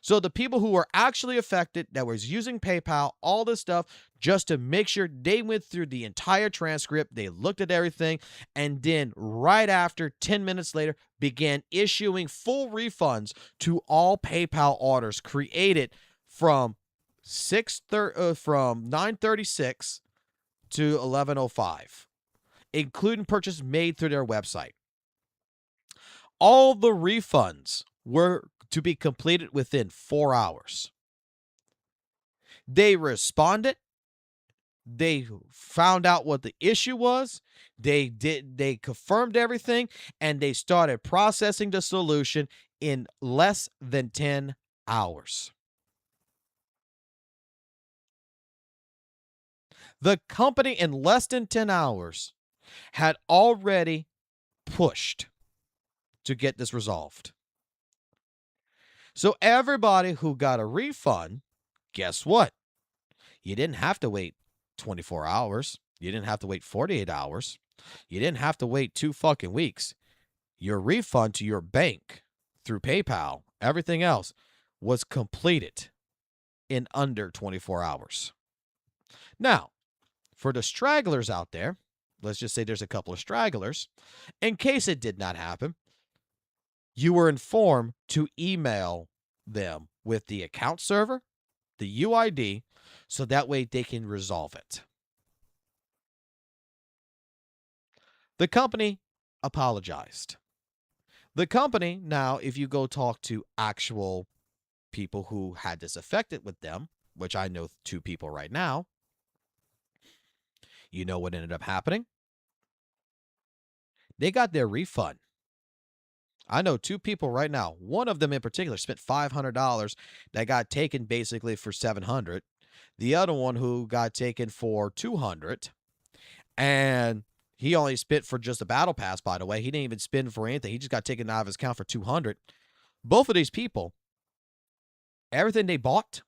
So the people who were actually affected, that was using PayPal, all this stuff, just to make sure they went through the entire transcript, they looked at everything, and then right after, 10 minutes later, began issuing full refunds to all PayPal orders created from 9:36 to 11:05, including purchases made through their website. All the refunds were to be completed within 4 hours. They responded. They found out what the issue was. They confirmed everything, and they started processing the solution in less than 10 hours. The company in less than 10 hours had already pushed to get this resolved. So everybody who got a refund, guess what? You didn't have to wait 24 hours. You didn't have to wait 48 hours. You didn't have to wait 2 fucking weeks. Your refund to your bank through PayPal, everything else, was completed in under 24 hours. Now, for the stragglers out there, let's just say there's a couple of stragglers, in case it did not happen, you were informed to email them with the account server, the UID, so that way they can resolve it. The company apologized. The company, now, if you go talk to actual people who had this affected with them, which I know 2 people right now, you know what ended up happening? They got their refund. I know 2 people right now. One of them in particular spent $500 that got taken basically for $700. The other one who got taken for $200. And he only spent for just a battle pass, by the way. He didn't even spend for anything. He just got taken out of his account for $200. Both of these people, everything they bought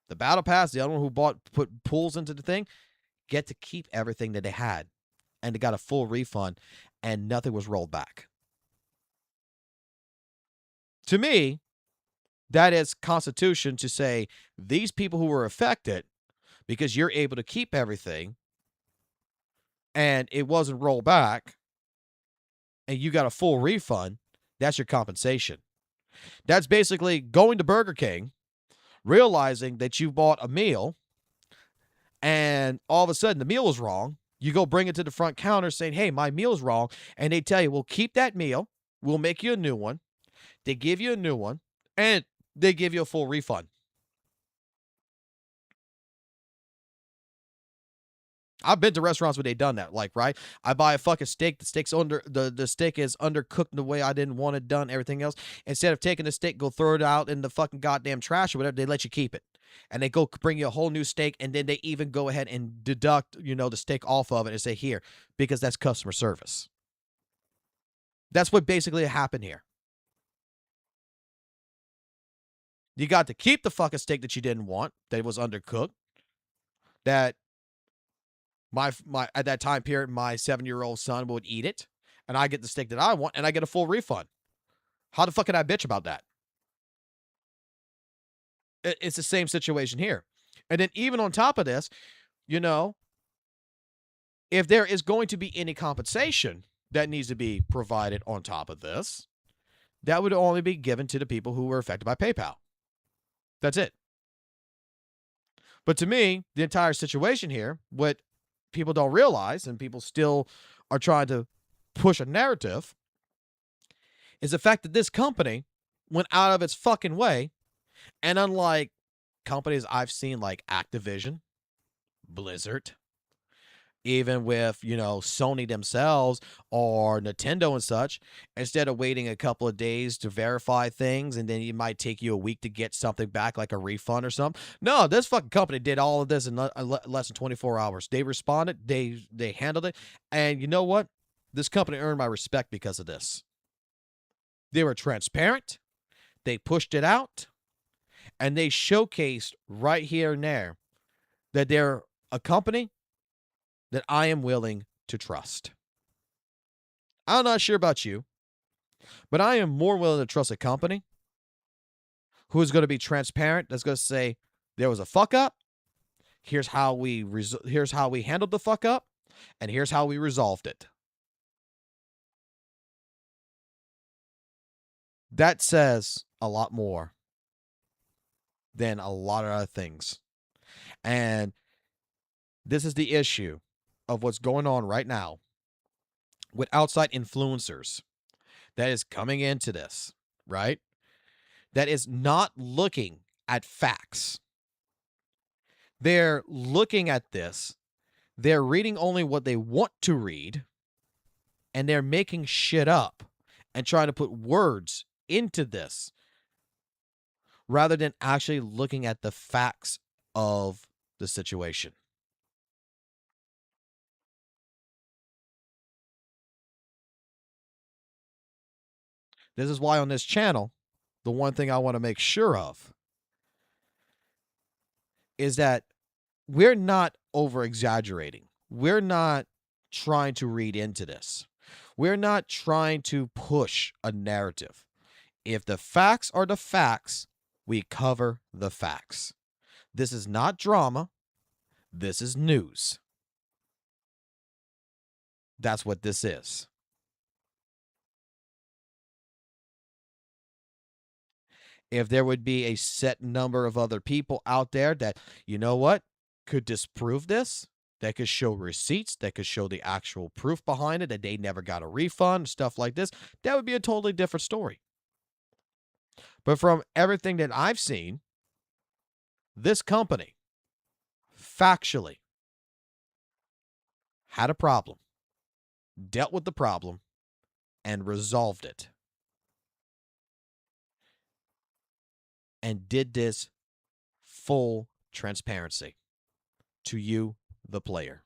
the battle pass, the other one who put pools into the thing, get to keep everything that they had. And they got a full refund and nothing was rolled back. To me, that is constitution to say these people who were affected, because you're able to keep everything and it wasn't rolled back and you got a full refund, that's your compensation. That's basically going to Burger King, realizing that you bought a meal and all of a sudden the meal was wrong. You go bring it to the front counter saying, hey, my meal's wrong. And they tell you, we'll keep that meal. We'll make you a new one. They give you a new one and they give you a full refund. I've been to restaurants where they've done that. Like, right? I buy a fucking steak. The steak's the steak is undercooked the way I didn't want it done, everything else. Instead of taking the steak, go throw it out in the fucking goddamn trash or whatever, they let you keep it. And they go bring you a whole new steak, and then they even go ahead and deduct, the steak off of it and say, here, because that's customer service. That's what basically happened here. You got to keep the fucking steak that you didn't want, that was undercooked, that my at that time period, my 7-year-old son would eat it, and I get the steak that I want, and I get a full refund. How the fuck can I bitch about that? It's the same situation here. And then even on top of this, if there is going to be any compensation that needs to be provided on top of this, that would only be given to the people who were affected by PayPal. That's it. But to me, the entire situation here, what people don't realize, and people still are trying to push a narrative, is the fact that this company went out of its fucking way. And unlike companies I've seen like Activision, Blizzard, even with, Sony themselves or Nintendo and such, instead of waiting a couple of days to verify things and then it might take you a week to get something back like a refund or something. No, this fucking company did all of this in less than 24 hours. They responded, they handled it. And you know what? This company earned my respect because of this. They were transparent. They pushed it out. And they showcased right here and there that they're a company that I am willing to trust. I'm not sure about you, but I am more willing to trust a company who is going to be transparent, that's going to say, there was a fuck up, here's how we handled the fuck up, and here's how we resolved it. That says a lot more than a lot of other things. And this is the issue of what's going on right now with outside influencers that is coming into this, right? That is not looking at facts. They're looking at this. They're reading only what they want to read, and they're making shit up and trying to put words into this rather than actually looking at the facts of the situation. This is why on this channel, the one thing I want to make sure of is that we're not over-exaggerating. We're not trying to read into this. We're not trying to push a narrative. If the facts are the facts, we cover the facts. This is not drama. This is news. That's what this is. If there would be a set number of other people out there that, could disprove this, that could show receipts, that could show the actual proof behind it, that they never got a refund, stuff like this, that would be a totally different story. But from everything that I've seen, this company factually had a problem, dealt with the problem, and resolved it. And did this full transparency to you, the player.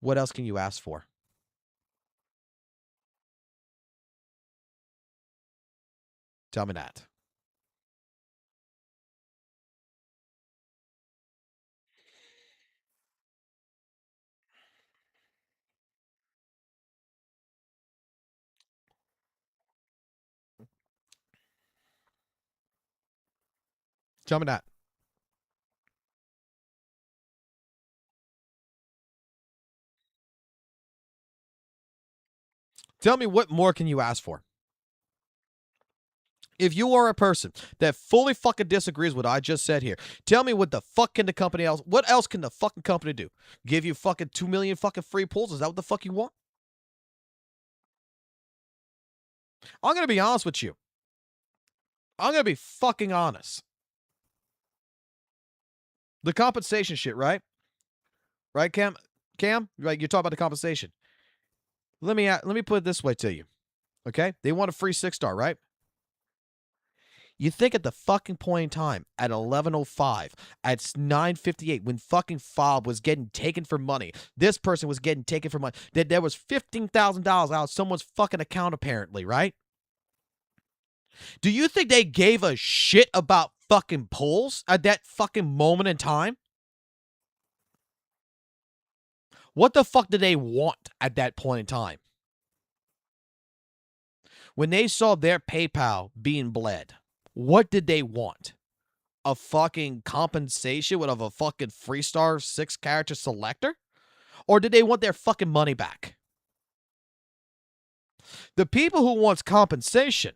What else can you ask for? Tell me that. Tell me that. Tell me what more can you ask for? If you are a person that fully fucking disagrees with what I just said here, tell me what the fuck can the company else, what else can the fucking company do? Give you fucking 2 million fucking free pulls? Is that what the fuck you want? I'm going to be honest with you. I'm going to be fucking honest. The compensation shit, right? Right, Cam? Right, you're talking about the compensation. Let me put it this way to you. Okay? They want a free 6-star, right? You think at the fucking point in time, at 11:05, at 9:58, when fucking Fob was getting taken for money, this person was getting taken for money, that there was $15,000 out of someone's fucking account apparently, right? Do you think they gave a shit about fucking polls at that fucking moment in time? What the fuck did they want at that point in time? When they saw their PayPal being bled, what did they want? A fucking compensation of a fucking 3-star 6-character selector? Or did they want their fucking money back? The people who wants compensation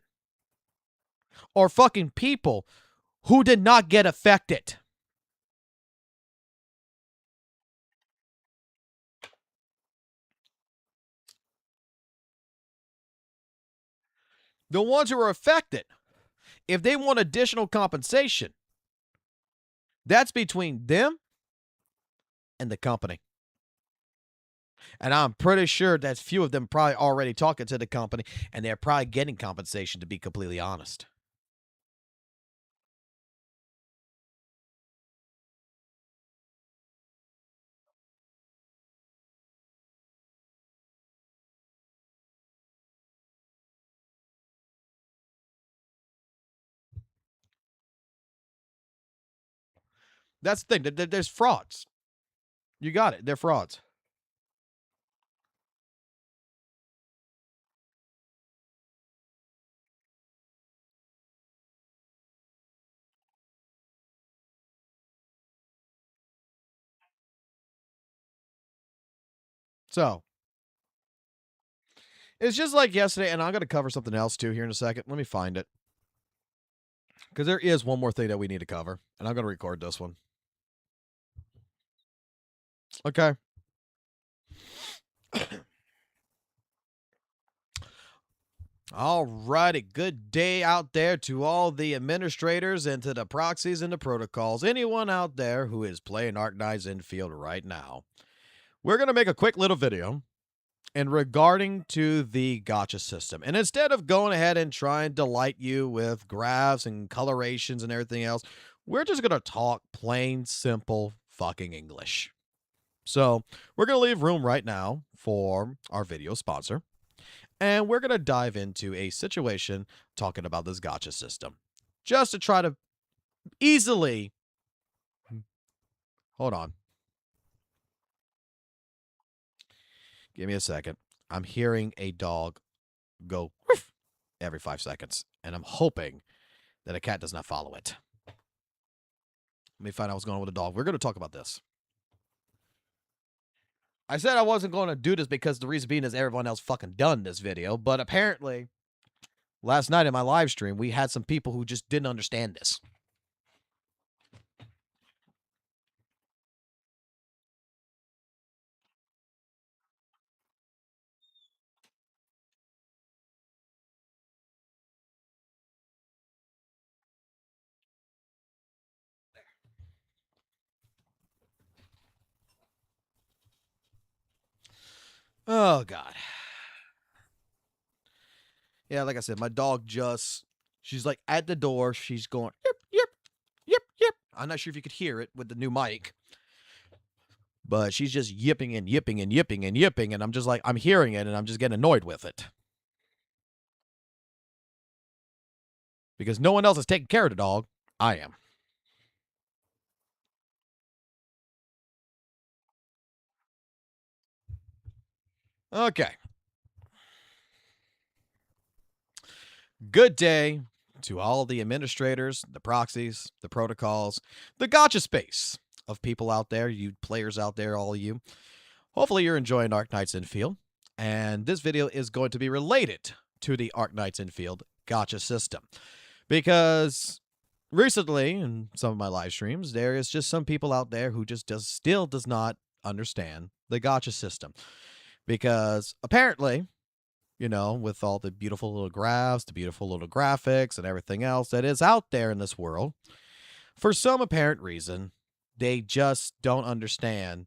are fucking people who did not get affected. The ones who are affected, if they want additional compensation, that's between them and the company. And I'm pretty sure that few of them probably already talking to the company, and they're probably getting compensation, to be completely honest. That's the thing. There's frauds. You got it. They're frauds. So, it's just like yesterday, and I'm going to cover something else too here in a second. Let me find it. Because there is one more thing that we need to cover, and I'm going to record this one. Okay. All righty. Good day out there to all the administrators and to the proxies and the protocols. Anyone out there who is playing Arknights Infield right now. We're going to make a quick little video in regarding to the gacha system. And instead of going ahead and trying to delight you with graphs and colorations and everything else, we're just going to talk plain, simple fucking English. So we're going to leave room right now for our video sponsor. And we're going to dive into a situation talking about this gacha system. Just to try to easily... Hold on. Give me a second. I'm hearing a dog go every 5 seconds. And I'm hoping that a cat does not follow it. Let me find out what's going on with the dog. We're going to talk about this. I said I wasn't going to do this because the reason being is everyone else fucking done this video. But apparently, last night in my live stream, we had some people who just didn't understand this. Oh, God. Yeah, like I said, my dog just, she's like at the door. She's going, yip, yip, yip, yip. I'm not sure if you could hear it with the new mic. But she's just yipping and yipping and yipping and yipping. And I'm just like, I'm hearing it and I'm just getting annoyed with it. because no one else is taking care of the dog. I am. Okay. Good day to all the administrators, the proxies, the protocols, the gotcha space of people out there, you players out there, all of you. Hopefully you're enjoying Arknights Infield, and this video is going to be related to the Arknights Infield gotcha system. Because recently, in some of my live streams, there is just some people out there who just still does not understand the gotcha system. Because apparently, you know, with all the beautiful little graphs, the beautiful little graphics, and everything else that is out there in this world, for some apparent reason, they just don't understand,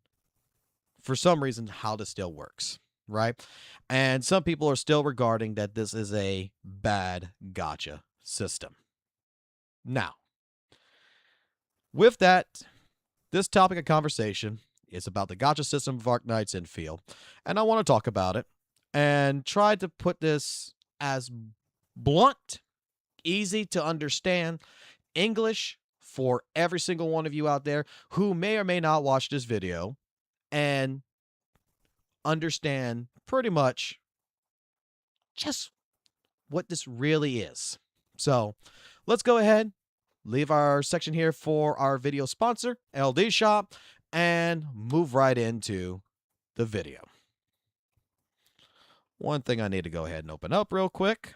for some reason, how this still works, right? And some people are still regarding that this is a bad gotcha system. Now, with that, this topic of conversation is about the gotcha system of Arknights Infield, and I want to talk about it and try to put this as blunt, easy to understand English for every single one of you out there who may or may not watch this video and understand pretty much just what this really is. So let's go ahead, leave our section here for our video sponsor, LDSHOP, and move right into the video. One thing I need to go ahead and open up real quick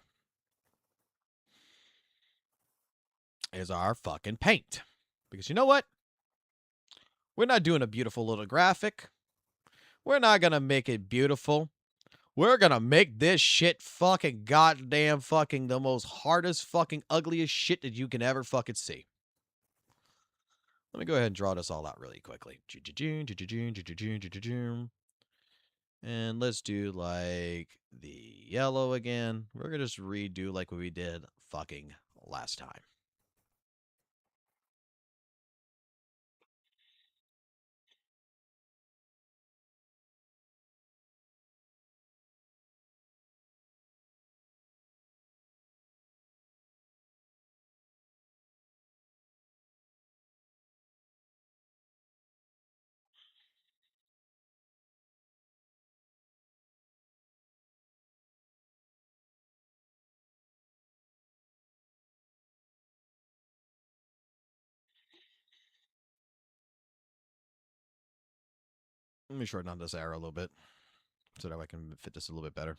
is our fucking paint. Because you know what? We're not doing a beautiful little graphic. We're not going to make it beautiful. We're going to make this shit fucking goddamn fucking the most hardest fucking ugliest shit that you can ever fucking see. Let me go ahead and draw this all out really quickly. And let's do like the yellow again. We're going to just redo like what we did fucking last time. Let me shorten on this arrow a little bit so that I can fit this a little bit better.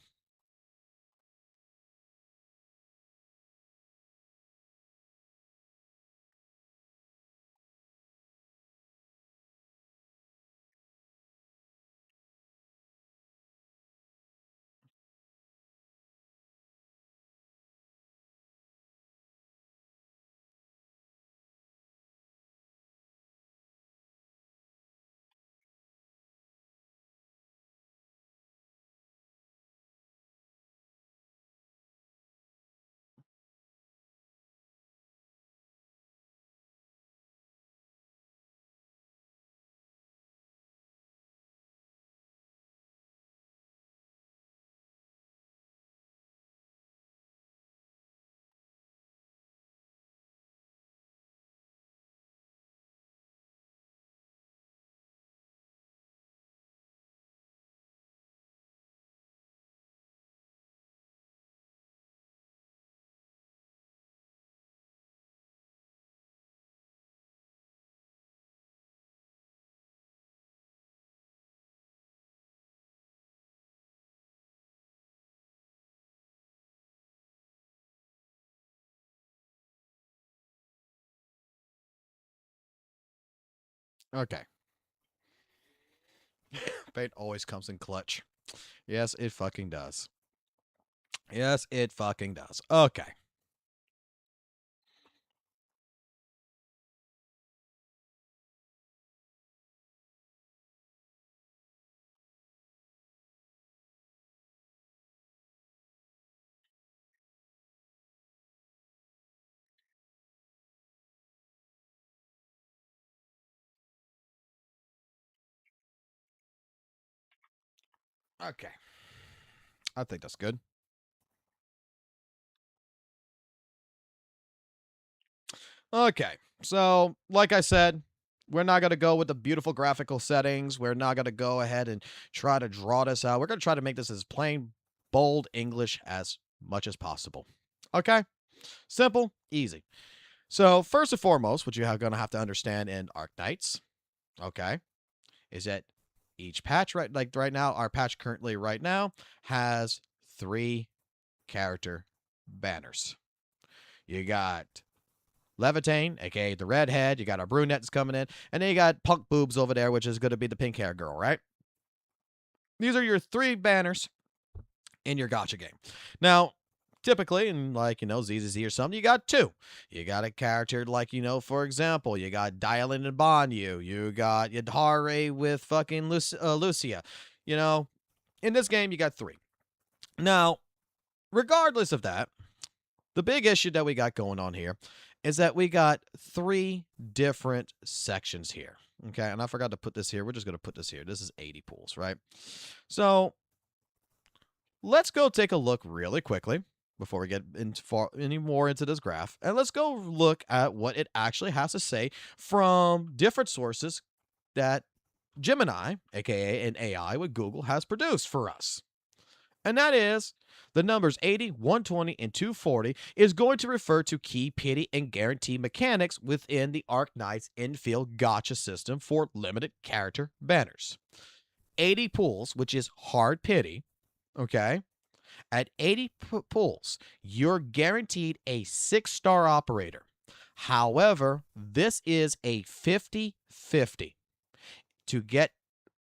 Okay. Paint always comes in clutch. Yes, it fucking does. Yes, it fucking does. Okay. Okay. I think that's good. Okay, so like I said, we're not going to go with the beautiful graphical settings. We're not going to go ahead and try to draw this out. We're going to try to make this as plain, bold English as much as possible. Okay? Simple, easy. So first and foremost, what you're going to have to understand in Arknights, okay, is that each patch right now, our patch currently right now has 3 character banners. You got Levitane, aka the redhead. You got our brunette that's coming in, and then you got Punk Boobs over there, which is going to be the pink hair girl, right? These are your 3 banners in your gacha game. Now, typically, in ZZZ or something, you got 2. You got a character like, for example, you got Dylan and Banyu. You got Yadhare with fucking Lucia. In this game, you got 3. Now, regardless of that, the big issue that we got going on here is that we got 3 different sections here. Okay, and I forgot to put this here. We're just going to put this here. This is 80 pools, right? So let's go take a look really quickly before we get any more into this graph. And let's go look at what it actually has to say from different sources that Gemini, aka an AI with Google, has produced for us. And that is the numbers 80, 120, and 240 is going to refer to key, pity, and guarantee mechanics within the Arknights infield gacha system for limited character banners. 80 pools, which is hard pity, okay? At 80 pools, you're guaranteed a 6-star operator. However, this is a 50-50 to get.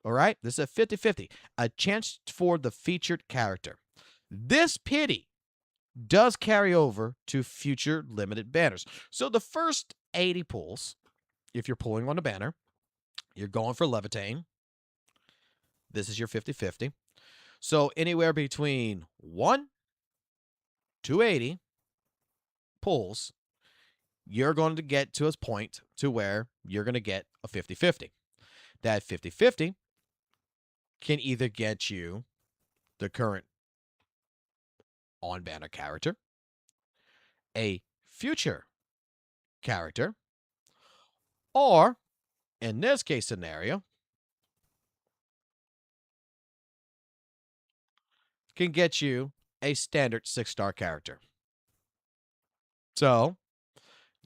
All right, this is a 50-50, a chance for the featured character. This pity does carry over to future limited banners. So the first 80 pulls, if you're pulling on a banner, you're going for Levitane. This is your 50-50. So anywhere between 1 to 80 pulls, you're going to get to a point to where you're going to get a 50-50. That 50-50 can either get you the current on-banner character, a future character, or, in this case scenario, can get you a standard 6-star character. So,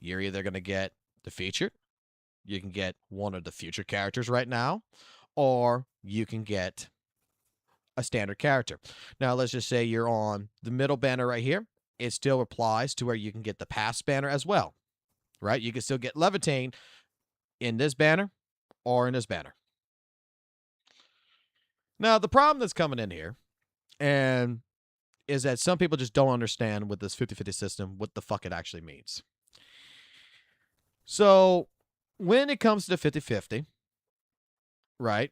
you're either going to get the featured, you can get one of the future characters right now, or you can get a standard character. Now, let's just say you're on the middle banner right here. It still applies to where you can get the past banner as well, right? You can still get Levitane in this banner or in this banner. Now, the problem that's coming in here and is that some people just don't understand with this 50-50 system what the fuck it actually means. So, when it comes to 50-50, right,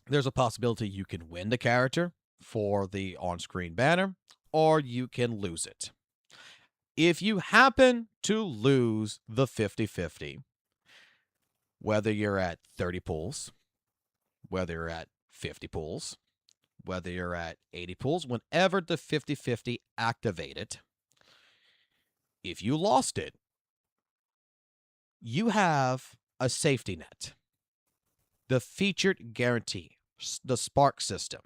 there's a possibility you can win the character for the on-screen banner, or you can lose it. If you happen to lose the 50-50, whether you're at 30 pulls, whether you're at 50 pulls, whether you're at 80 pulls, whenever the 50-50 activated, if you lost it, you have a safety net. The featured guarantee, the Spark system,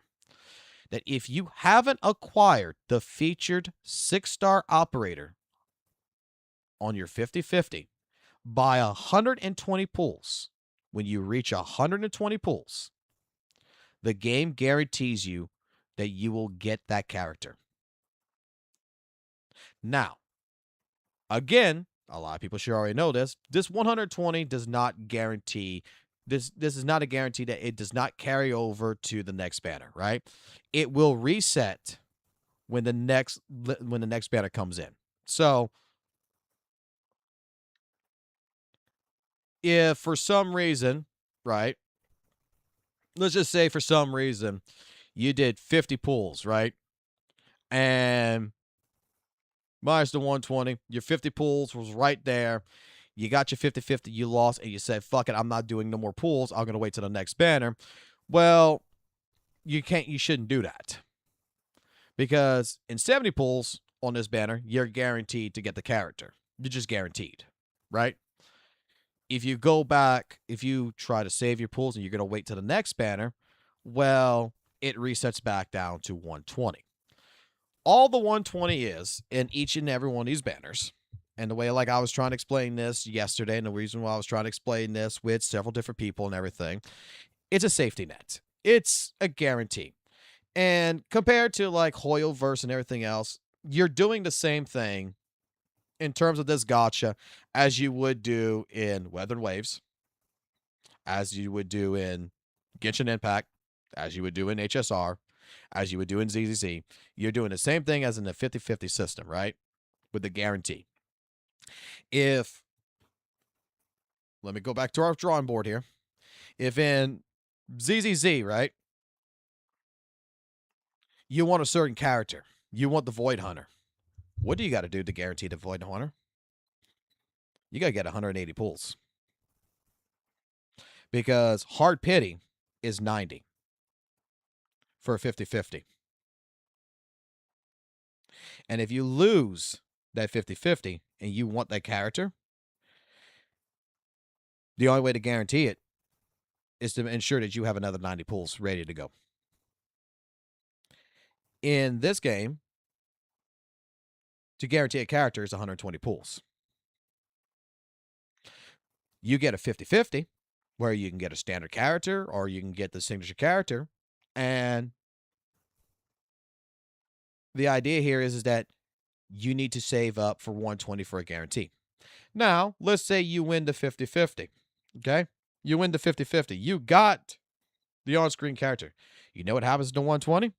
that if you haven't acquired the featured 6-star operator on your 50-50 by 120 pulls, when you reach 120 pulls, the game guarantees you that you will get that character. Now, again, a lot of people should already know this. This 120 does not guarantee. This is not a guarantee that it does not carry over to the next banner, right? It will reset when the next banner comes in. So, if for some reason, right? Let's just say for some reason you did 50 pulls, right? And minus the 120, your 50 pulls was right there. You got your 50-50, you lost, and you said, fuck it, I'm not doing no more pulls. I'm going to wait till the next banner. Well, you shouldn't do that. Because in 70 pulls on this banner, you're guaranteed to get the character. You're just guaranteed. right? If you go back, if you try to save your pools and you're going to wait till the next banner, well, it resets back down to 120. All the 120 is in each and every one of these banners, and the way like I was trying to explain this yesterday, and the reason why I was trying to explain this with several different people and everything, it's a safety net. It's a guarantee. And compared to like Hoyoverse and everything else, you're doing the same thing in terms of this gotcha as you would do in Weathered Waves, as you would do in Genshin Impact, as you would do in HSR, as you would do in ZZZ. You're doing the same thing as in the 50-50 system, right? With the guarantee. If, let me go back to our drawing board here. If in ZZZ, right, you want a certain character, you want the Void Hunter, what do you got to do to guarantee the Void Hunter? You got to get 180 pulls. Because Hard Pity is 90 for a 50-50. And if you lose that 50-50 and you want that character, the only way to guarantee it is to ensure that you have another 90 pulls ready to go. In this game, to guarantee a character is 120 pulls. You get a 50-50, where you can get a standard character or you can get the signature character. And the idea here is that you need to save up for 120 for a guarantee. Now, let's say you win the 50-50. Okay? You win the 50-50. You got the on-screen character. You know what happens to 120?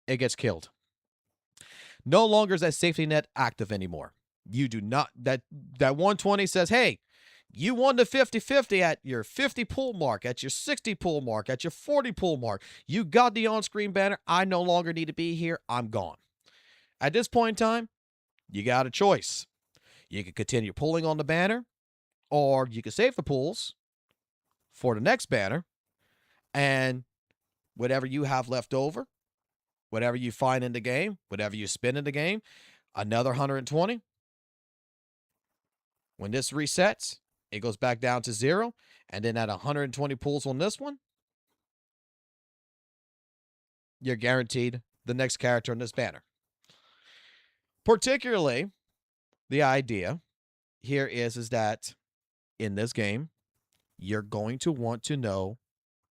It gets killed. No longer is that safety net active anymore. You do not, that 120 says, hey, you won the 50-50 at your 50 pull mark, at your 60 pull mark, at your 40 pull mark. You got the on-screen banner. I no longer need to be here. I'm gone. At this point in time, you got a choice. You can continue pulling on the banner, or you can save the pulls for the next banner, and whatever you have left over, whatever you find in the game, whatever you spend in the game, another 120. When this resets, it goes back down to 0, and then at 120 pulls on this one, you're guaranteed the next character in this banner. Particularly, the idea here is that in this game, you're going to want to know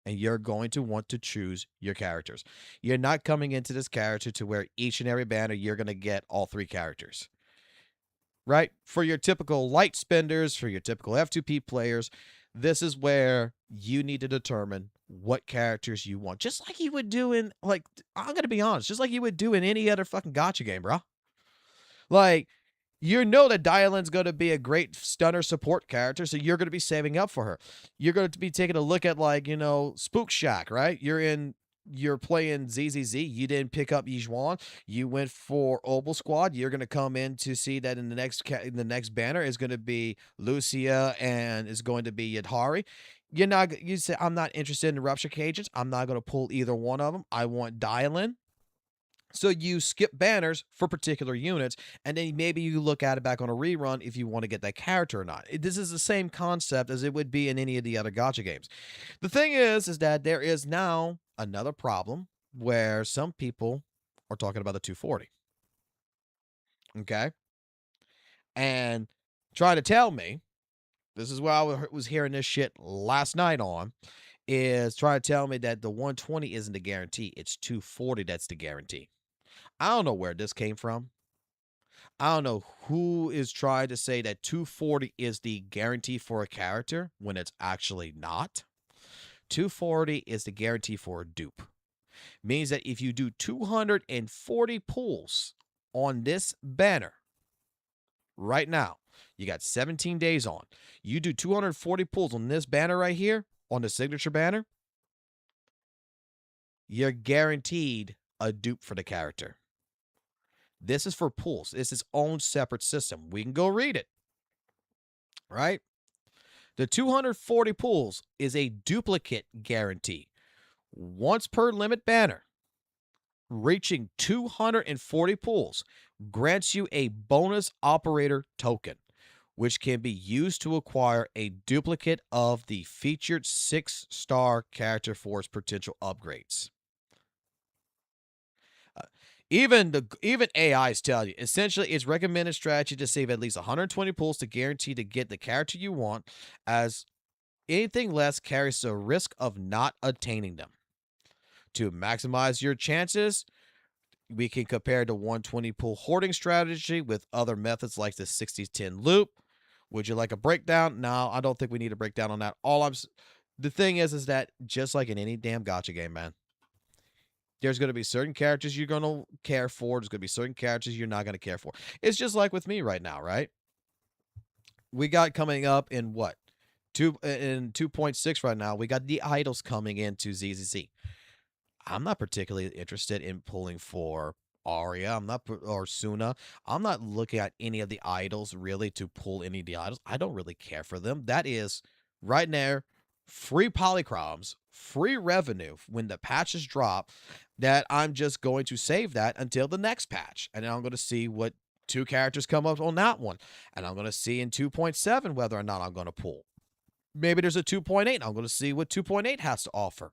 and you're going to want to choose your characters. You're not coming into this character to where each and every banner you're going to get all 3 characters. Right? For your typical light spenders, for your typical F2P players, this is where you need to determine what characters you want. Just like you would do in, like, I'm going to be honest, just like you would do in any other fucking gacha game, bro. Like, you know that Dialin's going to be a great stunner support character, so you're going to be saving up for her. You're going to be taking a look at, like, you know, Spook Shack, right? You're playing ZZZ. You didn't pick up Yijuan. You went for Obel Squad. You're going to come in to see that in the next banner is going to be Lucia and is going to be Yadhari. You say, I'm not interested in Rupture Cages. I'm not going to pull either one of them. I want Dialin. So you skip banners for particular units, and then maybe you look at it back on a rerun if you want to get that character or not. This is the same concept as it would be in any of the other gacha games. The thing is that there is now another problem where some people are talking about the 240. Okay? And trying to tell me, this is where I was hearing this shit last night on, is trying to tell me that the 120 isn't the guarantee. It's 240 that's the guarantee. I don't know where this came from. I don't know who is trying to say that 240 is the guarantee for a character when it's actually not. 240 is the guarantee for a dupe. Means that if you do 240 pulls on this banner right now, you got 17 days on. You do 240 pulls on this banner right here, on the signature banner, you're guaranteed a dupe for the character. This is for pulls. It's its own separate system. We can go read it. Right? The 240 pulls is a duplicate guarantee. Once per limit banner, reaching 240 pulls grants you a bonus operator token. which can be used to acquire a duplicate of the featured 6-star character for its potential upgrades. Even AIs tell you, essentially, it's recommended strategy to save at least 120 pulls to guarantee to get the character you want, as anything less carries the risk of not attaining them. To maximize your chances, we can compare the 120 pull hoarding strategy with other methods like the 60-10 loop. Would you like a breakdown? No, I don't think we need a breakdown on that. The thing is that just like in any damn gacha game, man, there's going to be certain characters you're going to care for. There's going to be certain characters you're not going to care for. It's just like with me right now, right? We got coming up in what? In 2.6 right now, we got the idols coming into ZZZ. I'm not particularly interested in pulling for Arya. Or Suna. I'm not looking at any of the idols really to pull any of the idols. I don't really care for them. That is right there, free polychromes, free revenue when the patches drop, that I'm just going to save that until the next patch. And then I'm going to see what 2 characters come up on that one. And I'm going to see in 2.7 whether or not I'm going to pull. Maybe there's a 2.8. I'm going to see what 2.8 has to offer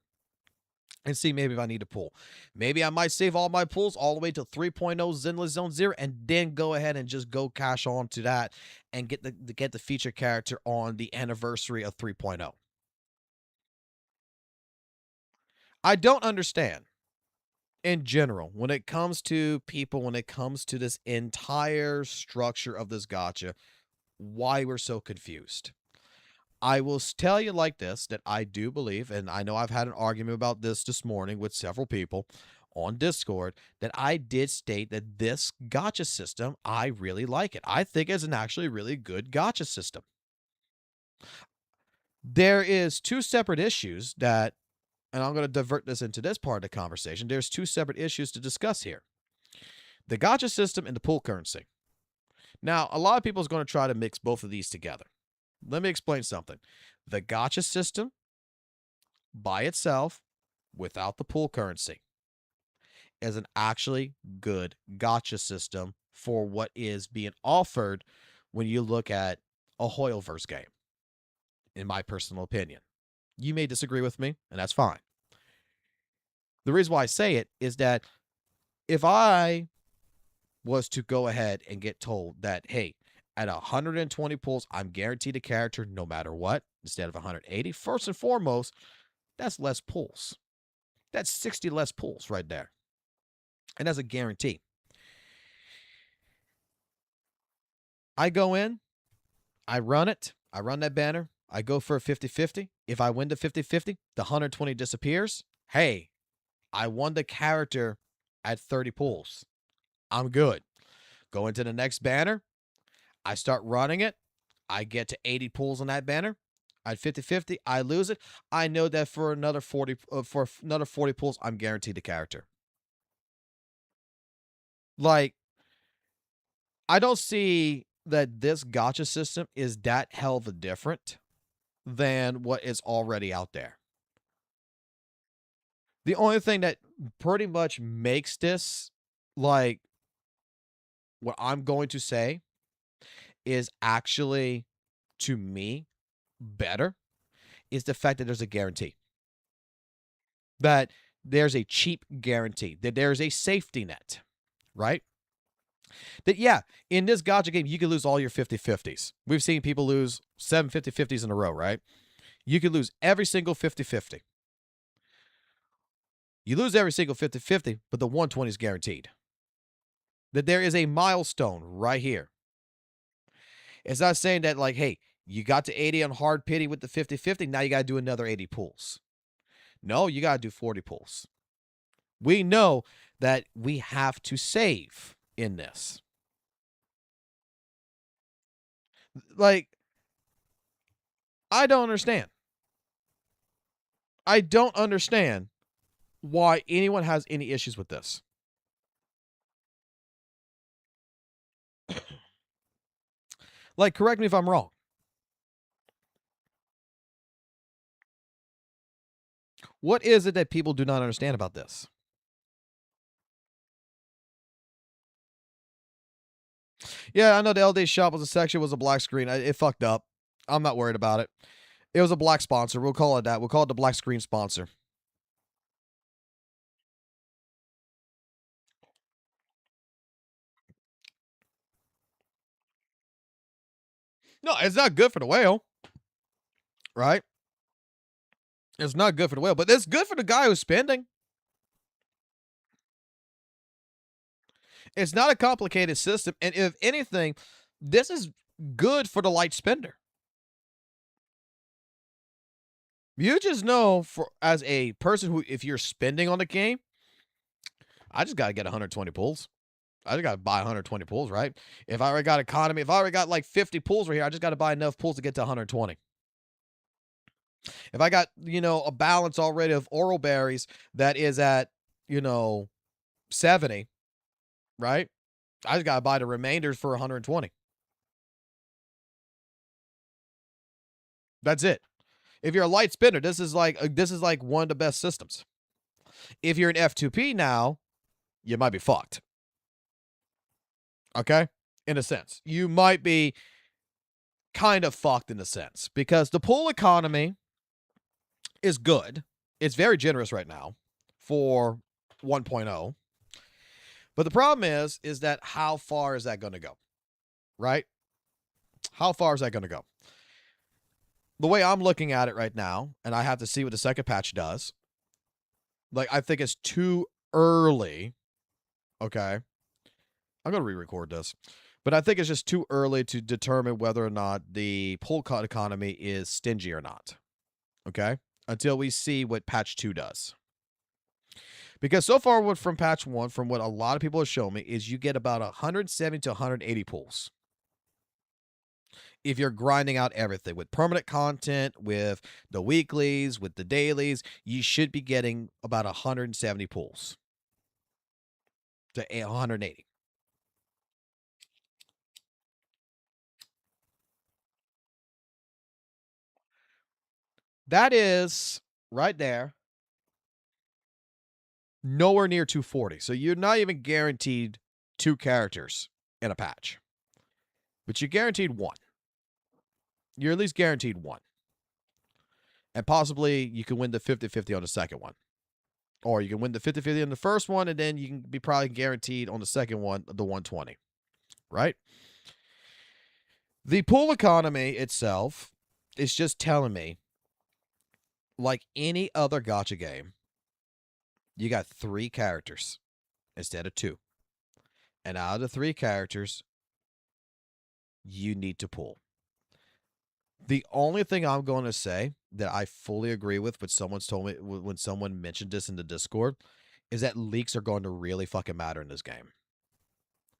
and see maybe if I need to pull. Maybe I might save all my pulls all the way to 3.0 Zenless Zone Zero and then go ahead and just go cash on to that and get the feature character on the anniversary of 3.0. I don't understand in general when it comes to people, when it comes to this entire structure of this gacha, why we're so confused. I will tell you like this, that I do believe, and I know I've had an argument about this morning with several people on Discord, that I did state that this gacha system, I really like it. I think it's an actually really good gacha system. There is 2 separate issues that, and I'm going to divert this into this part of the conversation. There's 2 separate issues to discuss here. The gacha system and the pool currency. Now, a lot of people is going to try to mix both of these together. Let me explain something. The gacha system by itself, without the pool currency, is an actually good gacha system for what is being offered when you look at a Hoyoverse game, in my personal opinion. You may disagree with me, and that's fine. The reason why I say it is that if I was to go ahead and get told that, hey, at 120 pulls, I'm guaranteed a character no matter what, instead of 180. First and foremost, that's less pulls. That's 60 less pulls right there. And that's a guarantee. I go in, I run it, I run that banner, I go for a 50-50. If I win the 50-50, the 120 disappears. Hey, I won the character at 30 pulls. I'm good. Go into the next banner. I start running it. I get to 80 pulls on that banner. At 50-50, I lose it. I know that for another 40 pulls, I'm guaranteed the character. Like, I don't see that this gacha system is that hell of a different than what is already out there. The only thing that pretty much makes this, like, what I'm going to say is actually, to me, better, is the fact that there's a guarantee. That there's a cheap guarantee. That there's a safety net, right? That, yeah, in this gacha game, you can lose all your 50-50s. We've seen people lose 7 50-50s in a row, right? You can lose every single 50-50. You lose every single 50-50, but the 120 is guaranteed. That there is a milestone right here. It's not saying that, like, hey, you got to 80 on hard pity with the 50-50, now you got to do another 80 pulls. No, you got to do 40 pulls. We know that we have to save in this. Like, I don't understand. I don't understand why anyone has any issues with this. Like, correct me if I'm wrong. What is it that people do not understand about this? Yeah, I know the LDSHOP was a section, was a black screen. It fucked up. I'm not worried about it. It was a black sponsor. We'll call it that. We'll call it the black screen sponsor. No, it's not good for the whale. Right? It's not good for the whale, but it's good for the guy who's spending. It's not a complicated system. And if anything, this is good for the light spender. You just know, for as a person who, if you're spending on the game, I just got to get 120 pulls. I just got to buy 120 pulls, right? If I already got economy, if I already got like 50 pulls right here, I just got to buy enough pulls to get to 120. If I got, a balance already of oral berries that is at, 70, right? I just got to buy the remainders for 120. That's it. If you're a light spinner, this is like one of the best systems. If you're an F2P now, you might be fucked. Okay? In a sense. You might be kind of fucked in a sense because the pool economy is good. It's very generous right now for 1.0. But the problem is that how far is that going to go? Right? How far is that going to go? The way I'm looking at it right now, and I have to see what the second patch does, like, I think it's too early. Okay. I'm going to re-record this. But I think it's just too early to determine whether or not the pull economy is stingy or not. Okay? Until we see what patch 2 does. Because so far from patch 1, from what a lot of people have shown me, is you get about 170 to 180 pulls. If you're grinding out everything with permanent content, with the weeklies, with the dailies, you should be getting about 170 pulls to 180. That is right there. Nowhere near 240. So you're not even guaranteed 2 characters in a patch. But you're guaranteed 1. You're at least guaranteed 1. And possibly you can win the 50-50 on the second one. Or you can win the 50-50 on the first one, and then you can be probably guaranteed on the second one, the 120. Right? The pool economy itself is just telling me, like any other gacha game, you got 3 characters instead of 2. And out of the 3 characters, you need to pull. The only thing I'm going to say that I fully agree with, what someone's told me when someone mentioned this in the Discord, is that leaks are going to really fucking matter in this game.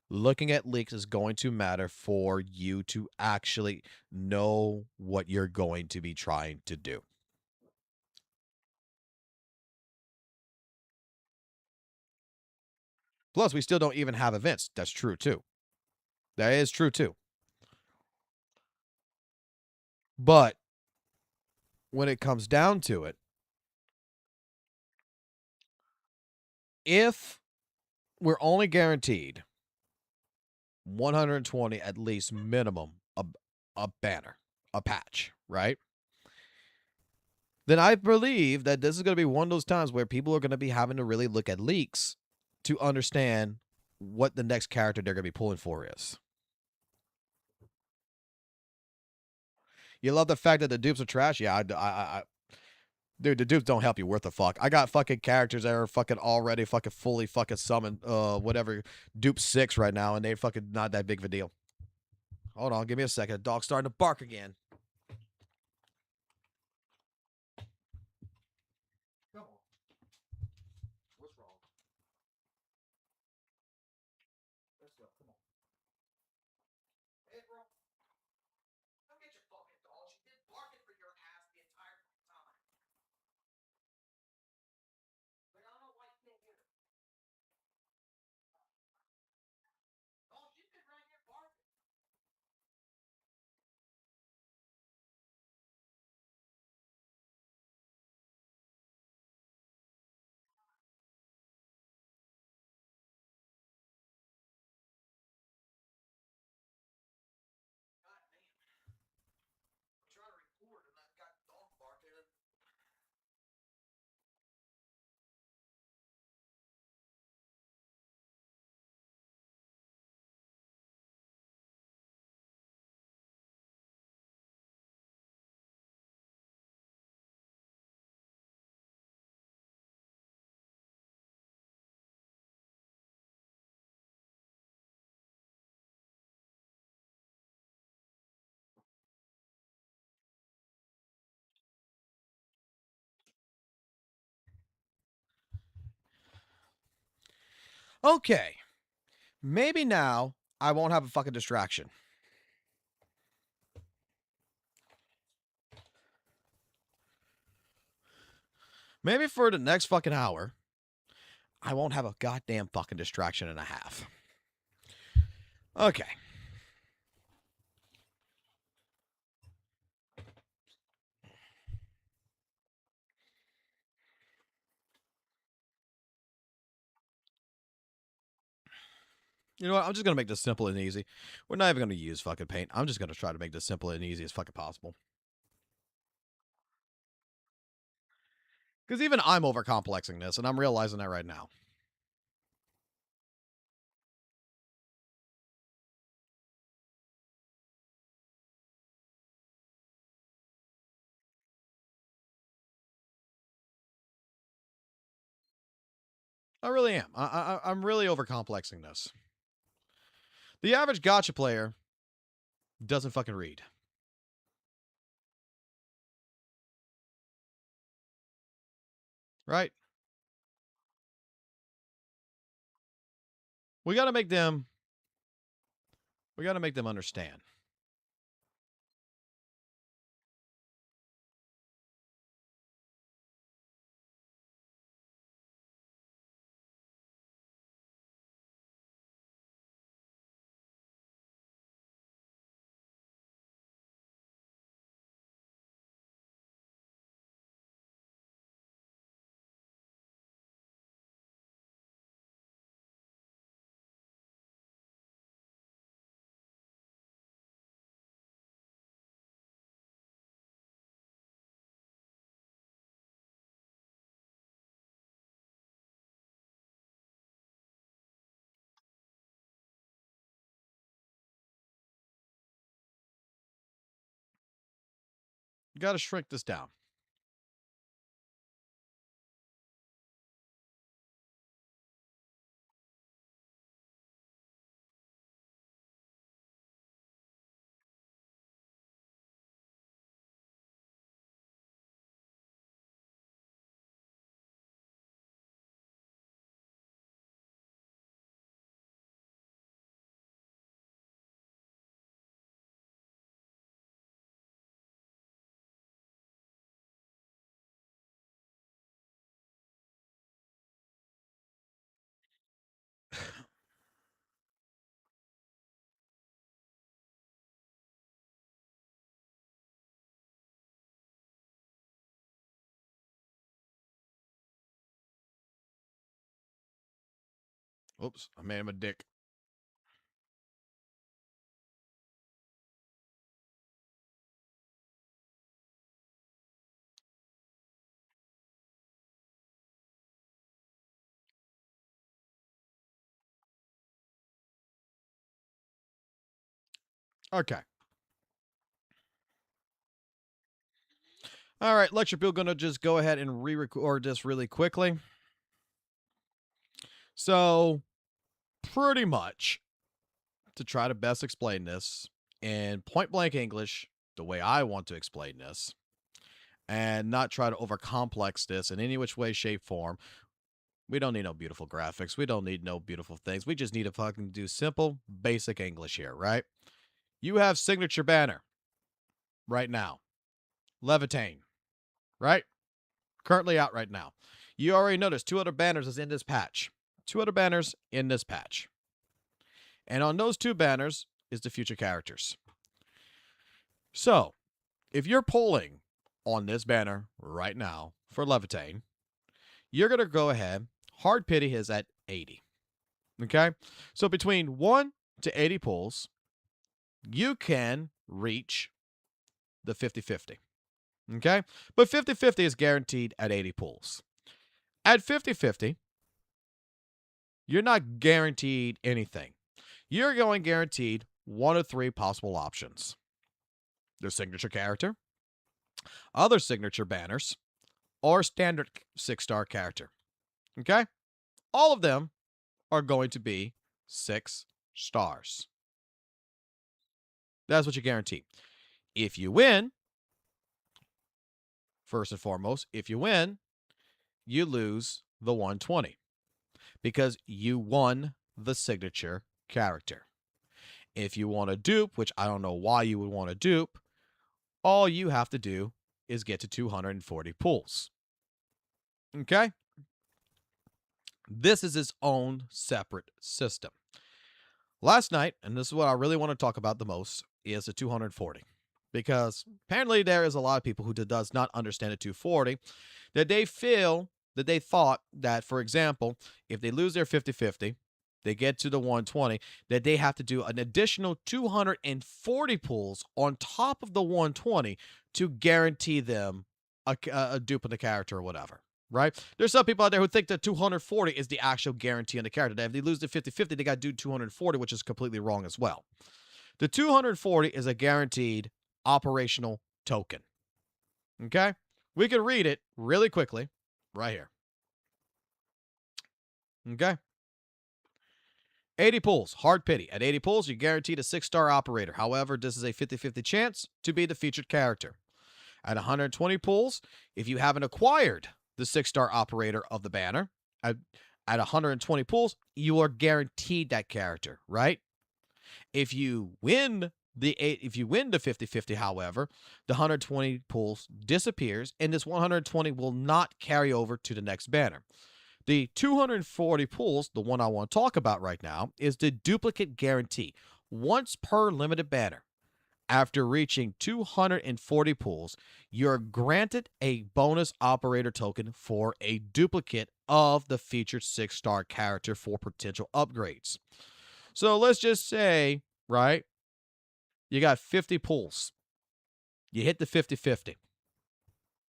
Looking at leaks is going to matter for you to actually know what you're going to be trying to do. Plus, we still don't even have events. That's true, too. That is true, too. But when it comes down to it, if we're only guaranteed 120 at least minimum a banner, a patch, right? Then I believe that this is going to be one of those times where people are going to be having to really look at leaks to understand what the next character they're going to be pulling for is. You love the fact that the dupes are trash? Yeah, dude, the dupes don't help you worth a fuck. I got fucking characters that are fucking already fucking fully fucking summoned, whatever, dupe 6 right now, and they fucking not that big of a deal. Hold on, give me a second. Dog's starting to bark again. Come on. What's wrong? Let's go. Come on. Hey, bro. Come get your fucking dog. She's been barking for your ass the entire time. Like, I don't know why you can't get her. Oh, she's been right here barking. Okay. Maybe now I won't have a fucking distraction. Maybe for the next fucking hour, I won't have a goddamn fucking distraction and a half. Okay. You know what? I'm just going to make this simple and easy. We're not even going to use fucking paint. I'm just going to try to make this simple and easy as fucking possible. Because even I'm overcomplexing this, and I'm realizing that right now. I really am. I'm really overcomplexing this. The average gacha player doesn't fucking read. Right? We got to make them understand. You got to shrink this down. Oops, I made him a dick. Okay. All right, Lecture Bill, gonna just go ahead and re-record this really quickly. So, pretty much, to try to best explain this in point-blank English, the way I want to explain this, and not try to overcomplex this in any which way, shape, form. We don't need no beautiful graphics. We don't need no beautiful things. We just need to fucking do simple, basic English here, right? You have signature banner right now. Levitain, right? Currently out right now. You already noticed 2 other banners is in this patch. 2 other banners in this patch. And on those 2 banners is the future characters. So, if you're pulling on this banner right now for Levitain, you're going to go ahead. Hard Pity is at 80. Okay? So between 1 to 80 pulls, you can reach the 50-50. Okay? But 50-50 is guaranteed at 80 pulls. At 50-50, you're not guaranteed anything. You're going guaranteed 1 of 3 possible options. Their signature character, other signature banners, or standard 6-star character. Okay? All of them are going to be 6 stars. That's what you guarantee. If you win, first and foremost, if you win, you lose the 120. because you won the signature character. If you want to dupe, which I don't know why you would want to dupe, all you have to do is get to 240 pulls. Okay? This is its own separate system. Last night, and this is what I really want to talk about the most, is the 240. Because apparently there is a lot of people who does not understand the 240, that they thought that, for example, if they lose their 50-50, they get to the 120, that they have to do an additional 240 pulls on top of the 120 to guarantee them a dupe in the character or whatever, right? There's some people out there who think that 240 is the actual guarantee on the character. That if they lose the 50-50, they got to do 240, which is completely wrong as well. The 240 is a guaranteed operational token. Okay? We can read it really quickly right here. Okay? 80 pulls, hard pity. At 80 pulls, you're guaranteed a 6-star operator. However, this is a 50-50 chance to be the featured character. At 120 pulls, if you haven't acquired the 6-star operator of the banner, at 120 pulls, you are guaranteed that character, right? If you win the 50-50, however, the 120 pulls disappears, and this 120 will not carry over to the next banner. The 240 pulls, the one I want to talk about right now, is the duplicate guarantee. Once per limited banner, after reaching 240 pulls, you're granted a bonus operator token for a duplicate of the featured 6-star character for potential upgrades. So let's just say, right, you got 50 pulls. You hit the 50-50.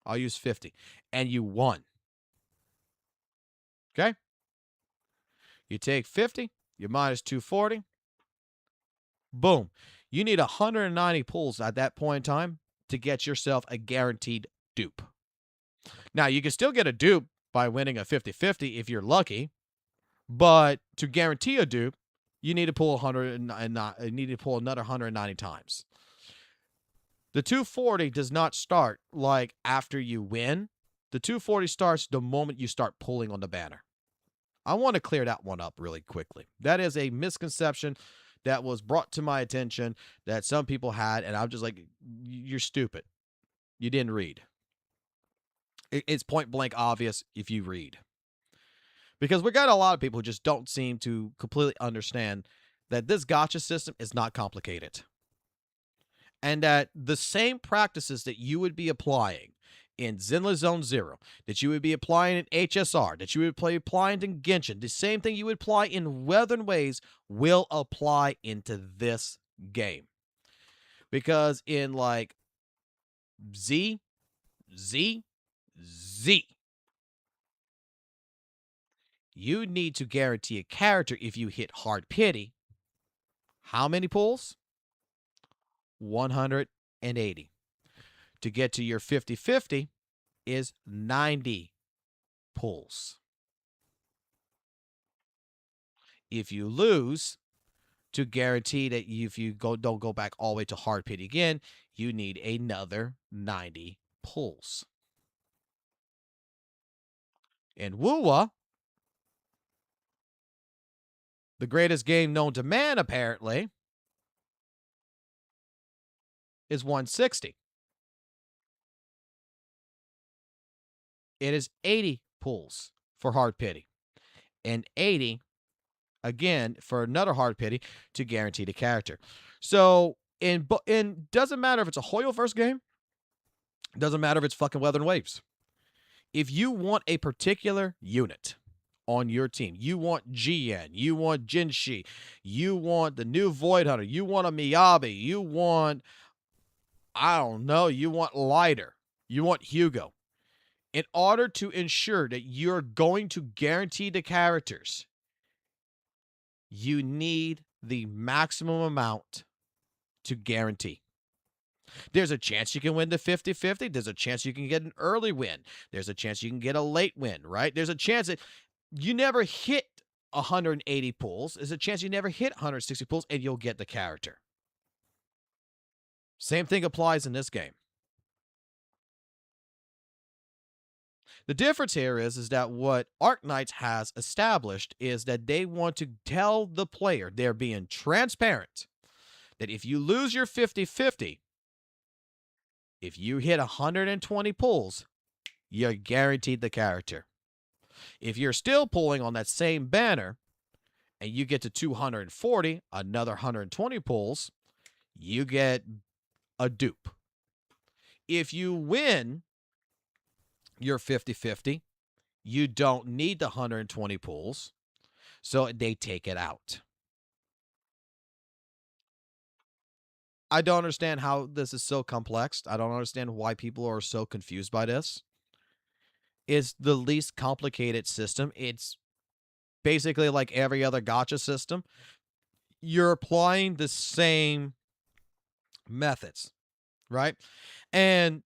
I'll use 50. And you won. Okay? You take 50, you minus 240. Boom. You need 190 pulls at that point in time to get yourself a guaranteed dupe. Now, you can still get a dupe by winning a 50-50 if you're lucky, but to guarantee a dupe, you need to pull another 190 times. The 240 does not start like after you win. The 240 starts the moment you start pulling on the banner. I want to clear that one up really quickly. That is a misconception that was brought to my attention that some people had, and I'm just like, you're stupid. You didn't read. It's point blank obvious if you read. Because we got a lot of people who just don't seem to completely understand that this gacha system is not complicated. And that the same practices that you would be applying in Zenless Zone Zero, that you would be applying in HSR, that you would be applying in Genshin, the same thing you would apply in Weathering Waves will apply into this game. Because in like ZZZ, you need to guarantee a character if you hit hard pity. How many pulls? 180. To get to your 50-50 is 90 pulls. If you lose, to guarantee that if you don't go back all the way to hard pity again, you need another 90 pulls. In WUWA, the greatest game known to man, apparently, is 160. It is 80 pulls for hard pity. And 80, again, for another hard pity to guarantee the character. So, doesn't matter if it's a Hoyoverse game. Doesn't matter if it's fucking Weathering Waves. If you want a particular unit on your team, you want GN, you want Jinshi, you want the new Void Hunter, you want a Miyabi, you want, I don't know, you want Lighter, you want Hugo. In order to ensure that you're going to guarantee the characters, you need the maximum amount to guarantee. There's a chance you can win the 50-50. There's a chance you can get an early win. There's a chance you can get a late win, right? There's a chance that you never hit 180 pulls. There's a chance you never hit 160 pulls and you'll get the character. Same thing applies in this game. The difference here is that what Arknights has established is that they want to tell the player, they're being transparent, that if you lose your 50-50, if you hit 120 pulls, you're guaranteed the character. If you're still pulling on that same banner and you get to 240, another 120 pulls, you get a dupe. If you win your 50-50, you don't need the 120 pulls, so they take it out. I don't understand how this is so complex. I don't understand why people are so confused by this. It's the least complicated system. It's basically like every other gacha system. You're applying the same methods, right? And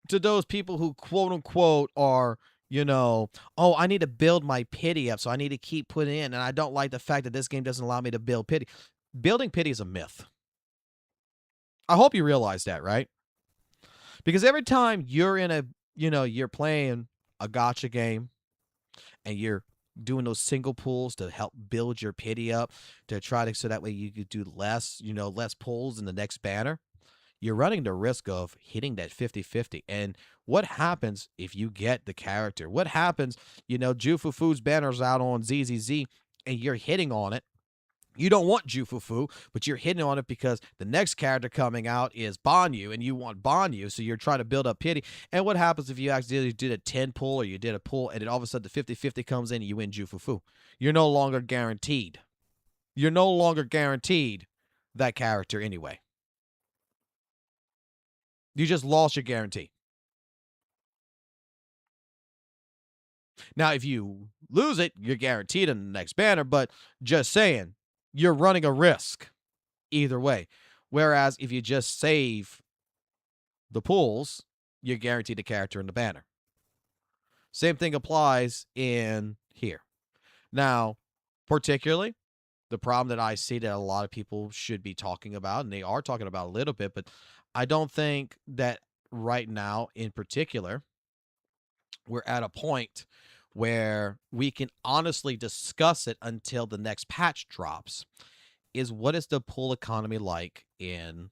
to those people who quote unquote are, oh, I need to build my pity up, so I need to keep putting in, and I don't like the fact that this game doesn't allow me to build pity. Building pity is a myth. I hope you realize that, right? Because every time you're in a, you're playing a gacha game and you're doing those single pulls to help build your pity up to try to, so that way you could do less, less pulls in the next banner, you're running the risk of hitting that 50-50. And what happens if you get the character? What happens, Jufufu's banner's out on ZZZ and you're hitting on it. You don't want Jufufu, but you're hitting on it because the next character coming out is Banyu, and you want Banyu, so you're trying to build up pity. And what happens if you accidentally did a 10 pull or you did a pull, and then all of a sudden the 50-50 comes in and you win Jufufu? You're no longer guaranteed. You're no longer guaranteed that character anyway. You just lost your guarantee. Now, if you lose it, you're guaranteed in the next banner, but just saying, you're running a risk either way. Whereas if you just save the pulls, you're guaranteed a character in the banner. Same thing applies in here. Now, particularly, the problem that I see that a lot of people should be talking about, and they are talking about a little bit, but I don't think that right now in particular, we're at a point where we can honestly discuss it until the next patch drops, is what is the pull economy like in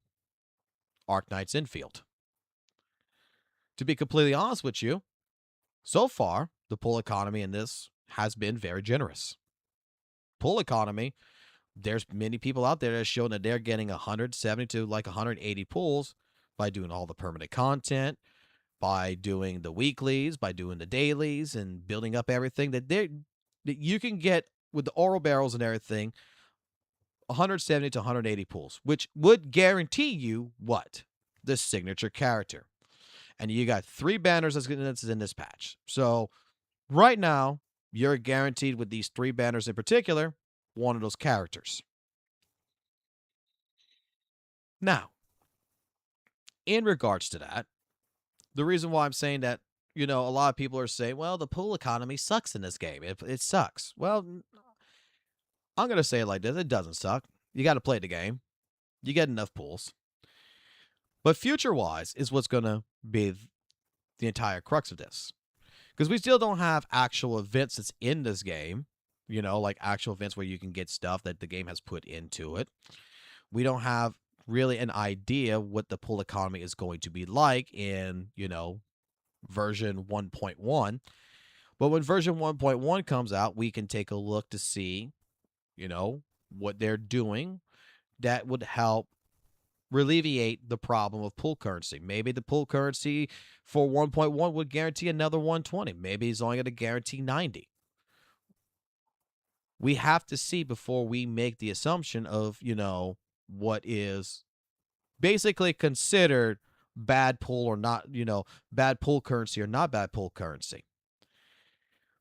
Arknights Infield? To be completely honest with you, so far, the pull economy in this has been very generous. Pull economy, there's many people out there that have shown that they're getting 170 to like 180 pulls by doing all the permanent content, by doing the weeklies, by doing the dailies, and building up everything that you can get with the oral barrels and everything, 170 to 180 pulls, which would guarantee you what? The signature character. And you got 3 banners that's in this patch. So right now, you're guaranteed with these 3 banners in particular, one of those characters. Now, in regards to that, the reason why I'm saying that, a lot of people are saying, well, the pull economy sucks in this game. It sucks. Well, I'm going to say it like this. It doesn't suck. You got to play the game. You get enough pulls. But future-wise is what's going to be the entire crux of this. Because we still don't have actual events that's in this game. Like actual events where you can get stuff that the game has put into it. We don't have really an idea what the pull economy is going to be like in, version 1.1. But when version 1.1 comes out, we can take a look to see, what they're doing that would help alleviate the problem of pull currency. Maybe the pull currency for 1.1 would guarantee another 120. Maybe he's only going to guarantee 90. We have to see before we make the assumption of, what is basically considered bad pull or not, bad pull currency or not bad pull currency.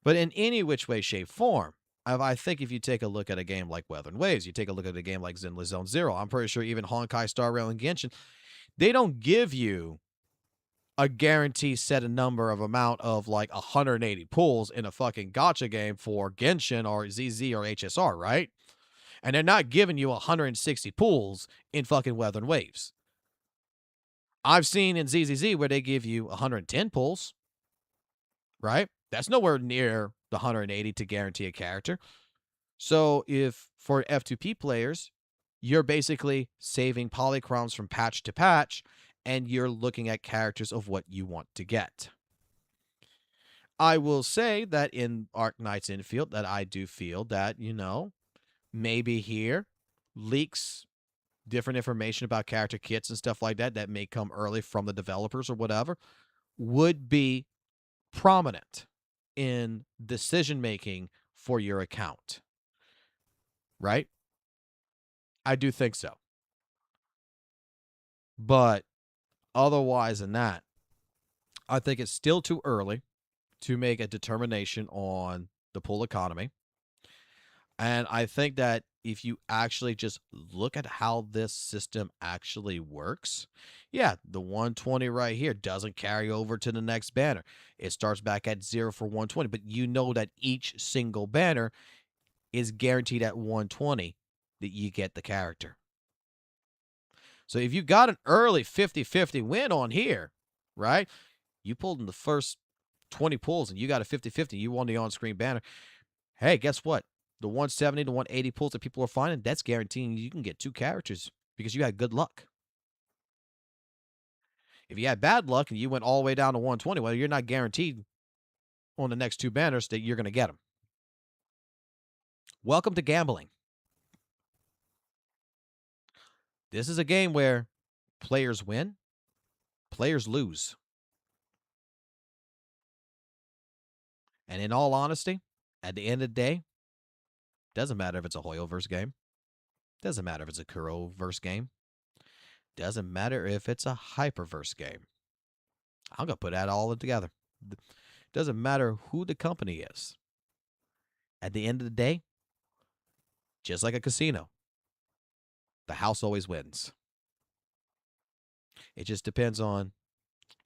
But in any which way, shape, form, I think if you take a look at a game like Wuthering Waves, you take a look at a game like Zenless Zone Zero, I'm pretty sure even Honkai Star Rail and Genshin, they don't give you a guarantee set a number of amount of like 180 pulls in a fucking gacha game for Genshin or ZZ or HSR, right? And they're not giving you 160 pulls in fucking Wuthering Waves. I've seen in ZZZ where they give you 110 pulls. right? That's nowhere near the 180 to guarantee a character. So if for F2P players, you're basically saving polychrons from patch to patch, and you're looking at characters of what you want to get. I will say that in Arc Knight's Infield, that I do feel that, maybe here leaks different information about character kits and stuff like that that may come early from the developers or whatever would be prominent in decision making for your account. Right? I do think so. But otherwise than that, I think it's still too early to make a determination on the pool economy. And I think that if you actually just look at how this system actually works, yeah, the 120 right here doesn't carry over to the next banner. It starts back at 0 for 120, but you know that each single banner is guaranteed at 120 that you get the character. So if you got an early 50-50 win on here, right? You pulled in the first 20 pulls and you got a 50-50, you won the on-screen banner. Hey, guess what? The 170 to 180 pulls that people are finding, that's guaranteeing you can get 2 characters because you had good luck. If you had bad luck and you went all the way down to 120, well, you're not guaranteed on the next 2 banners that you're going to get them. Welcome to gambling. This is a game where players win, players lose. And in all honesty, at the end of the day, doesn't matter if it's a Hoyoverse game. Doesn't matter if it's a Kuroverse game. Doesn't matter if it's a Hyperverse game. I'm going to put that all together. Doesn't matter who the company is. At the end of the day, just like a casino, the house always wins. It just depends on,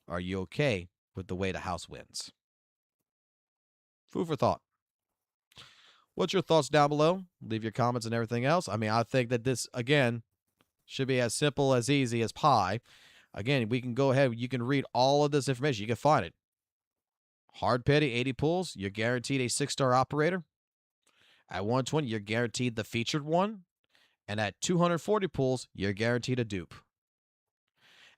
are you okay with the way the house wins? Food for thought. What's your thoughts down below? Leave your comments and everything else. I mean, I think that this, again, should be as simple, as easy as pie. Again, we can go ahead. You can read all of this information. You can find it. Hard pity, 80 pulls. You're guaranteed a 6-star operator. At 120, you're guaranteed the featured one. And at 240 pulls, you're guaranteed a dupe.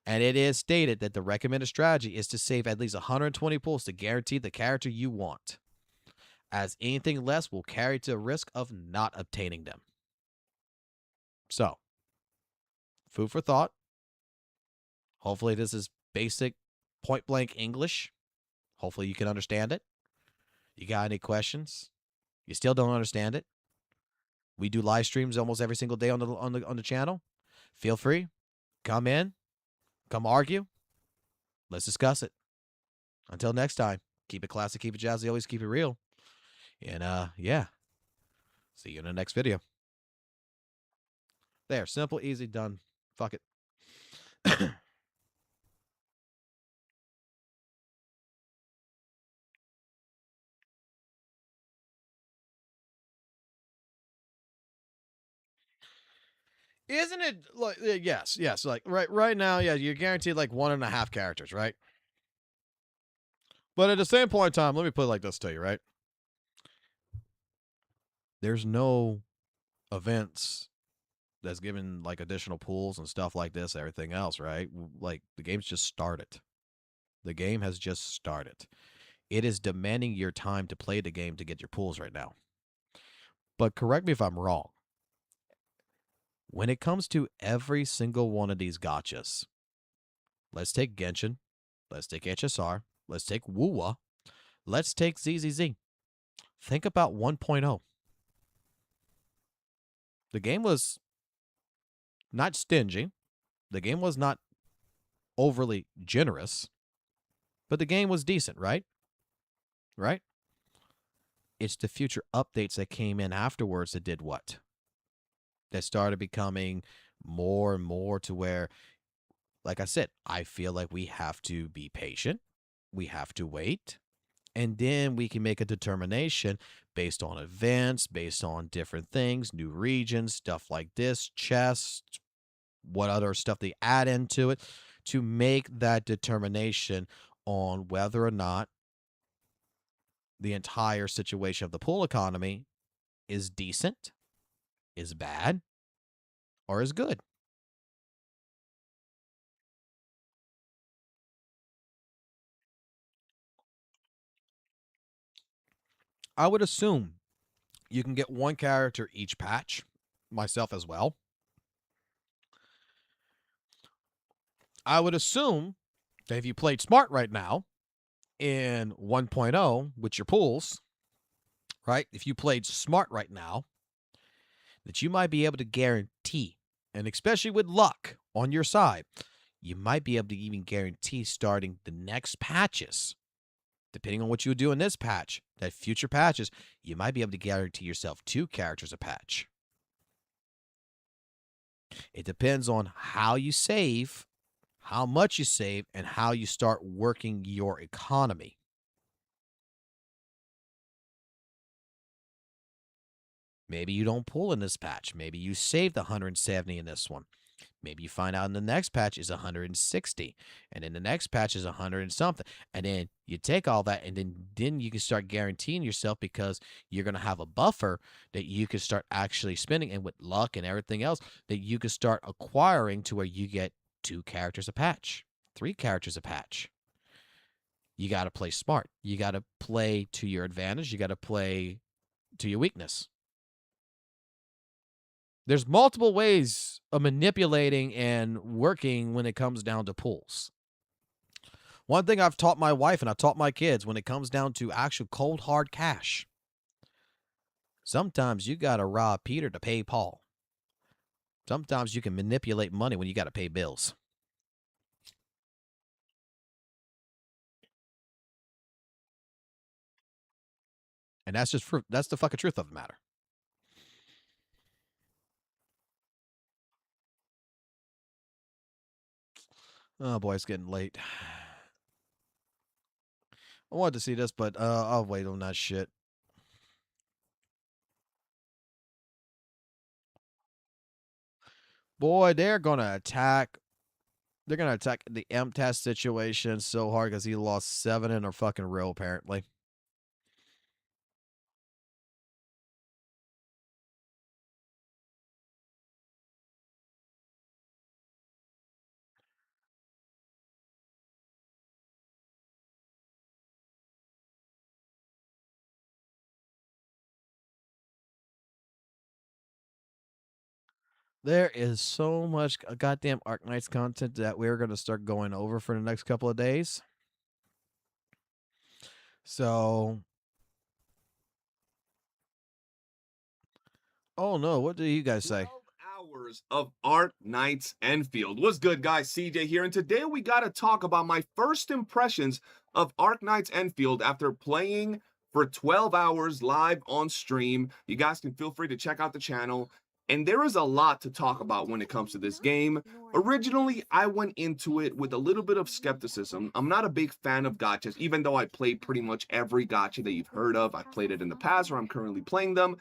And it is stated that the recommended strategy is to save at least 120 pulls to guarantee the character you want, as anything less will carry to the risk of not obtaining them. So, food for thought. Hopefully this is basic point-blank English. Hopefully you can understand it. You got any questions? You still don't understand it? We do live streams almost every single day on the channel. Feel free. Come in. Come argue. Let's discuss it. Until next time, keep it classy, keep it jazzy, always keep it real. And yeah. See you in the next video. There, simple, easy, done. Fuck it. Isn't it like yes, like right now, yeah, you're guaranteed like 1.5 characters, right? But at the same point in time, let me put it like this to you, right? There's no events that's given like additional pools and stuff like this, everything else, right? Like the game's just started. The game has just started. It is demanding your time to play the game to get your pools right now. But correct me if I'm wrong. When it comes to every single one of these gotchas, let's take Genshin, let's take HSR, let's take WUWA, let's take ZZZ. Think about 1.0. The game was not stingy. The game was not overly generous. But the game was decent, right? Right? It's the future updates that came in afterwards that did what? That started becoming more and more to where, like I said, I feel like we have to be patient. We have to wait. And then we can make a determination based on events, based on different things, new regions, stuff like this, chests, what other stuff they add into it, to make that determination on whether or not the entire situation of the pool economy is decent, is bad, or is good. I would assume you can get one character each patch, myself as well. I would assume that if you played smart right now in 1.0 with your pools, right? If you played smart right now, that you might be able to guarantee, and especially with luck on your side, you might be able to even guarantee starting the next patches, depending on what you do in this patch, that future patches, you might be able to guarantee yourself 2 characters a patch. It depends on how you save, how much you save, and how you start working your economy. Maybe you don't pull in this patch. Maybe you saved 170 in this one. Maybe you find out in the next patch is 160, and then the next patch is 100 and something. And then you take all that, and then you can start guaranteeing yourself, because you're going to have a buffer that you can start actually spending, and with luck and everything else, that you can start acquiring to where you get 2 characters a patch, 3 characters a patch. You got to play smart. You got to play to your advantage. You got to play to your weakness. There's multiple ways of manipulating and working when it comes down to pools. One thing I've taught my wife and I've taught my kids when it comes down to actual cold hard cash, sometimes you got to rob Peter to pay Paul. Sometimes you can manipulate money when you got to pay bills. And that's the fucking truth of the matter. Oh boy, it's getting late. I wanted to see this, but I'll wait on that shit. Boy, they're gonna attack. They're gonna attack the M-Test situation so hard because he lost 7 in a fucking row, apparently. There is so much goddamn Arknights content that we're going to start going over for the next couple of days. So, oh no, what do you guys say? 12 hours of Arknights Enfield. What's good, guys? CJ here, and today we got to talk about my first impressions of Arknights Enfield after playing for 12 hours live on stream. You guys can feel free to check out the channel. And there is a lot to talk about when it comes to this game. Originally, I went into it with a little bit of skepticism. I'm not a big fan of gachas, even though I played pretty much every gacha that you've heard of. I've played it in the past, or I'm currently playing them.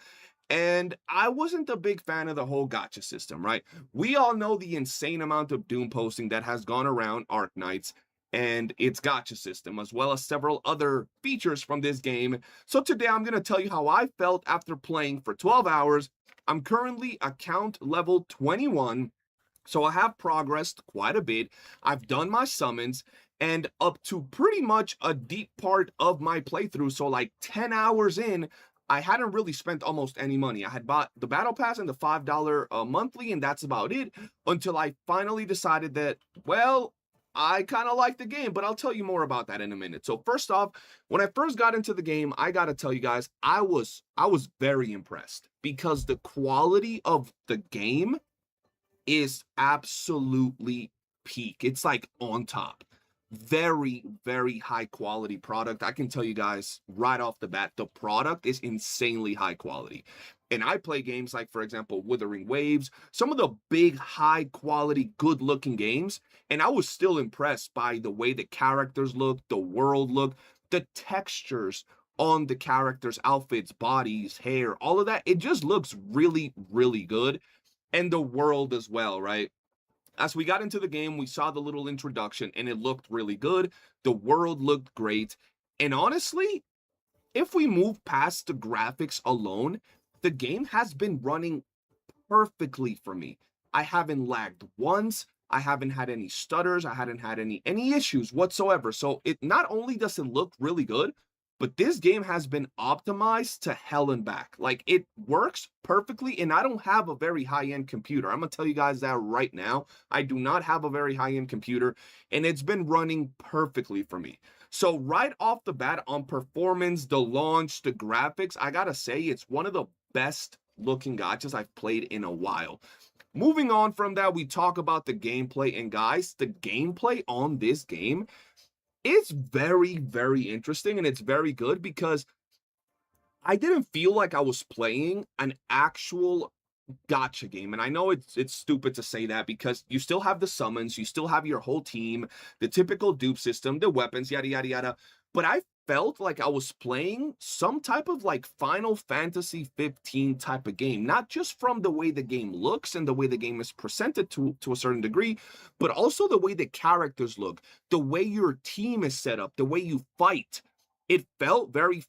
And I wasn't a big fan of the whole gacha system, right? We all know the insane amount of doom posting that has gone around Arknights and its gacha system, as well as several other features from this game. So today I'm going to tell you how I felt after playing for 12 hours. I'm currently account level 21, so I have progressed quite a bit. I've done my summons, and up to pretty much a deep part of my playthrough, so like 10 hours in, I hadn't really spent almost any money. I had bought the battle pass and the $5 monthly, and that's about it, until I finally decided that, well, I kind of like the game, but I'll tell you more about that in a minute. So first off, when I first got into the game, I got to tell you guys, I was very impressed, because the quality of the game is absolutely peak. It's like on top. Very, very high quality product. I can tell you guys right off the bat, the product is insanely high quality. And I play games like, for example, Wuthering Waves, some of the big, high quality, good looking games. And I was still impressed by the way the characters look, the world look, the textures on the characters' outfits, bodies, hair, all of that. It just looks really, really good. And the world as well, right? As we got into the game, we saw the little introduction and it looked really good. The world looked great. And honestly, if we move past the graphics alone, the game has been running perfectly for me. I haven't lagged once. I haven't had any stutters. I hadn't had any issues whatsoever. So it not only does it look really good, but this game has been optimized to hell and back. Like, it works perfectly, and I don't have a very high-end computer. I'm gonna tell you guys that right now. I do not have a very high-end computer, and it's been running perfectly for me. So right off the bat, on performance, the launch, the graphics, I gotta say it's one of the best looking gachas I've played in a while. Moving on from that, we talk about the gameplay, and guys, the gameplay on this game is very, very interesting, and it's very good because I didn't feel like I was playing an actual gacha game. And I know it's stupid to say that because you still have the summons, you still have your whole team, the typical dupe system, the weapons, yada yada yada. But I felt like I was playing some type of like Final Fantasy 15 type of game, not just from the way the game looks and the way the game is presented to a certain degree, but also the way the characters look, the way your team is set up, the way you fight. It felt very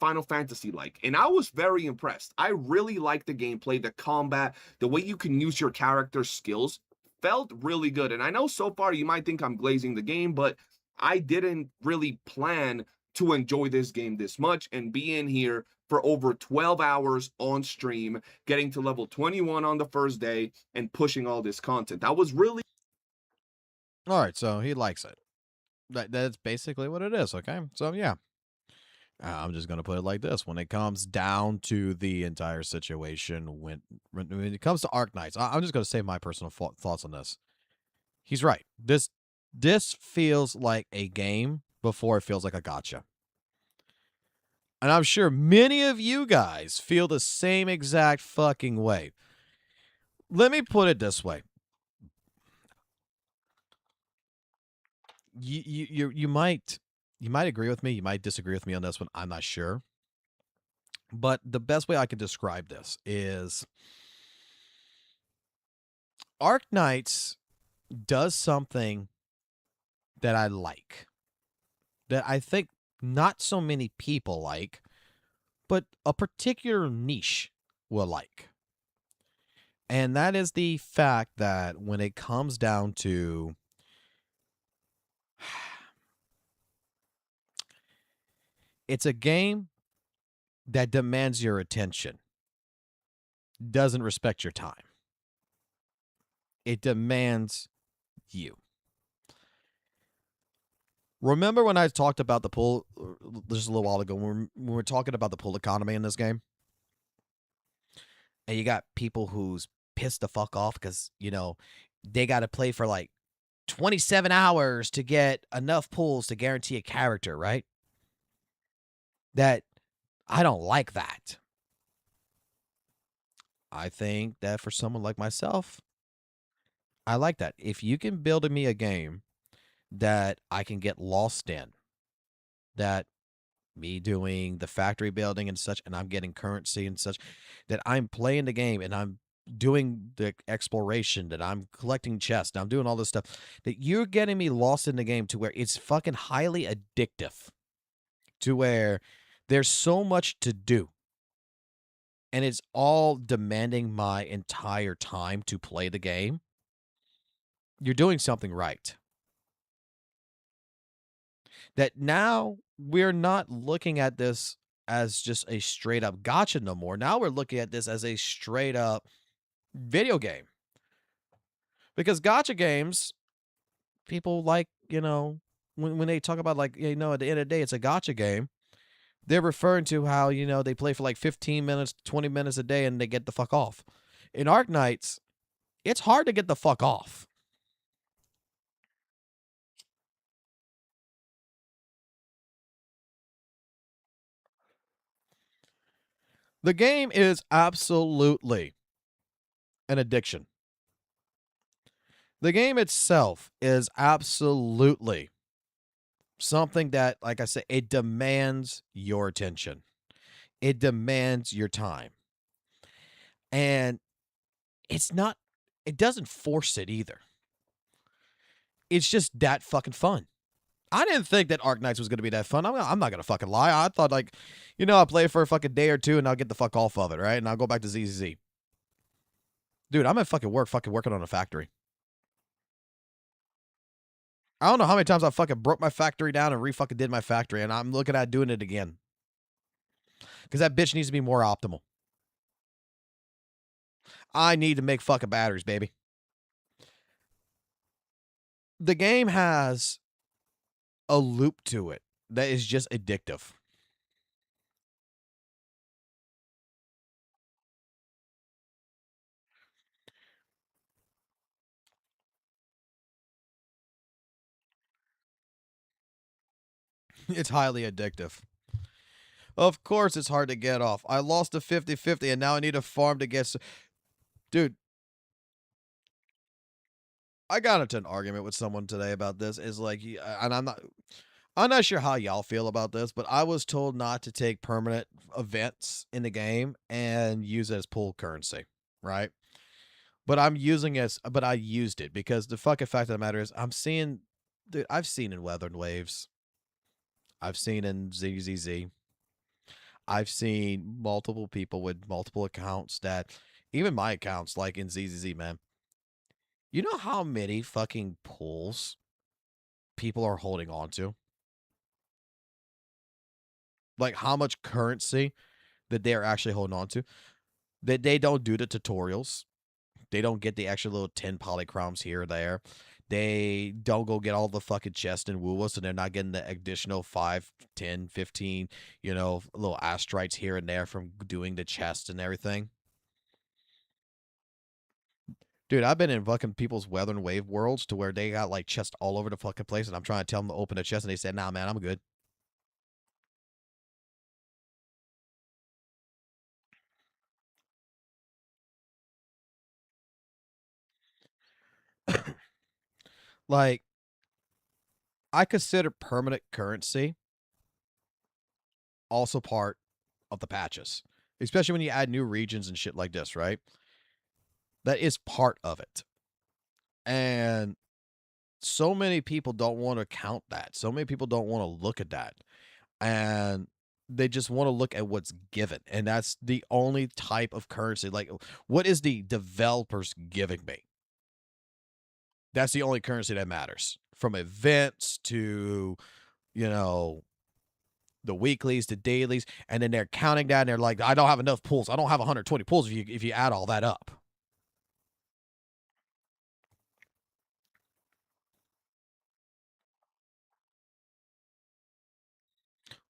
Final Fantasy like, and I was very impressed. I really liked the gameplay, the combat, the way you can use your character's skills felt really good. And I know so far you might think I'm glazing the game, but I didn't really plan to enjoy this game this much and be in here for over 12 hours on stream, getting to level 21 on the first day and pushing all this content. That was really... All right, so he likes it. That's basically what it is, okay? So, yeah. I'm just going to put it like this. When it comes down to the entire situation, when it comes to Arc Knights, I'm just going to say my personal thoughts on this. He's right. This feels like a game before it feels like a gacha. And I'm sure many of you guys feel the same exact fucking way. Let me put it this way. You might agree with me, you might disagree with me on this one, I'm not sure. But the best way I can describe this is Arc Knights does something that I like, that I think not so many people like, but a particular niche will like. And that is the fact that when it comes down to it's a game that demands your attention, doesn't respect your time. It demands you. Remember when I talked about the pool just a little while ago, when we were talking about the pool economy in this game? And you got people who's pissed the fuck off because, you know, they got to play for like 27 hours to get enough pulls to guarantee a character, right? That I don't like that. I think that for someone like myself, I like that. If you can build me a game that I can get lost in, that me doing the factory building and such, and I'm getting currency and such, that I'm playing the game and I'm doing the exploration, that I'm collecting chests, I'm doing all this stuff, that you're getting me lost in the game to where it's fucking highly addictive, to where there's so much to do and it's all demanding my entire time to play the game, you're doing something right. That now we're not looking at this as just a straight up gacha no more. Now we're looking at this as a straight up video game. Because gacha games, people like, you know, when they talk about like, you know, at the end of the day, it's a gacha game, they're referring to how, you know, they play for like 15 minutes, 20 minutes a day and they get the fuck off. In Arc Knights, it's hard to get the fuck off. The game is absolutely an addiction. The game itself is absolutely something that, like I said, it demands your attention. It demands your time. And it doesn't force it either. It's just that fucking fun. I didn't think that Arc Knights was going to be that fun. I'm not going to fucking lie. I thought, like, I'll play for a fucking day or two and I'll get the fuck off of it, right? And I'll go back to ZZZ. Dude, I'm at fucking working on a factory. I don't know how many times I fucking broke my factory down and re-fucking did my factory, and I'm looking at doing it again. Because that bitch needs to be more optimal. I need to make fucking batteries, baby. The game has a loop to it that is just addictive. It's highly addictive. Of course it's hard to get off. I lost a 50-50 and now I need a farm to get... Dude. I got into an argument with someone today about this. Is like, and I'm not sure how y'all feel about this, but I was told not to take permanent events in the game and use it as pool currency, right? But I used it because the fucking fact of the matter is dude, I've seen in Weathered Waves. I've seen in ZZZ. I've seen multiple people with multiple accounts that, even my accounts, like in ZZZ, man. You know how many fucking pools people are holding on to? Like how much currency that they're actually holding on to? That they don't do the tutorials. They don't get the extra little 10 polychromes here or there. They don't go get all the fucking chests in WUWA, so they're not getting the additional 5, 10, 15, little astrites here and there from doing the chests and everything. Dude, I've been in fucking people's Weather and Wave worlds to where they got like chests all over the fucking place, and I'm trying to tell them to open a chest, and they said, "Nah, man, I'm good." Like, I consider permanent currency also part of the patches, especially when you add new regions and shit like this, right? That is part of it. And so many people don't want to count that. So many people don't want to look at that. And they just want to look at what's given. And that's the only type of currency. Like, what is the developers giving me? That's the only currency that matters. From events to, the weeklies to dailies. And then they're counting that and they're like, I don't have enough pulls. I don't have 120 pulls if you add all that up.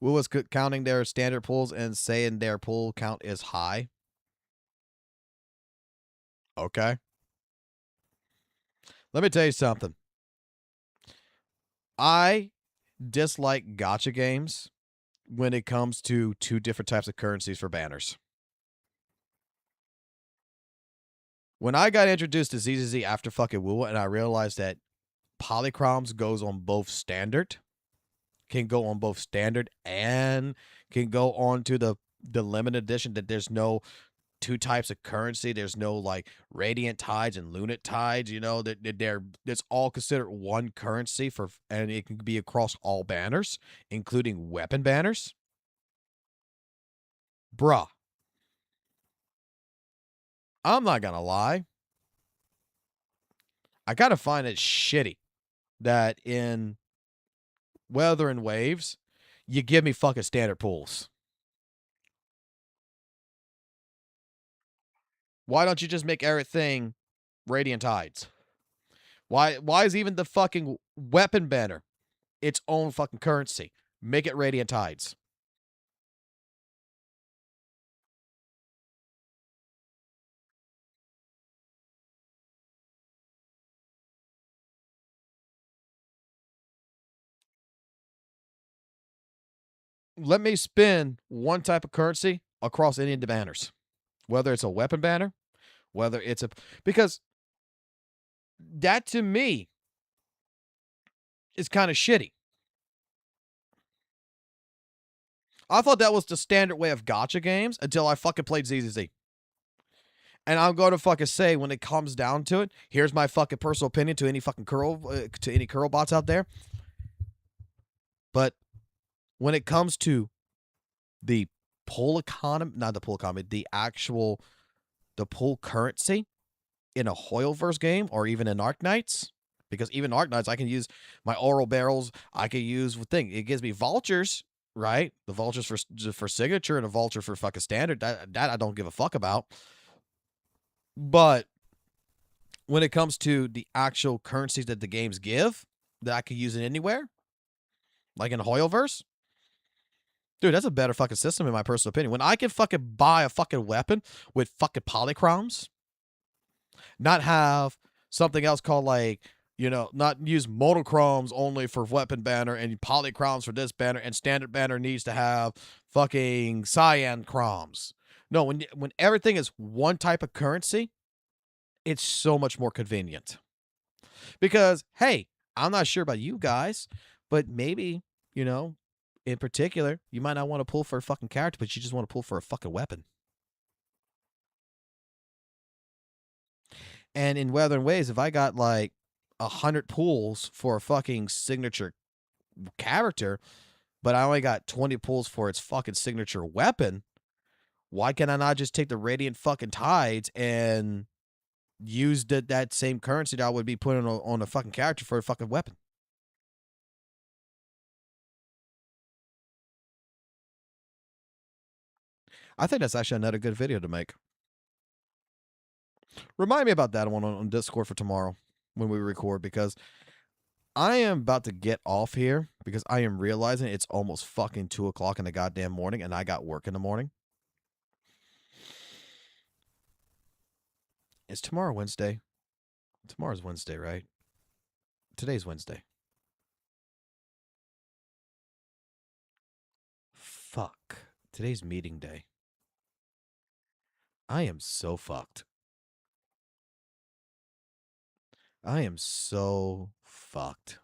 Who was counting their standard pulls and saying their pull count is high? Okay. Let me tell you something. I dislike gacha games when it comes to two different types of currencies for banners. When I got introduced to ZZZ after fucking WUWA and I realized that polychromes goes on both standard, can go on both standard and can go on to the limited edition, that there's no two types of currency. There's no like radiant tides and lunate tides, that it's all considered one currency and it can be across all banners, including weapon banners. Bruh. I'm not gonna lie. I gotta find it shitty that in Weather and Waves, you give me fucking standard pools. Why don't you just make everything Radiant Tides? Why is even the fucking weapon banner its own fucking currency? Make it Radiant Tides. Let me spin one type of currency across any of the banners. Whether it's a weapon banner, whether it's because that to me is kind of shitty. I thought that was the standard way of gacha games until I fucking played ZZZ. And I'm going to fucking say, when it comes down to it, here's my fucking personal opinion to any fucking curl bots out there. But when it comes to the pool economy, not the pool economy, the pool currency in a Hoyleverse game or even in Arknights, because even Arknights, I can use my oral barrels. I can use thing. It gives me vultures, right? The vultures for signature and a vulture for fucking standard. That I don't give a fuck about. But when it comes to the actual currencies that the games give that I could use it anywhere, like in Hoyleverse, dude, that's a better fucking system in my personal opinion. When I can fucking buy a fucking weapon with fucking polychromes, not have something else called like, you know, not use monochromes only for weapon banner and polychromes for this banner, and standard banner needs to have fucking cyan chromes. No, when everything is one type of currency, it's so much more convenient. Because, hey, I'm not sure about you guys, but maybe, you know, in particular, you might not want to pull for a fucking character, but you just want to pull for a fucking weapon. And in Weather and Waves, if I got like 100 pulls for a fucking signature character, but I only got 20 pulls for its fucking signature weapon, why can I not just take the Radiant fucking Tides and use that same currency that I would be putting on a fucking character for a fucking weapon? I think that's actually another good video to make. Remind me about that one on Discord for tomorrow when we record, because I am about to get off here because I am realizing it's almost fucking 2 o'clock in the goddamn morning and I got work in the morning. Is tomorrow Wednesday? Tomorrow's Wednesday, right? Today's Wednesday. Fuck. Today's meeting day. I am so fucked. I am so fucked.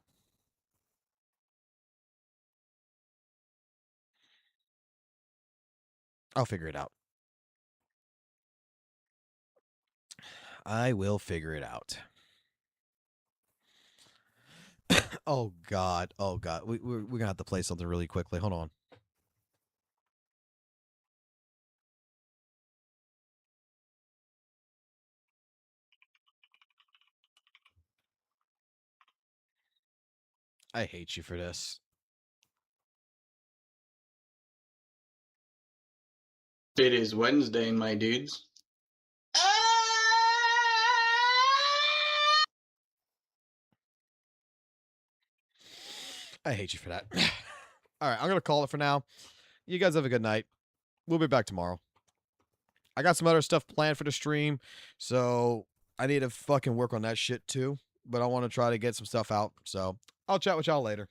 I'll figure it out. I will figure it out. Oh, God. Oh, God. We're going to have to play something really quickly. Hold on. I hate you for this. It is Wednesday, my dudes. I hate you for that. All right, I'm going to call it for now. You guys have a good night. We'll be back tomorrow. I got some other stuff planned for the stream, so I need to fucking work on that shit too. But I want to try to get some stuff out. So I'll chat with y'all later.